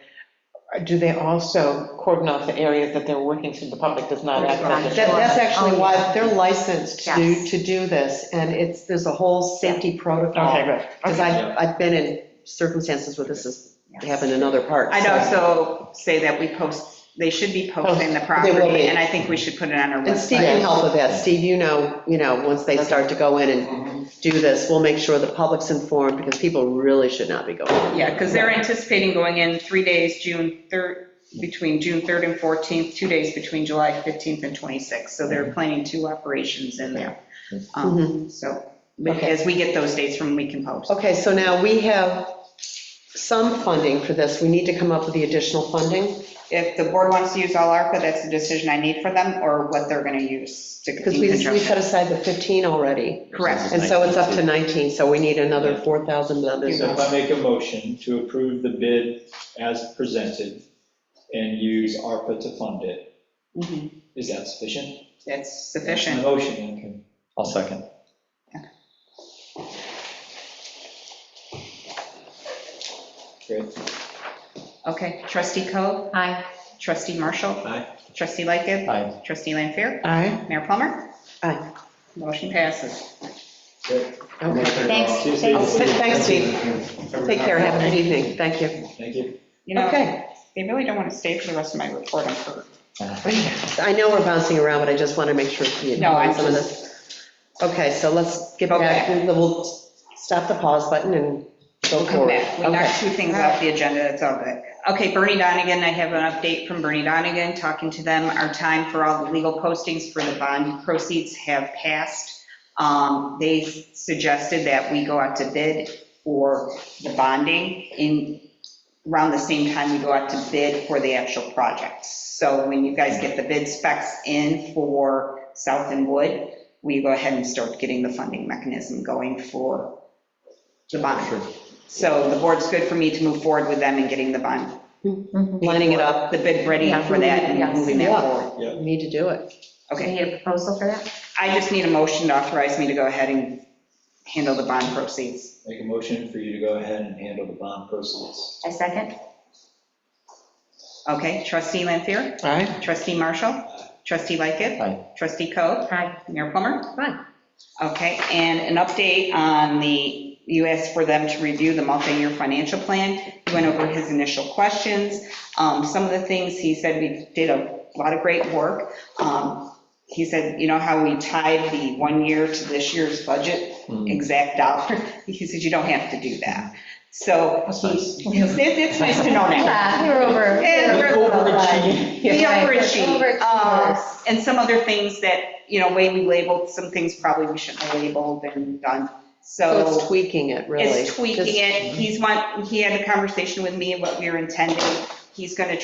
Do they also cordon off the areas that they're working so the public does not access? That's actually Oh, why yeah. they're licensed Yes. to do this, and there's a whole safety protocol. Okay, good. Because I've been in circumstances where this has happened in other parts. I'd also say that they should be posting the They will property, be. and I think we should put it on our And Steve can website. help with that. Steve, once they start to go in and do this, we'll make sure the public's informed, because people really should not be going. Yeah, because they're anticipating going in 3 days, between June 3rd and 14th, 2 days between July 15th and 26th. So they're planning 2 operations in there. So Okay. as we get those dates from, we can post. Okay, so now we have some funding for this. We need to come up with the additional funding, If the board wants to use all ARPA, that's the decision I need for them, or what they're going to use to because in we conjunction. set aside the 15 already. Correct. And so it's up to 19, so we need another 4,000. So if I make a motion to approve the bid as presented and use ARPA to fund it, Mhm. is that sufficient? That's My sufficient. motion, okay. I'll second. Great. Okay, trustee Coe, Aye. trustee Marshall, Aye. trustee Lightgev, Aye. trustee Lanfair, Aye. Mayor Plummer. Aye. Motion passes. Great. Okay. Thanks. Tuesday. Oh, thanks, Steve. Take care, have a good evening, thank you. Thank you. You know, Okay, they really don't want to stay for the rest of my report, I'm hurt. I know we're bouncing around, but I just want to make sure you No, know I'm some of this. Okay, so let's get Go back, back. we'll stop the pause button and go We'll come forward. back. We knocked 2 things off the agenda, that's all good. Okay, Bernie Donigan, I have an update from Bernie Donigan, talking to them. Our time for all the legal postings for the bond proceeds have passed. They suggested that we go out to bid for the bonding around the same time we go out to bid for the actual project. So when you guys get the bid specs in for South and Wood, we go ahead and start getting the funding mechanism going for the bond. So the board's good for me to move forward with them and getting the bond, Lining it up, the bid ready Yeah. for that and Yes. moving that Yeah. forward. we need to do it. Do we Okay, need a proposal for that? I just need a motion to authorize me to go ahead and handle the bond proceeds. Make a motion for you to go ahead and handle the bond proceeds. I second. Okay, trustee Lanfair, Aye. trustee Marshall, trustee Lightgev, Aye. trustee Coe, Aye. Mayor Plummer. Fine. Okay, and an update on you asked for them to review the multi-year financial plan. He went over his initial questions. Some of the things, he said we did a lot of great work. He said, you know how we tied the 1 year to this year's budget, exact dollar? He said, you don't have to do that. So That's nice. it's nice to know that. Yeah, we were over. Yeah, we're overachieving. We Right, overachieved. overachievers. And some other things that, way we labeled, some things probably we shouldn't have labeled and done. So it's So tweaking it, really. it's tweaking Just- it. He had a conversation with me of what we were intending. We're going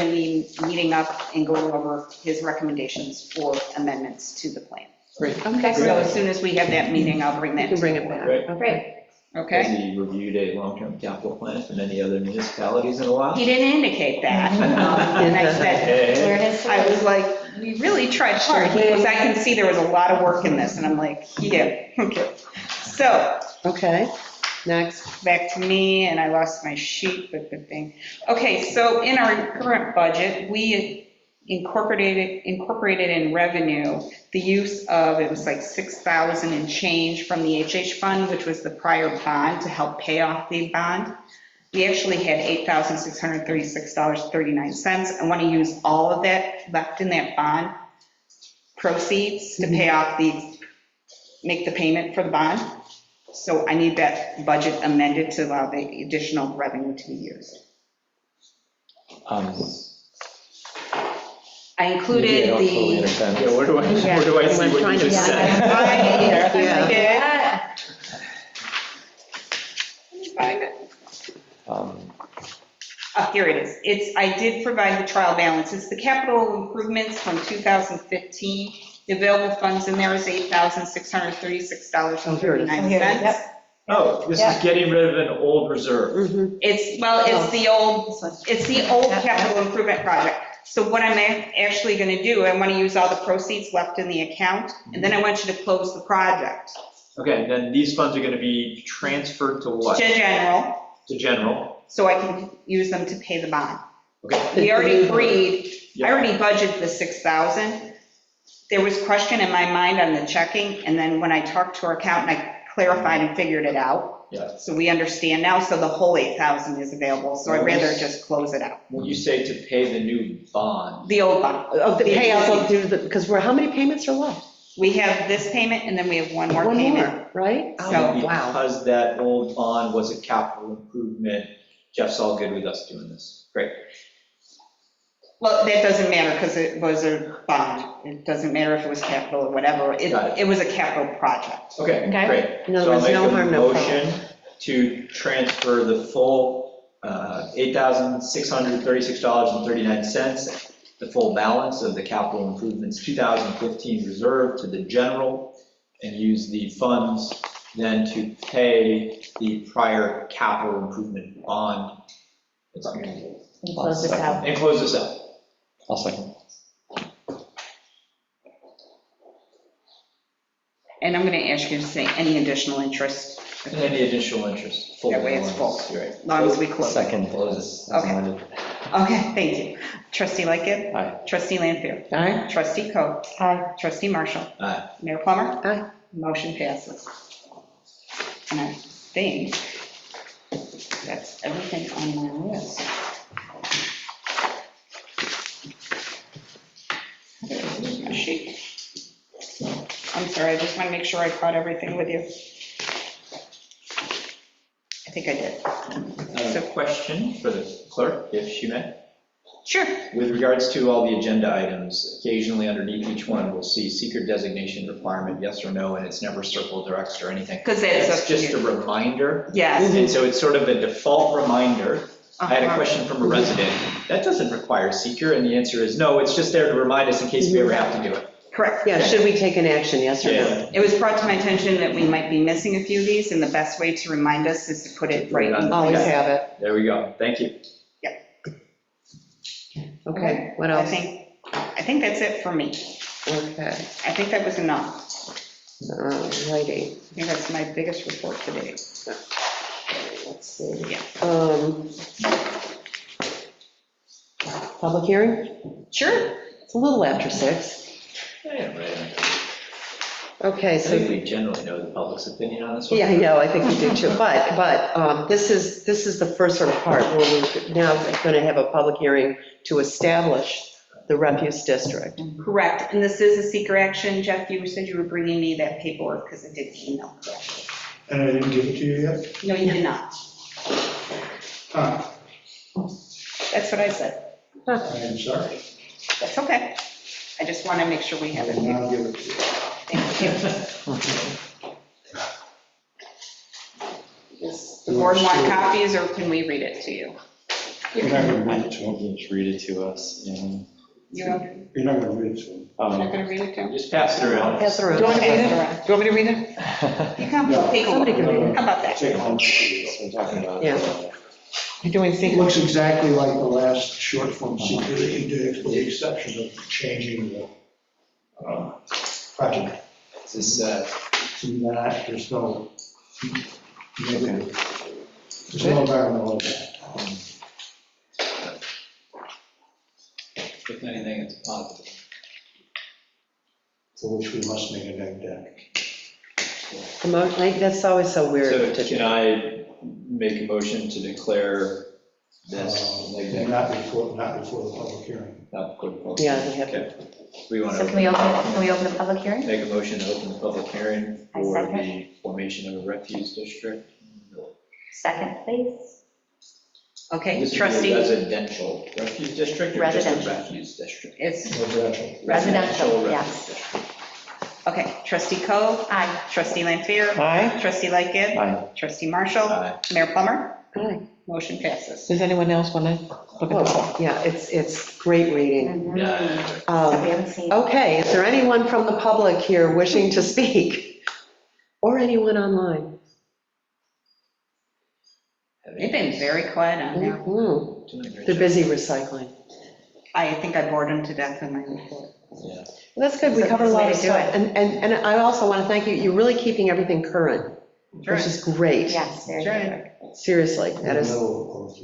to be meeting up and going over his recommendations for amendments to the plan. Great, okay, So as soon as we have that meeting, I'll bring you that can to bring you. it back. Great. Okay. Okay? Has he reviewed a long-term capital plan from any other municipalities in a while? He didn't indicate that. And I said, Where Okay. it is. I was like, we really tried hard. He goes, I can see there was a lot of work in this. And I'm like, yeah, okay. So Okay, next. back to me, and I lost my sheet, but good thing. Okay, so in our current budget, we incorporated in revenue the use of, it was like 6,000 and change from the HH fund, which was the prior bond to help pay off the bond. We actually had $8,636.39. I want to use all of that left in that bond proceeds to pay off make the payment for the bond. So I need that budget amended to allow the additional revenue to be used. I included Maybe I don't totally the. understand. Yeah, where do I see what you just said? I did. Find it. Here it is. I did provide the trial balance. It's the capital improvements from 2015. The available funds in there is $8,636.39. Oh, this is getting rid of an old reserve. It's the old capital improvement project. So what I'm actually going to do, I want to use all the proceeds left in the account, and then I want you to close the project. Okay, then these funds are going to be transferred to what? To general, To general. so I can use them to pay the bond. Okay. We already agreed, Yep. I already budgeted the 6,000. There was question in my mind on the checking, and then when I talked to our accountant, I clarified and figured it out. Yeah. So we understand now, so the whole 8,000 is available, so I'd rather just close it out. When you say to pay the new bond, The old bond. Of the payout, because how many payments are left? We have this payment, and then we have one more One payment. more, right? So- Oh, wow. because that old bond was a capital improvement, Jeff's all good with us doing this. Great. Well, that doesn't matter, because it was a bond. It doesn't matter if it was capital or whatever. Got it. It was a capital project. Okay, Okay. great. In other So I'll words, no make harm, a no motion to transfer the full $8,636.39, the full balance of the capital improvements 2015 reserve to the general, and use the funds then to pay the prior capital improvement bond. And close this out. And close this out. I'll second. And I'm going to ask you to say any additional interest, And any additional interest. Full That way it's full. balance. You're right. as long as we close. Second. Close. as Okay. amended. Okay, thank you. Trustee Lickett? Aye. Trustee Lanfair? Aye. Trustee Coe? Aye. Trustee Marshall? Aye. Mayor Plummer? Aye. Motion passes. And I think that's everything on my list. There's my sheet. I'm sorry, I just want to make sure I caught everything with you. I think I did. A question for the clerk, if she may. Sure. With regards to all the agenda items, occasionally underneath each one, we'll see secret designation requirement, yes or no, and it's never circled or Xed or anything. Because that's up It's to just a you. reminder. Yes. And so it's sort of a default reminder. I had a Uh-huh. question from a resident. That doesn't require seeker, and the answer is no, it's just there to remind us in case we ever have to do it. Correct. Yeah, should we take an action, yes or no? Yeah. It was brought to my attention that we might be missing a few of these, and the best way to remind us is to put it right in. Always Okay. have it. There we go. Thank you. Okay, what I else? think that's it for me. Okay, I think that was enough. righty. I think that's my biggest report today. Let's see. Yeah. Public hearing? Sure. It's a little after 6. Yeah, right. Okay, I so. think we generally know the public's opinion on this one. Yeah, I know, I think we do too, but this is the first sort of part where we're now going to have a public hearing to establish the refuse district. Correct. And this is a seeker action. Jeff, you said you were bringing me that paperwork because it did email correctly. And I didn't give it to you yet? No, you did not. Huh, That's what I said. I am sorry. That's okay. I just want to make sure we I have it. will not give it to you. Thank you. Does the board want copies, or can we read it to you? You're not going to read it to him. Just read it to us. You You're not going to read it to him. You're not going to read it to him? Just pass it around. Pass it Do around. you want me to read it? Pass Do you want me to read it? You can No. take a look. Somebody can read it. How about that? Take it home. I'm talking about. Yeah. You're doing It secret? looks exactly like the last short form secret that you did, with the exception of changing the project. This is, It's not, there's no negative, there's no environmental impact. if anything, it's positive. For which we must make a neg deck. That's always so weird. So can I make a motion to declare this? like that? Not before the public hearing. Not good. Yeah, we have Okay. We want So to can we open the public hearing? make a motion to open the public hearing I for second. the formation of a refuse district. Second, please. Okay, This is a trustee, residential refuse district or just a Residential. refuse district? it's, Residential. Residential, yes. refuse district. okay, trustee Coe, Aye. trustee Lampier, Aye. trustee Lightgev, Aye. trustee Marshall, Aye. Mayor Plummer, Aye. motion passes. Does anyone else want to look at this? Oh, yeah, it's great reading. Yeah. That Um, we haven't seen. Okay, is there anyone from the public here wishing to speak? Or anyone online? They've been very quiet on there. Mhm. Doing a great They're job. busy recycling. I think I bored them to death in my report. Yeah. Well, that's good, we It's a covered a lot way of to do stuff. it. And I also want to thank you, you're really keeping everything current, which is great. Yes, very Sure. good. Seriously, that is, Middle of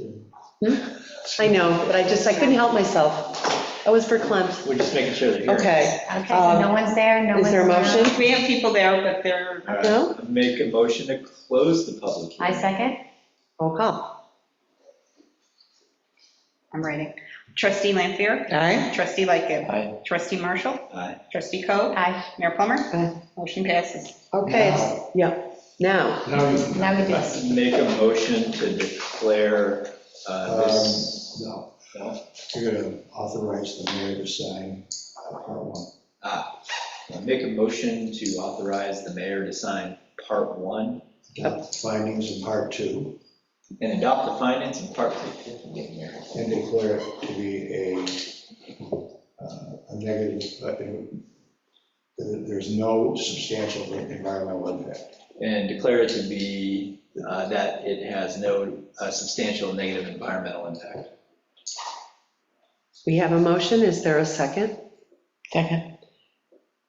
the- I know, but I couldn't help myself. That was for Clem. We're just making sure they're here. Okay, Okay, so no one's there, no one's. is there a around. motion? We have people there, but they're, All right. No? Make a motion to close the public I hearing. second. Roll call. I'm writing. Trustee Lampier, Aye. trustee Lightgev, Aye. trustee Marshall, Aye. trustee Coe, Aye. Mayor Plummer, Aye. motion passes. Okay, yeah, now, Now you. Now we do this. Make a motion to declare this. No, No? you're going to authorize the mayor to sign part one. Make a motion to authorize the mayor to sign part one Adopt findings in part two and adopt the findings in part two. and declare it to be a negative, there's no substantial environmental impact. And declare it to be that it has no substantial negative environmental impact. we have a motion, is there a second? Second.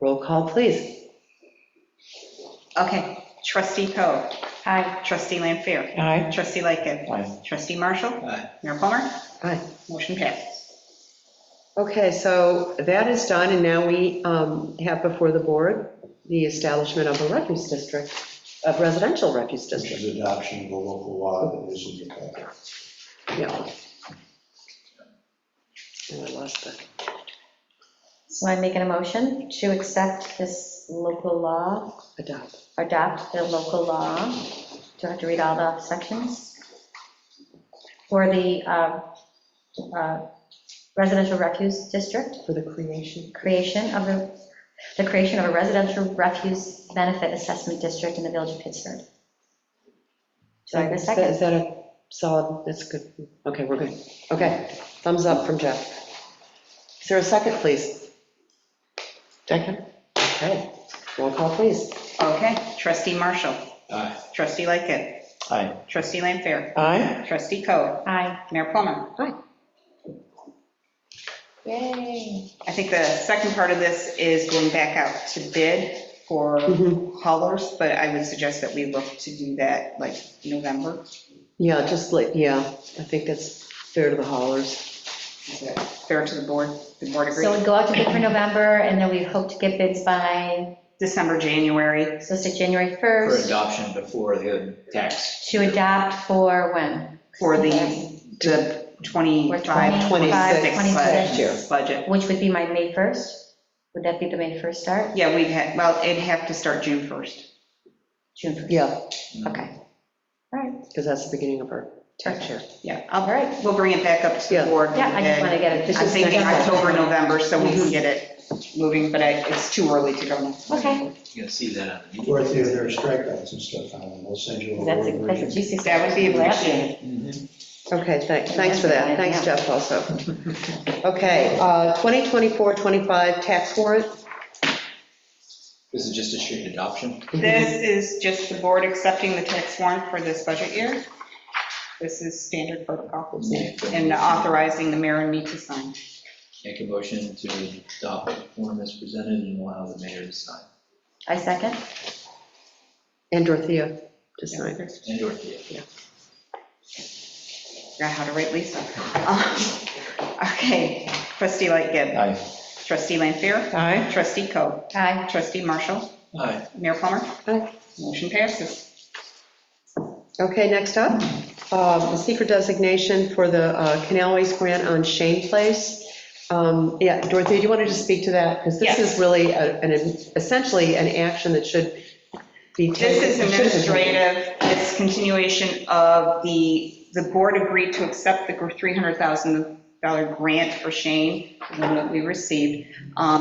Roll call, please. Okay, trustee Coe, Aye. trustee Lampier, Aye. trustee Lightgev, Aye. trustee Marshall, Aye. Mayor Plummer, Aye. motion passes. Okay, so that is done, and now we have before the board the establishment of a refuse district, a residential refuse Which district. is adoption of a local law that is in your packet. Yeah. Oh, I lost that. So I'm making a motion to accept this local law, adopt the local law. Do I have to read all the sections? For the residential refuse district, For the creation. creation of the creation of a residential refuse benefit assessment district in the village of Pittsford. Do I have a Is second? that a solid, that's good. Okay, we're good. Okay, thumbs up from Jeff. Is there a second, please? Second. Okay, roll call, please. Okay, trustee Marshall, Aye. trustee Lightgev, Aye. trustee Lampier, Aye. trustee Coe, Aye. Mayor Plummer. Yay. I think the second part of this is going back out to bid for Mhm. haulers, but I would suggest that we look to do that like November. Yeah, just like, yeah, I think that's fair to the haulers. Is that fair to the board? The board So we agrees? go out to bid for November, and then we hope to get bids by, December, January, so it's January For 1st, adoption before the tax. to adopt for when? for the 25, 26 26. budget. Which would be my May 1st? Would that be the May 1st start? Yeah, we'd have, well, it'd have to start June 1st. June 1st? Yeah, Okay. All right. because that's the beginning of our tax year. Yeah, All right. we'll bring it back up to Yeah. the board. Yeah, I just want to get it. I'm thinking October, November, so we Mm-hmm. can get it moving, but it's too early to go now. Okay. You're going to see that on the meeting. Dorothea, there are strikeouts and stuff on them, we'll send you a That's word a version. juicy. That would be appreciated. Okay, thanks for that. Thanks, Jeff, also. Okay, 2024-25 tax warrant. This is just a straight adoption. This is just the board accepting the tax warrant for this budget year. This is standard protocol, and authorizing the mayor and me to sign. Make a motion to adopt the form as presented and allow the mayor to sign. I second. And Dorothea to sign. And Dorothea. Forgot how to write Lisa. Okay, trustee Lightgev. Aye. Trustee Lampier. Aye. Trustee Coe. Aye. Trustee Marshall. Aye. Mayor Plummer. Aye. Motion passes. Okay, next up, the secret designation for the Canal Waste grant on Shane Place. Yeah, Dorothea, do you want to just speak to that? Because this Yes. is really essentially an action that should be taken. This is administrative, it's continuation of the board agreed to accept the $300,000 grant for Shane, the one that we received.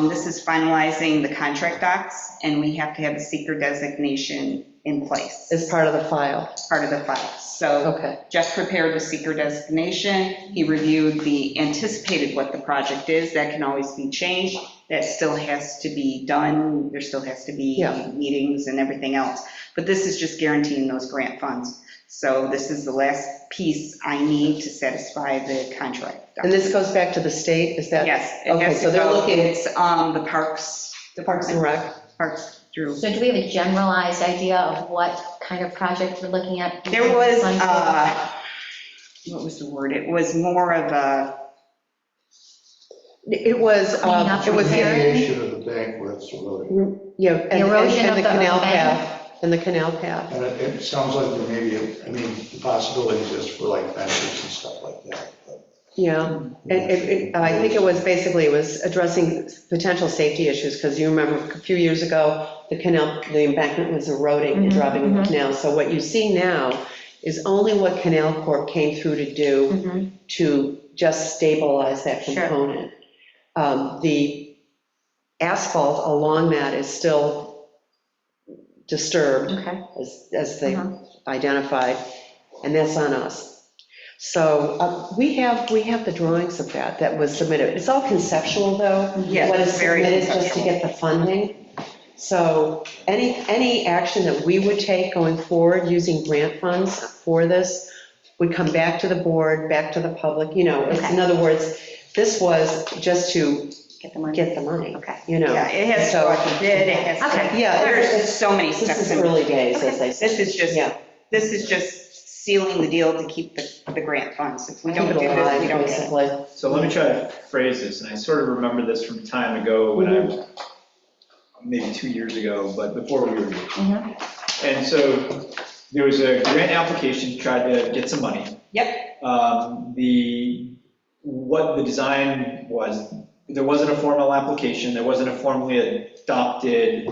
This is finalizing the contract docs, and we have to have a seeker designation in place, As part of the file. part of the file. So Okay. Jeff prepared the seeker designation, he reviewed anticipated what the project is, that can always be changed, that still has to be done, there still has to be Yeah. meetings and everything else, but this is just guaranteeing those grant funds. So this is the last piece I need to satisfy the contract. And this goes back to the state, is that? Yes, it Okay, has so to they're go, looking it's the Parks Parks and Department, Rec. Parks Drew. So do we have a generalized idea of what kind of project we're looking at? There was, what was the word? It was more of a, It was, Cleaning up it was, repair. Mitigation of the banquets, really. yeah, and erosion and of the the canal bank. path, and the canal path. And it sounds like there may be, the possibility exists for like benches and stuff like that. But Yeah, I think it was basically, it was addressing potential safety issues, because you remember a few years ago, the embankment was eroding and dropping in the canal. So what you see now is only what Canal Corp came through to do to just stabilize that Sure. component. The asphalt along that is still disturbed, Okay. as they identified, and that's on us. So we have the drawings of that was submitted. It's all conceptual, though. Yes, What is very submitted just to conceptual. get the funding. So any action that we would take going forward using grant funds for this would come back to the board, back to the public, Okay. in other words, this was just to Get the money. get the money, Okay. yeah, it has to So- go out to bid, it has to, Okay. Yeah, there's so many This steps is in. early days, as they say. This is just sealing the deal to keep the grant funds. If we don't Keep do it this, alive, we don't get it. basically. So let me try to phrase this, and I sort of remember this from time ago when I was, maybe 2 years ago, but before we were. And so there was a grant application to try to get some money. Yep. What the design was, there wasn't a formal application, there wasn't a formally adopted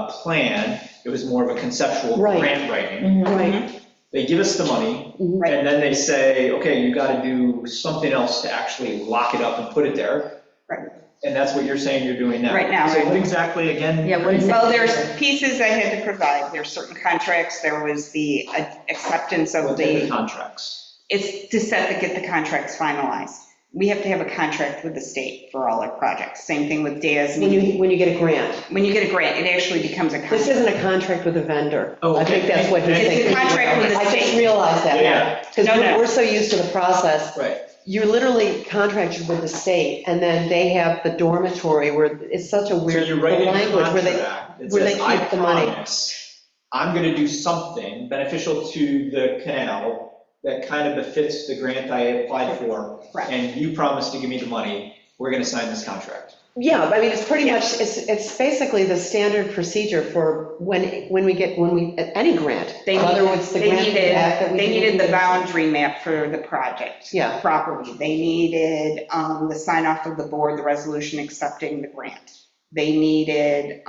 plan, it was more of a conceptual Right. grant writing. Right. They give us the money, Right. and then they say, okay, you got to do something else to actually lock it up and put it there. Right. And that's what you're saying you're doing now. Right now, So right. what exactly, again? Yeah, what is it? Well, there's pieces I had to provide. There's certain contracts. There was the acceptance of What type of the, contracts? it's to get the contracts finalized. We have to have a contract with the state for all our projects. Same thing with DAS. When you get a grant. When you get a grant, it actually becomes a This contract. isn't a contract with a vendor. Oh, I think that's what he's okay. thinking. It's a contract with the I just state. realized that now, Yeah. because No. we're so used to the process. Right. You're literally contracted with the state, and then they have the dormitory where it's such a So weird you write in a language where they, contract that where they says, I keep the money." promise, I'm going to do something beneficial to the canal that kind of befits the grant I applied for, Correct. and you promise to give me the money, we're going to sign this contract. Yeah, I mean, it's pretty much, it's basically the standard procedure for when any grant. They Whether needed, it's the grant that we they do. needed the boundary map for the project. Yeah. Property. They needed the sign off of the board, the resolution accepting the grant. They needed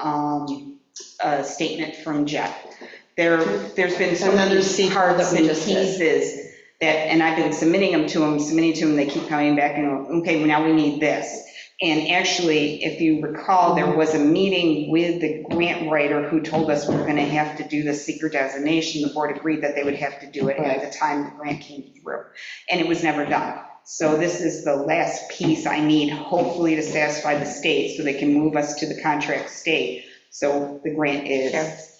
a statement from Jeff. There's been so And then many there's CPR parts that we and just did. pieces that, and I've been submitting them to them, they keep coming back and, okay, well, now we need this. And actually, if you recall, there was a meeting with the grant writer who told us we were going to have to do the seeker designation. The board agreed that they would have to do it at the time the grant came through, and it was never done. So this is the last piece I need, hopefully, to satisfy the state so they can move us to the contract state. So the grant is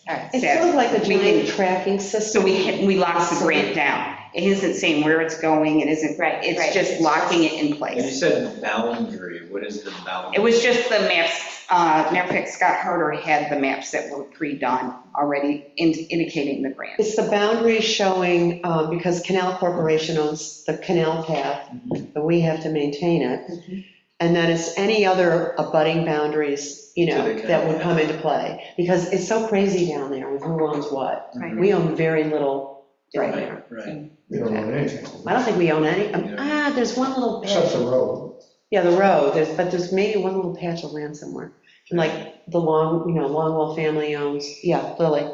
It's sort of like a We giant can- tracking so system. we lock the grant down. It isn't saying where it's going, it isn't, it's just locking it in And you place. said boundary, what is the boundary? It was just the maps, matter of fact, Scott Harder had the maps that were pre-done already indicating the grant. It's the boundary showing, because Canal Corporation owns the canal path, but we have to maintain it. And then it's any other abutting boundaries, To the canal. that would come into play. Because it's so crazy down there with who owns what. Right. We own very little down there. Right. We don't own anything, I don't think we own any, there's one little except the bit. road. Yeah, the road, but there's maybe one little patch of land somewhere, like the Longwell family owns, yeah, Lily.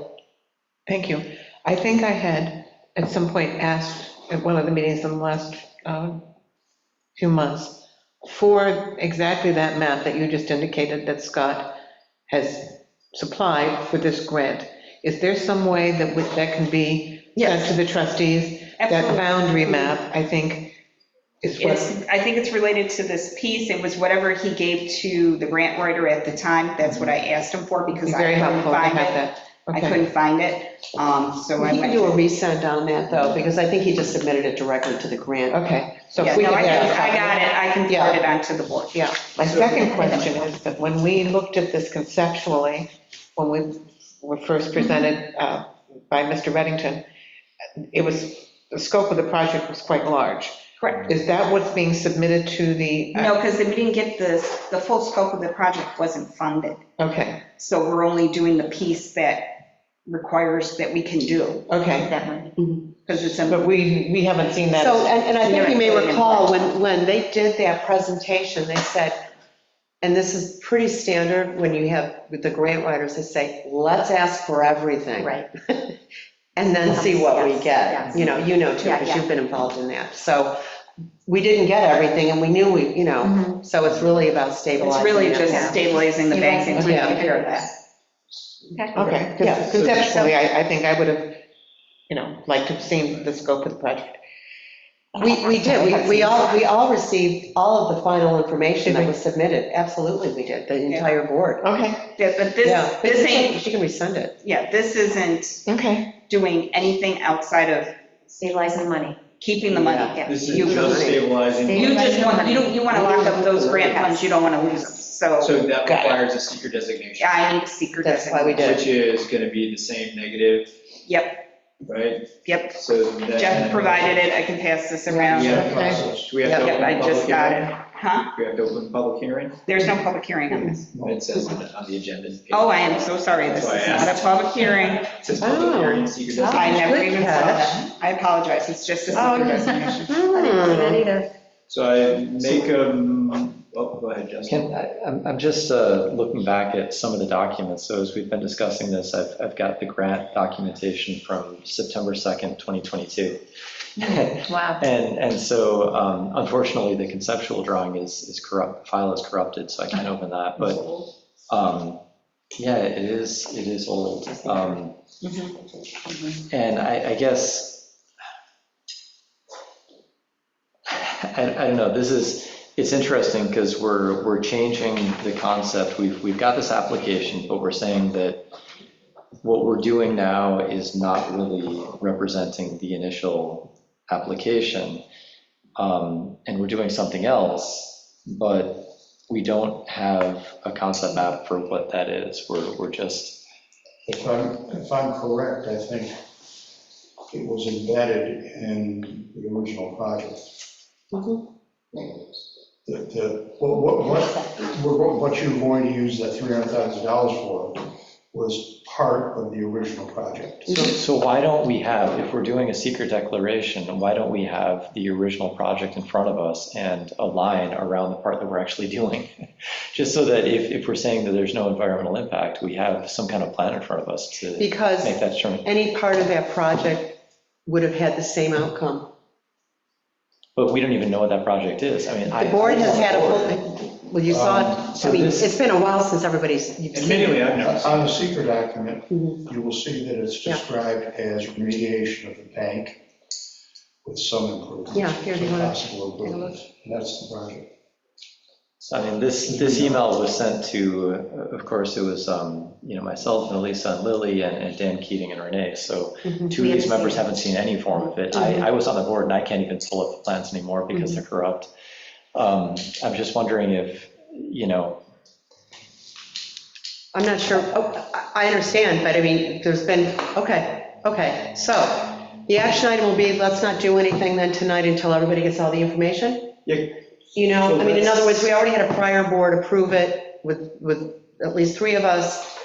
Thank you. I think I had at some point asked at one of the meetings in the last few months for exactly that map that you just indicated that Scott has supplied for this grant. Is there some way that can be sent to the trustees? That Absolutely. boundary map, I think, is what. I think it's related to this piece. It was whatever he gave to the grant writer at the time. That's what I asked him for because I Very couldn't helpful to find have it. that. I Okay. couldn't find it. So I He went. can do a resend on that, though, because I think he just submitted it directly to the grant. Okay, so Yeah, if we no, could I have a got copy. it. I can Yeah. forward it on to the board. Yeah, my second question is that when we looked at this conceptually, when we were first presented by Mr. Reddington, the scope of the project was quite large. Correct. Is that what's being submitted to the? No, because we didn't get the full scope of the project wasn't funded. Okay, So we're only doing the piece that requires that we can do, okay, That one. because it's a. but we haven't seen that. So, and I think you may Yeah. recall, when they did that presentation, they said, and this is pretty standard when you have, with the grant writers, they say, let's ask for everything. Right. And then see what we Yes, get. yes. You know too, Yeah, because yeah. you've been involved in that. So we didn't get everything, and we knew Mhm. so it's really about stabilizing. It's really it. just Yeah. stabilizing the bank and taking Yeah. care of that. Okay, Yeah. because conceptually, I think I would have, liked to have seen the scope of the project. We did, we all received all of the final information that was submitted. Absolutely, we did, the entire board. Okay, Yeah, but Yeah, but this ain't, she can resend it. yeah, this isn't okay. doing anything outside of Stabilizing the money. keeping the money. Yeah. This is You- just stabilizing. You just want, you want to lock up those grant funds, you don't want to lose them. So So that Got it. requires a secret designation, I need a secret That's why we designation. did. which is going to be the same negative, Yep, right? yep. So that. Jeff provided it, I can pass this around. Yeah. Process. Do we have to Yep, open I a public just got hearing? it. Huh? Do we have to open a public hearing? There's no public hearing on this. It says on the agenda. Oh, I am so sorry, this is That's why I not a asked. public hearing. It says public Oh. hearing, secret Oh. I designation. never even saw Good that. I apologize, it's just a Oh, secret no. designation. I didn't see that either. So I make go ahead, Justin. I'm just looking back at some of the documents. So as we've been discussing this, I've got the grant documentation from September 2nd, 2022. Wow. And so unfortunately, the conceptual drawing is corrupt, the file is corrupted, so I can't open that. But yeah, it is old. And I guess, I don't know, it's interesting because we're changing the concept. We've got this application, but we're saying that what we're doing now is not really representing the initial application. And we're doing something else, but we don't have a concept map for what that is. We're just. If I'm correct, I think it was embedded in the original project. What you're going to use that $300,000 for was part of the original project. So why don't we have, if we're doing a secret declaration, why don't we have the original project in front of us and a line around the part that we're actually doing? Just so that if we're saying that there's no environmental impact, we have some kind of plan in front of us to Because make that determination. any part of that project would have had the same outcome. But we don't even know what that project is. I mean, The board has had a full, well, you saw it, So I mean, this- it's been a while since everybody's, you've seen it. Admittedly, I've never seen On the secret document, Mhm. you will see that it's Yeah. described as remediation of the bank with some improvements. Yeah, here, do you some wanna possible take a look? improvements. And that's the project. So, I mean, this email was sent to, of course, it was, myself, and Elisa, and Lily, and Dan Keating, and Renee. So Mhm. two of these members haven't seen any form of it. I was on the board, and I can't even pull up the plans anymore because they're corrupt. I'm just wondering if, I'm not sure, I understand, but I mean, there's been, okay, so the action item will be, let's not do anything then tonight until everybody gets all the information? Yeah. I mean, in other words, we already had a prior board approve it with at least three of us.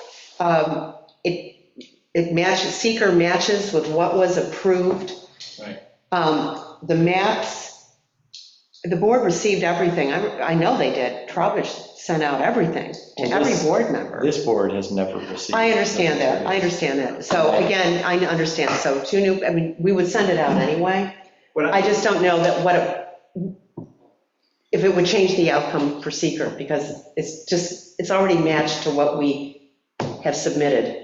It matches, seeker matches with what was approved. Right. The maps the board received everything. I know they did. Trowbridge sent out everything to Well, every this- board member. This board has never received. I understand that, I understand that. So again, I understand, so two new, I mean, we would send it out anyway. I just don't know that if it would change the outcome for seeker, because it's already matched to what we have submitted.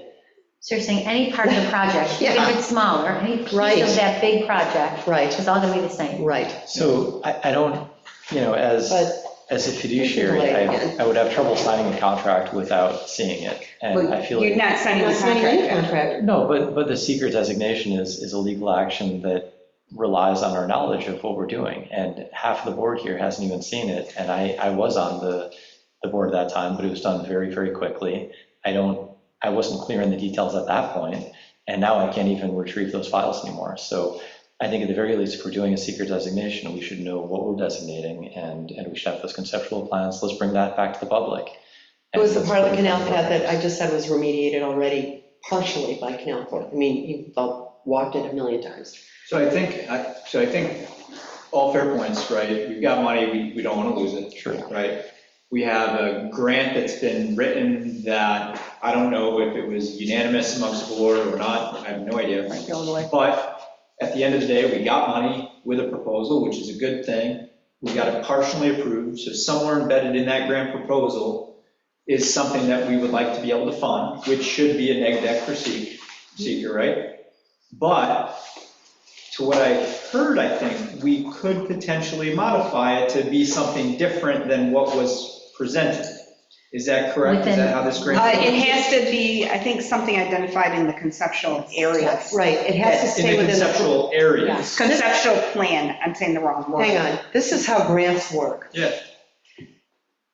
So you're saying any part of the project, even if it's smaller, any piece Right. of that big project Right, is all going to be the same? right. So I don't, as a fiduciary, I would have trouble signing a contract without seeing it. And I feel You're like, not signing Not the signing any contract. contract. no, but the seeker designation is a legal action that relies on our knowledge of what we're doing. And half of the board here hasn't even seen it. And I was on the board at that time, but it was done very, very quickly. I wasn't clear in the details at that point, and now I can't even retrieve those files anymore. So I think at the very least, if we're doing a seeker designation, we should know what we're designating, and we should have those conceptual plans. Let's bring that back to the public. It was the part of the canal path that I just said was remediated already partially by Canal Corp. I mean, you've walked it a million times. So I think all fair points, right? We've got money, we don't want to lose it. Sure. Right? We have a grant that's been written that I don't know if it was unanimous amongst the board or not, I have no idea. But at the end of the day, we got money with a proposal, which is a good thing. We got it partially approved, so somewhere embedded in that grant proposal is something that we would like to be able to fund, which should be a neg deck for seeker, right? But to what I heard, I think we could potentially modify it to be something different than what was presented. Is that correct? Is that how this grant? It has to be, I think, something identified in the conceptual areas. Right, it has to stay In the within the. conceptual areas. Conceptual plan, I'm saying the wrong word. Hang on, this is how grants work. Yeah.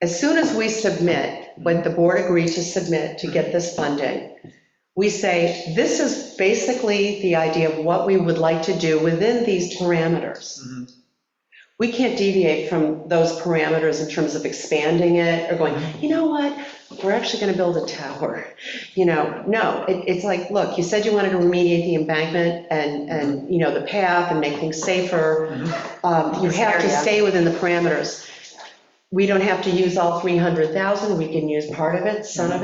As soon as we submit, when the board agreed to submit to get this funding, we say, this is basically the idea of what we would like to do within these parameters. Mhm. We can't deviate from those parameters in terms of expanding it or going, you know what, we're actually going to build a tower. No, it's like, look, you said you wanted to remediate the embankment and the path and make things safer. You have to stay within the parameters. We don't have to use all 300,000, we can use part of it, some of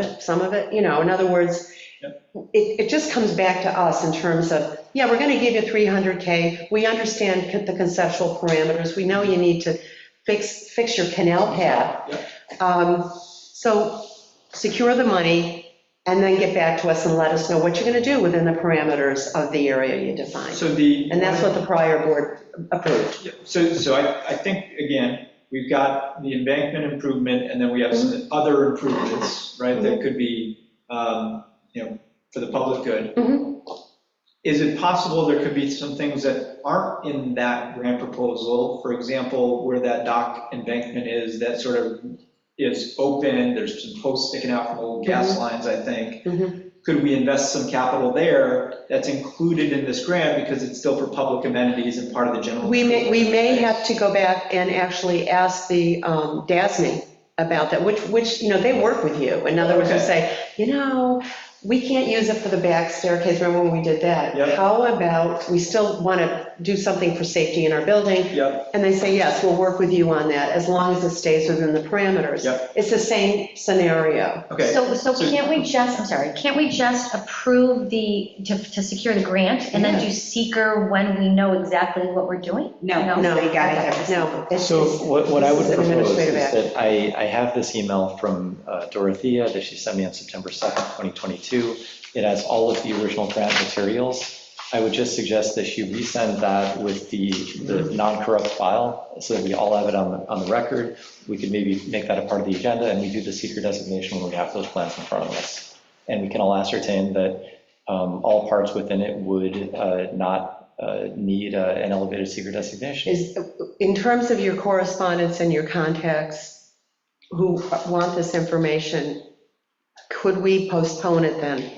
it, in other words, it just comes back to us in terms of, yeah, we're going to give you 300K, we understand the conceptual parameters, we know you need to fix your canal path. So secure the money and then get back to us and let us know what you're going to do within the parameters of the area you define. And that's what the prior board approved. So I think, again, we've got the embankment improvement, and then we have some other improvements, right, that could be, for the public good. Is it possible there could be some things that aren't in that grant proposal? For example, where that dock embankment is, that sort of is open, there's some posts sticking out from old gas lines, I think. Could we invest some capital there that's included in this grant because it's still for public amenities and part of the general? We may have to go back and actually ask the DASME about that, which they work with you. In other words, they say, we can't use it for the back staircase, remember when we did that? Yep. How about, we still want to do something for safety in our building? Yep. And they say, yes, we'll work with you on that, as long as it stays within the parameters. Yep. It's the same scenario. Okay. So can't we just approve to secure the grant and then do seeker when we know exactly what we're doing? No, they gotta have this. No. So what I would this is an propose is administrative act. that I have this email from Dorothea that she sent me on September 2nd, 2022. It has all of the original grant materials. I would just suggest that she resend that with the non-corrupt file so that we all have it on the record. We could maybe make that a part of the agenda, and we do the seeker designation when we have those plans in front of us. And we can all ascertain that all parts within it would not need an elevated seeker designation. In terms of your correspondence and your contacts who want this information, could we postpone it then?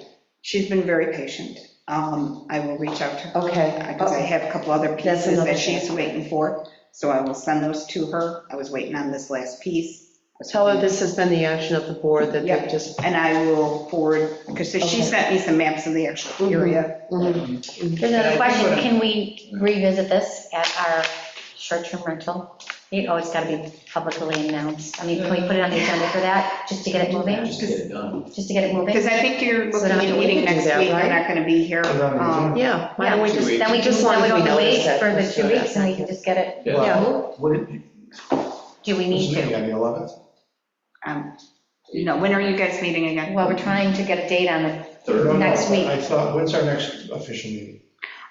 She's been very patient. I will reach out to her. Okay. Because I have a couple other That's pieces another that she's waiting for, so I will send those to her. I was waiting on this last piece. Tell her this has been the action of the board, that Yep. they just. And I will forward, because she sent me some maps of the actual area. There's another question, can we revisit this at our short-term rental Oh, it's got to be publicly announced. I mean, can we put it on the agenda for that, just to get it moving? Just to get it done. Just to get it moving? Because I think you're So looking then at we meeting can do next that, week, right? they're not going to be here. Yeah, why don't we Yeah, just, then we just, as long then we as don't we have to notice wait it. for the 2 weeks, and we can just get it, Yeah. do we need This meeting to? on the 11th? No, when are you guys meeting again? Well, we're trying to get a date on the Third. No, no, Next week. I thought, when's our next official meeting?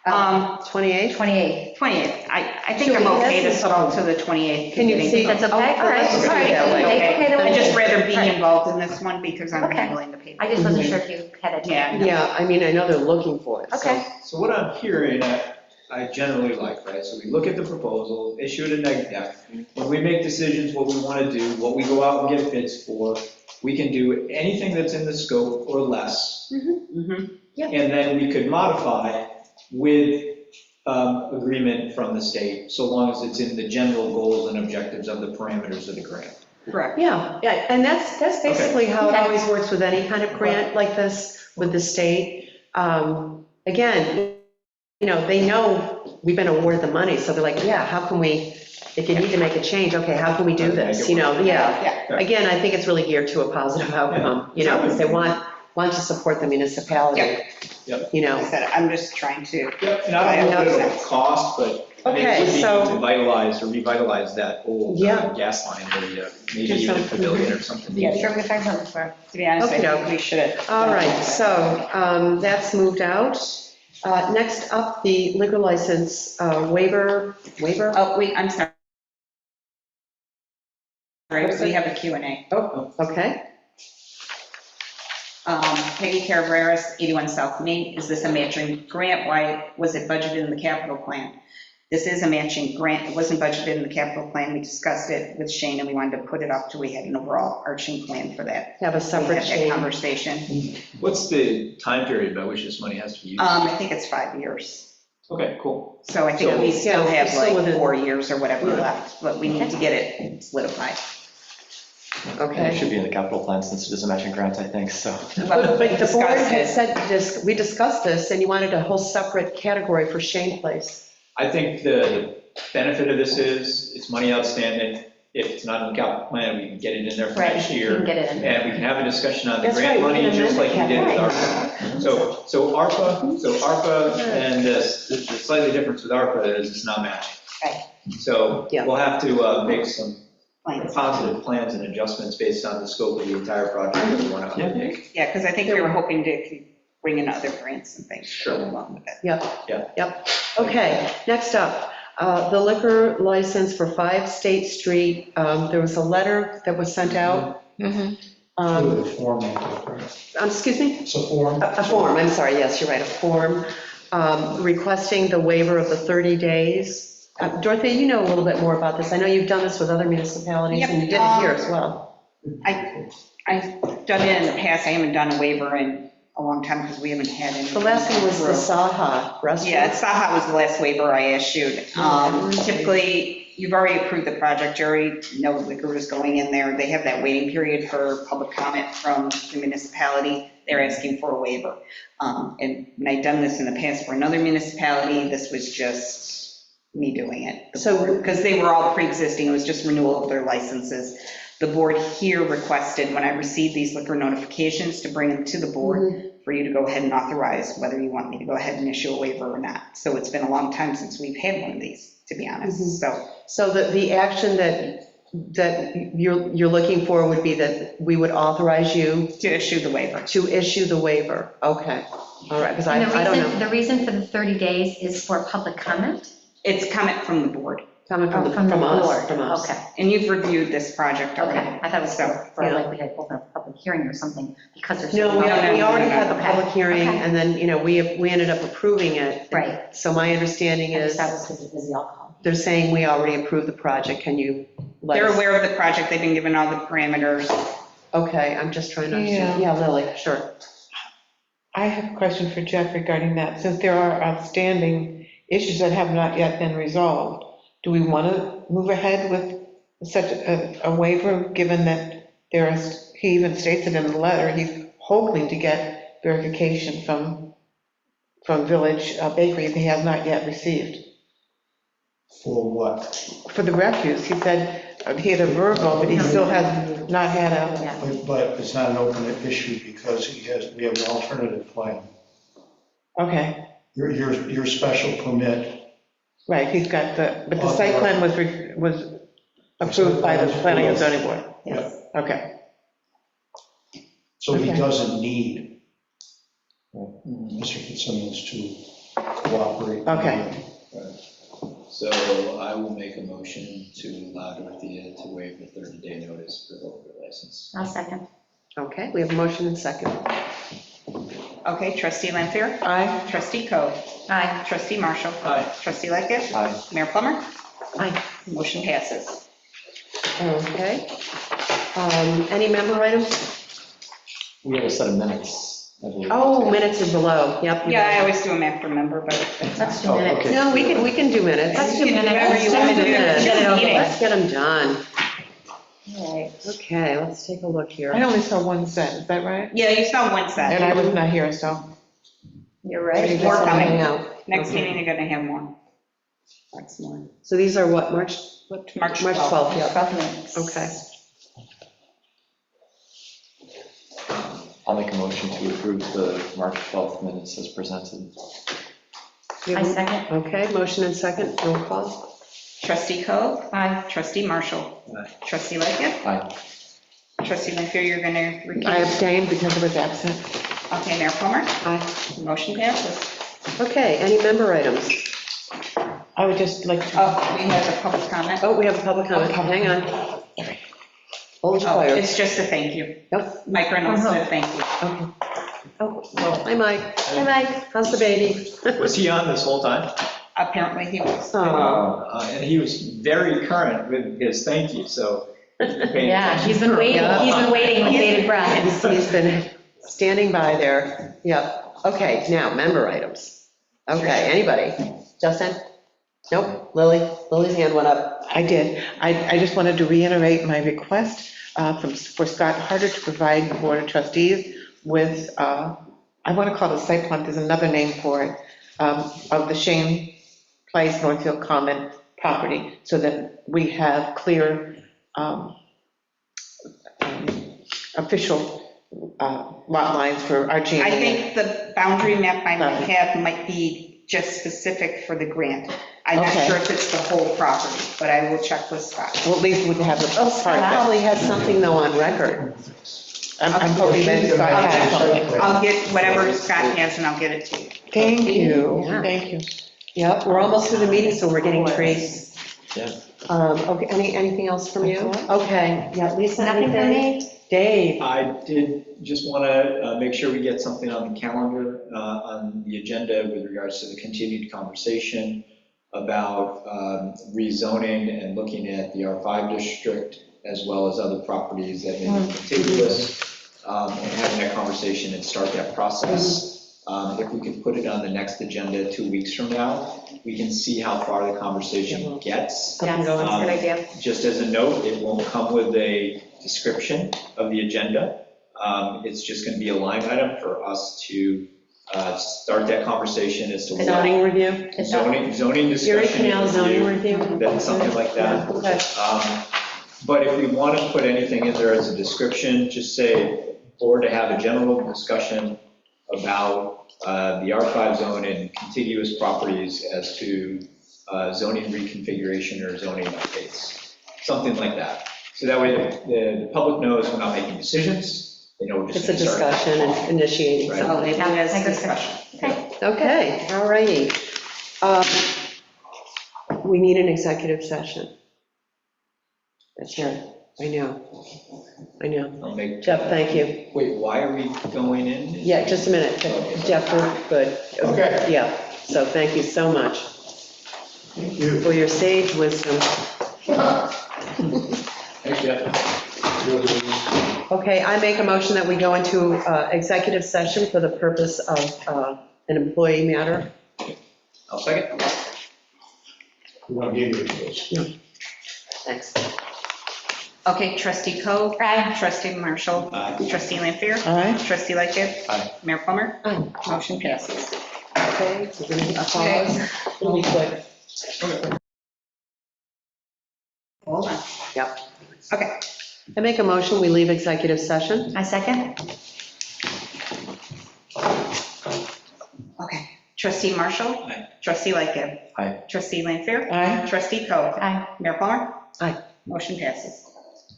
28th? 28th. 28th. I think Should I'm we okay to have settle to the 28th. Can you see? That's okay, all right, all Let's just do it right. that way. Okay, then I'd just rather be Right. involved in this one because I'm Okay. handling the paper. I just wasn't sure if you had a. Yeah. Yeah, I mean, I know they're looking for it. so- Okay. So what I'm hearing, I generally like, right, so we look at the proposal, issue it a neg deck. When we make decisions, what we want to do, what we go out and get bids for, we can do anything that's in the scope or less. Mhm. And then we could modify with agreement from the state, so long as it's in the general goals and objectives of the parameters of the grant. Correct. Yeah, yeah, and that's basically how it Okay. always works with any kind of grant like this with the state. Again, they know we've been awarded the money, so they're like, yeah, how can we, if you need to make a change, okay, how can we do this? Yeah. Yeah. Again, I think it's really geared to a positive outcome, because they want to support the municipality. Yep. Like I said, I'm just trying to. Yep, and I don't know what it'll cost, but I mean, it Okay, would be so- to revitalize that old Yeah. gas line, maybe Just even a something. pavilion or something. Yeah, sure, we can find something for it. To be honest, I Okay, think we should have. All right, so that's moved out. Next up, the liquor license waiver. Oh, wait, I'm sorry. We have a Q&A. Oh, okay. Peggy Caraveras, 81 South Main. Is this a matching grant? Why was it budgeted in the capital plan? This is a matching grant. It wasn't budgeted in the capital plan. We discussed it with Shane and we wanted to put it up till we had an overall arching plan for that. Have a We separate had that change. conversation. What's the time period by which this money has to be used? I think it's 5 years. Okay, cool. So I think So- we still Yeah, have it's still like within- 4 years or whatever left, but we need to get it solidified. And it Okay. should be in the capital plan since it is a matching grant, I think, so. But we the board discussed had it. said, we discussed this, and you wanted a whole separate category for Shane Place. I think the benefit of this is, it's money outstanding. If it's not in the capital plan, we can get it in there for Right, next you year. can get it in there. And we can have a discussion on the That's grant right, we money, can just like amend we the did with capital. ARPA. So ARPA and this, the slightly difference with ARPA is it's not matching. Right. So Yeah. we'll have to make some Plans. positive plans and adjustments based on the scope of the entire project that we want to undertake. Yeah, because I think we were hoping to bring in other grants and things. Sure. Along with it. Yep. Okay, next up, the liquor license for 5 State Street. There was a letter that was sent out. Really, the form, right? Excuse me? It's a form. A form, I'm sorry, yes, you're right, a form requesting the waiver of the 30 days. Dorothy, you know a little bit more about this. I know you've done this with other municipalities, and you did it here as well. I've done it in the past. I haven't done a waiver in a long time because we haven't had any. The last one was the Saha restaurant. Yeah, Saha was the last waiver I issued. Typically, you've already approved the project, you already know liquor is going in there. They have that waiting period for public comment from the municipality. They're asking for a waiver. And when I'd done this in the past for another municipality, this was just me doing it. So- Because they were all pre-existing, it was just renewal of their licenses. The board here requested, when I received these liquor notifications, to bring them to the board for you to go ahead and authorize whether you want me to go ahead and issue a waiver or not. So it's been a long time since we've had one of these, to be honest, so. So the action that you're looking for would be that we would authorize you To issue the waiver. to issue the waiver? Okay, all right, because I And don't know. the reason for the 30 days is for public comment? It's comment from the board, Coming From the from us, board? from us. Okay, and you've reviewed this project already. okay. I thought it was for Yeah. like we had opened a public hearing or something because there's. No, we already had the Okay. public hearing, Okay. and then, we ended up approving it. Right. So my understanding I is, just thought it was because it was the alcohol. they're saying we already approved the project, can you let They're us? aware of the project, they've been given all the parameters. Okay, I'm just trying to understand. Yeah. Yeah, Lily, sure. I have a question for Jeff regarding that. Since there are outstanding issues that have not yet been resolved, do we want to move ahead with such a waiver, given that he even states it in the letter, he's hoping to get verification from Village Bakery that he has not yet received? For what? For the refuse, he said he had a verbal, but he still has not had a, But it's not an open issue because we have an alternative plan. okay, Your special permit, right, he's got but the site plan was approved by the planning and zoning board. Yes. Okay, so he Okay. doesn't need Mr. Fitzsimmons to cooperate. Okay. So I will make a motion to allow Dorothea to waive the 30-day notice for her license. I'll second. Okay, we have a motion and second. Okay, trustee Lampier, aye, trustee Coe, Aye. trustee Marshall, Aye. trustee Lickett, Aye. Mayor Plummer, Aye. motion passes. Okay. Any member items? We have a set of minutes, I believe. Oh, minutes is below, yep. Yeah, I always do them after member, but Let's do Oh, minutes. okay. No, we can do minutes. Let's do You can do minutes. whatever you want to do. Let's get it over with. Let's get them done. All right. Okay, let's take a look I here. only saw one set, is that right? Yeah, you saw one set. And I was not here, so. You're There's right. more coming. Out. Next Okay. meeting, you're gonna have more. That's more. So these are what, March March 12th, yeah. 12 minutes. Okay. I'll make a motion to approve the March 12th minutes as presented. I second. Okay, motion and second, roll call. Trustee Coe, Aye. trustee Marshall, Aye. trustee Lickett, Aye. trustee Lampier, you're gonna I recuse. abstained because I was absent. Okay, Mayor Plummer, Aye. motion passes. Okay, any member items? I would just like to, Oh, we have a public comment. Oh, we have a public comment, hang on. Hold your Oh, fire. it's just a thank you. Yep. Mike Reynolds said thank you. Okay. Oh, hi, Mike. Hi, Mike. How's the baby? Was he on this whole time? Apparently he was. Oh, And he was very current with his thank you, so. Yeah, he's been waiting, Yeah. he's been waiting with bated breath. he's been standing by there. Yep. Okay, now, member items. Okay, anybody? Justin? Nope. Lily? Lily's hand went up. I did. I just wanted to reiterate my request for Scott Harder to provide the Board of Trustees with, I want to call it a site plan, there's another name for it, of the Shane Place Northfield Common property, so that we have clear official lot lines for our GMA. I think the boundary map I might have might be just specific for the grant. I'm not Okay. sure if it's the whole property, but I will check with Scott. Well, at least we have the Oh, part Scott that, probably has something though on record. I'm hoping that Scott has something. I'll get whatever Scott has and I'll get it to you. Thank you, Yeah. thank you. Yep, we're almost through the meeting, so we're getting trees. Yeah. Okay, anything else from you? That's all Okay, yeah, Lisa, Nothing for anything? me? Dave? I did just want to make sure we get something on the calendar, on the agenda with regards to the continued conversation about rezoning and looking at the R5 district as well as other properties that may be contiguous, and having that conversation and start that process. If we could put it on the next agenda 2 weeks from now, we can see how far the conversation gets. Something Yes, going that's a good idea. Just as a note, it won't come with a description of the agenda. It's just going to be a line item for us to start that conversation as to what Zoning review? zoning Erie discussion. Canal zoning review, review? That's something like that. Okay. But if we want to put anything in there as a description, just say, or to have a general discussion about the R5 zone and contiguous properties as to zoning reconfiguration or zoning updates, something like that. So that way the public knows we're not making decisions, they know we're just. It's a gonna start. discussion and initiating Right. So something. maybe as I discussion. Okay. Okay, all righty. We need an executive session. That's right, I know. I'll make. Jeff, thank you. Wait, why are we going in? Yeah, just a minute. Jeff, we're good. Okay. Yeah, so thank you so much Thank you. for your sage wisdom. Thanks, Jeff. Okay, I make a motion that we go into executive session for the purpose of an employee matter. I'll second. We don't give you this. Thanks. Okay, trustee Coe, Aye. trustee Marshall, Aye. trustee Lampier, All right. trustee Lickett, Aye. Mayor Plummer, Aye. motion passes. Okay, we're going to pause. It'll be quick. Yep. Okay, I make a motion, we leave executive session. I second. okay. Trustee Marshall? Aye. Trustee Lightgev? Aye. Trustee Lanfair? Aye. Trustee Coe? Aye. Mayor Plummer? Aye. Motion passes.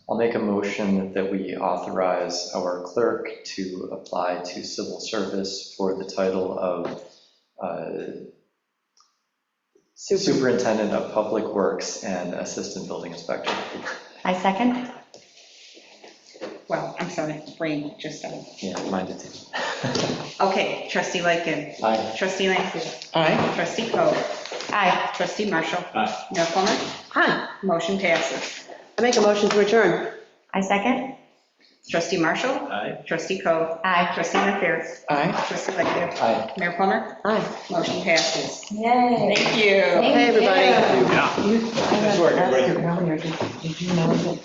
I'll make a motion that we authorize our clerk to apply to civil service for the title of Superintendent of Public Works and Assistant Building Inspector. I second. Well, I'm sorry, brain just started. Yeah, mine did too. Okay, Trustee Lightgev? Aye. Trustee Lanfair? Aye. Trustee Coe? Aye. Trustee Marshall? Aye. Mayor Plummer? Aye. Motion passes. I make a motion to adjourn. I second. Trustee Marshall? Aye. Trustee Coe? Aye. Trustee Lanfair? Aye. Trustee Lightgev? Aye. Mayor Plummer? Aye. Motion passes. Yay. Thank you. Thank Hey, everybody. you. You- Nice work, everybody. I had asked you earlier, did you know that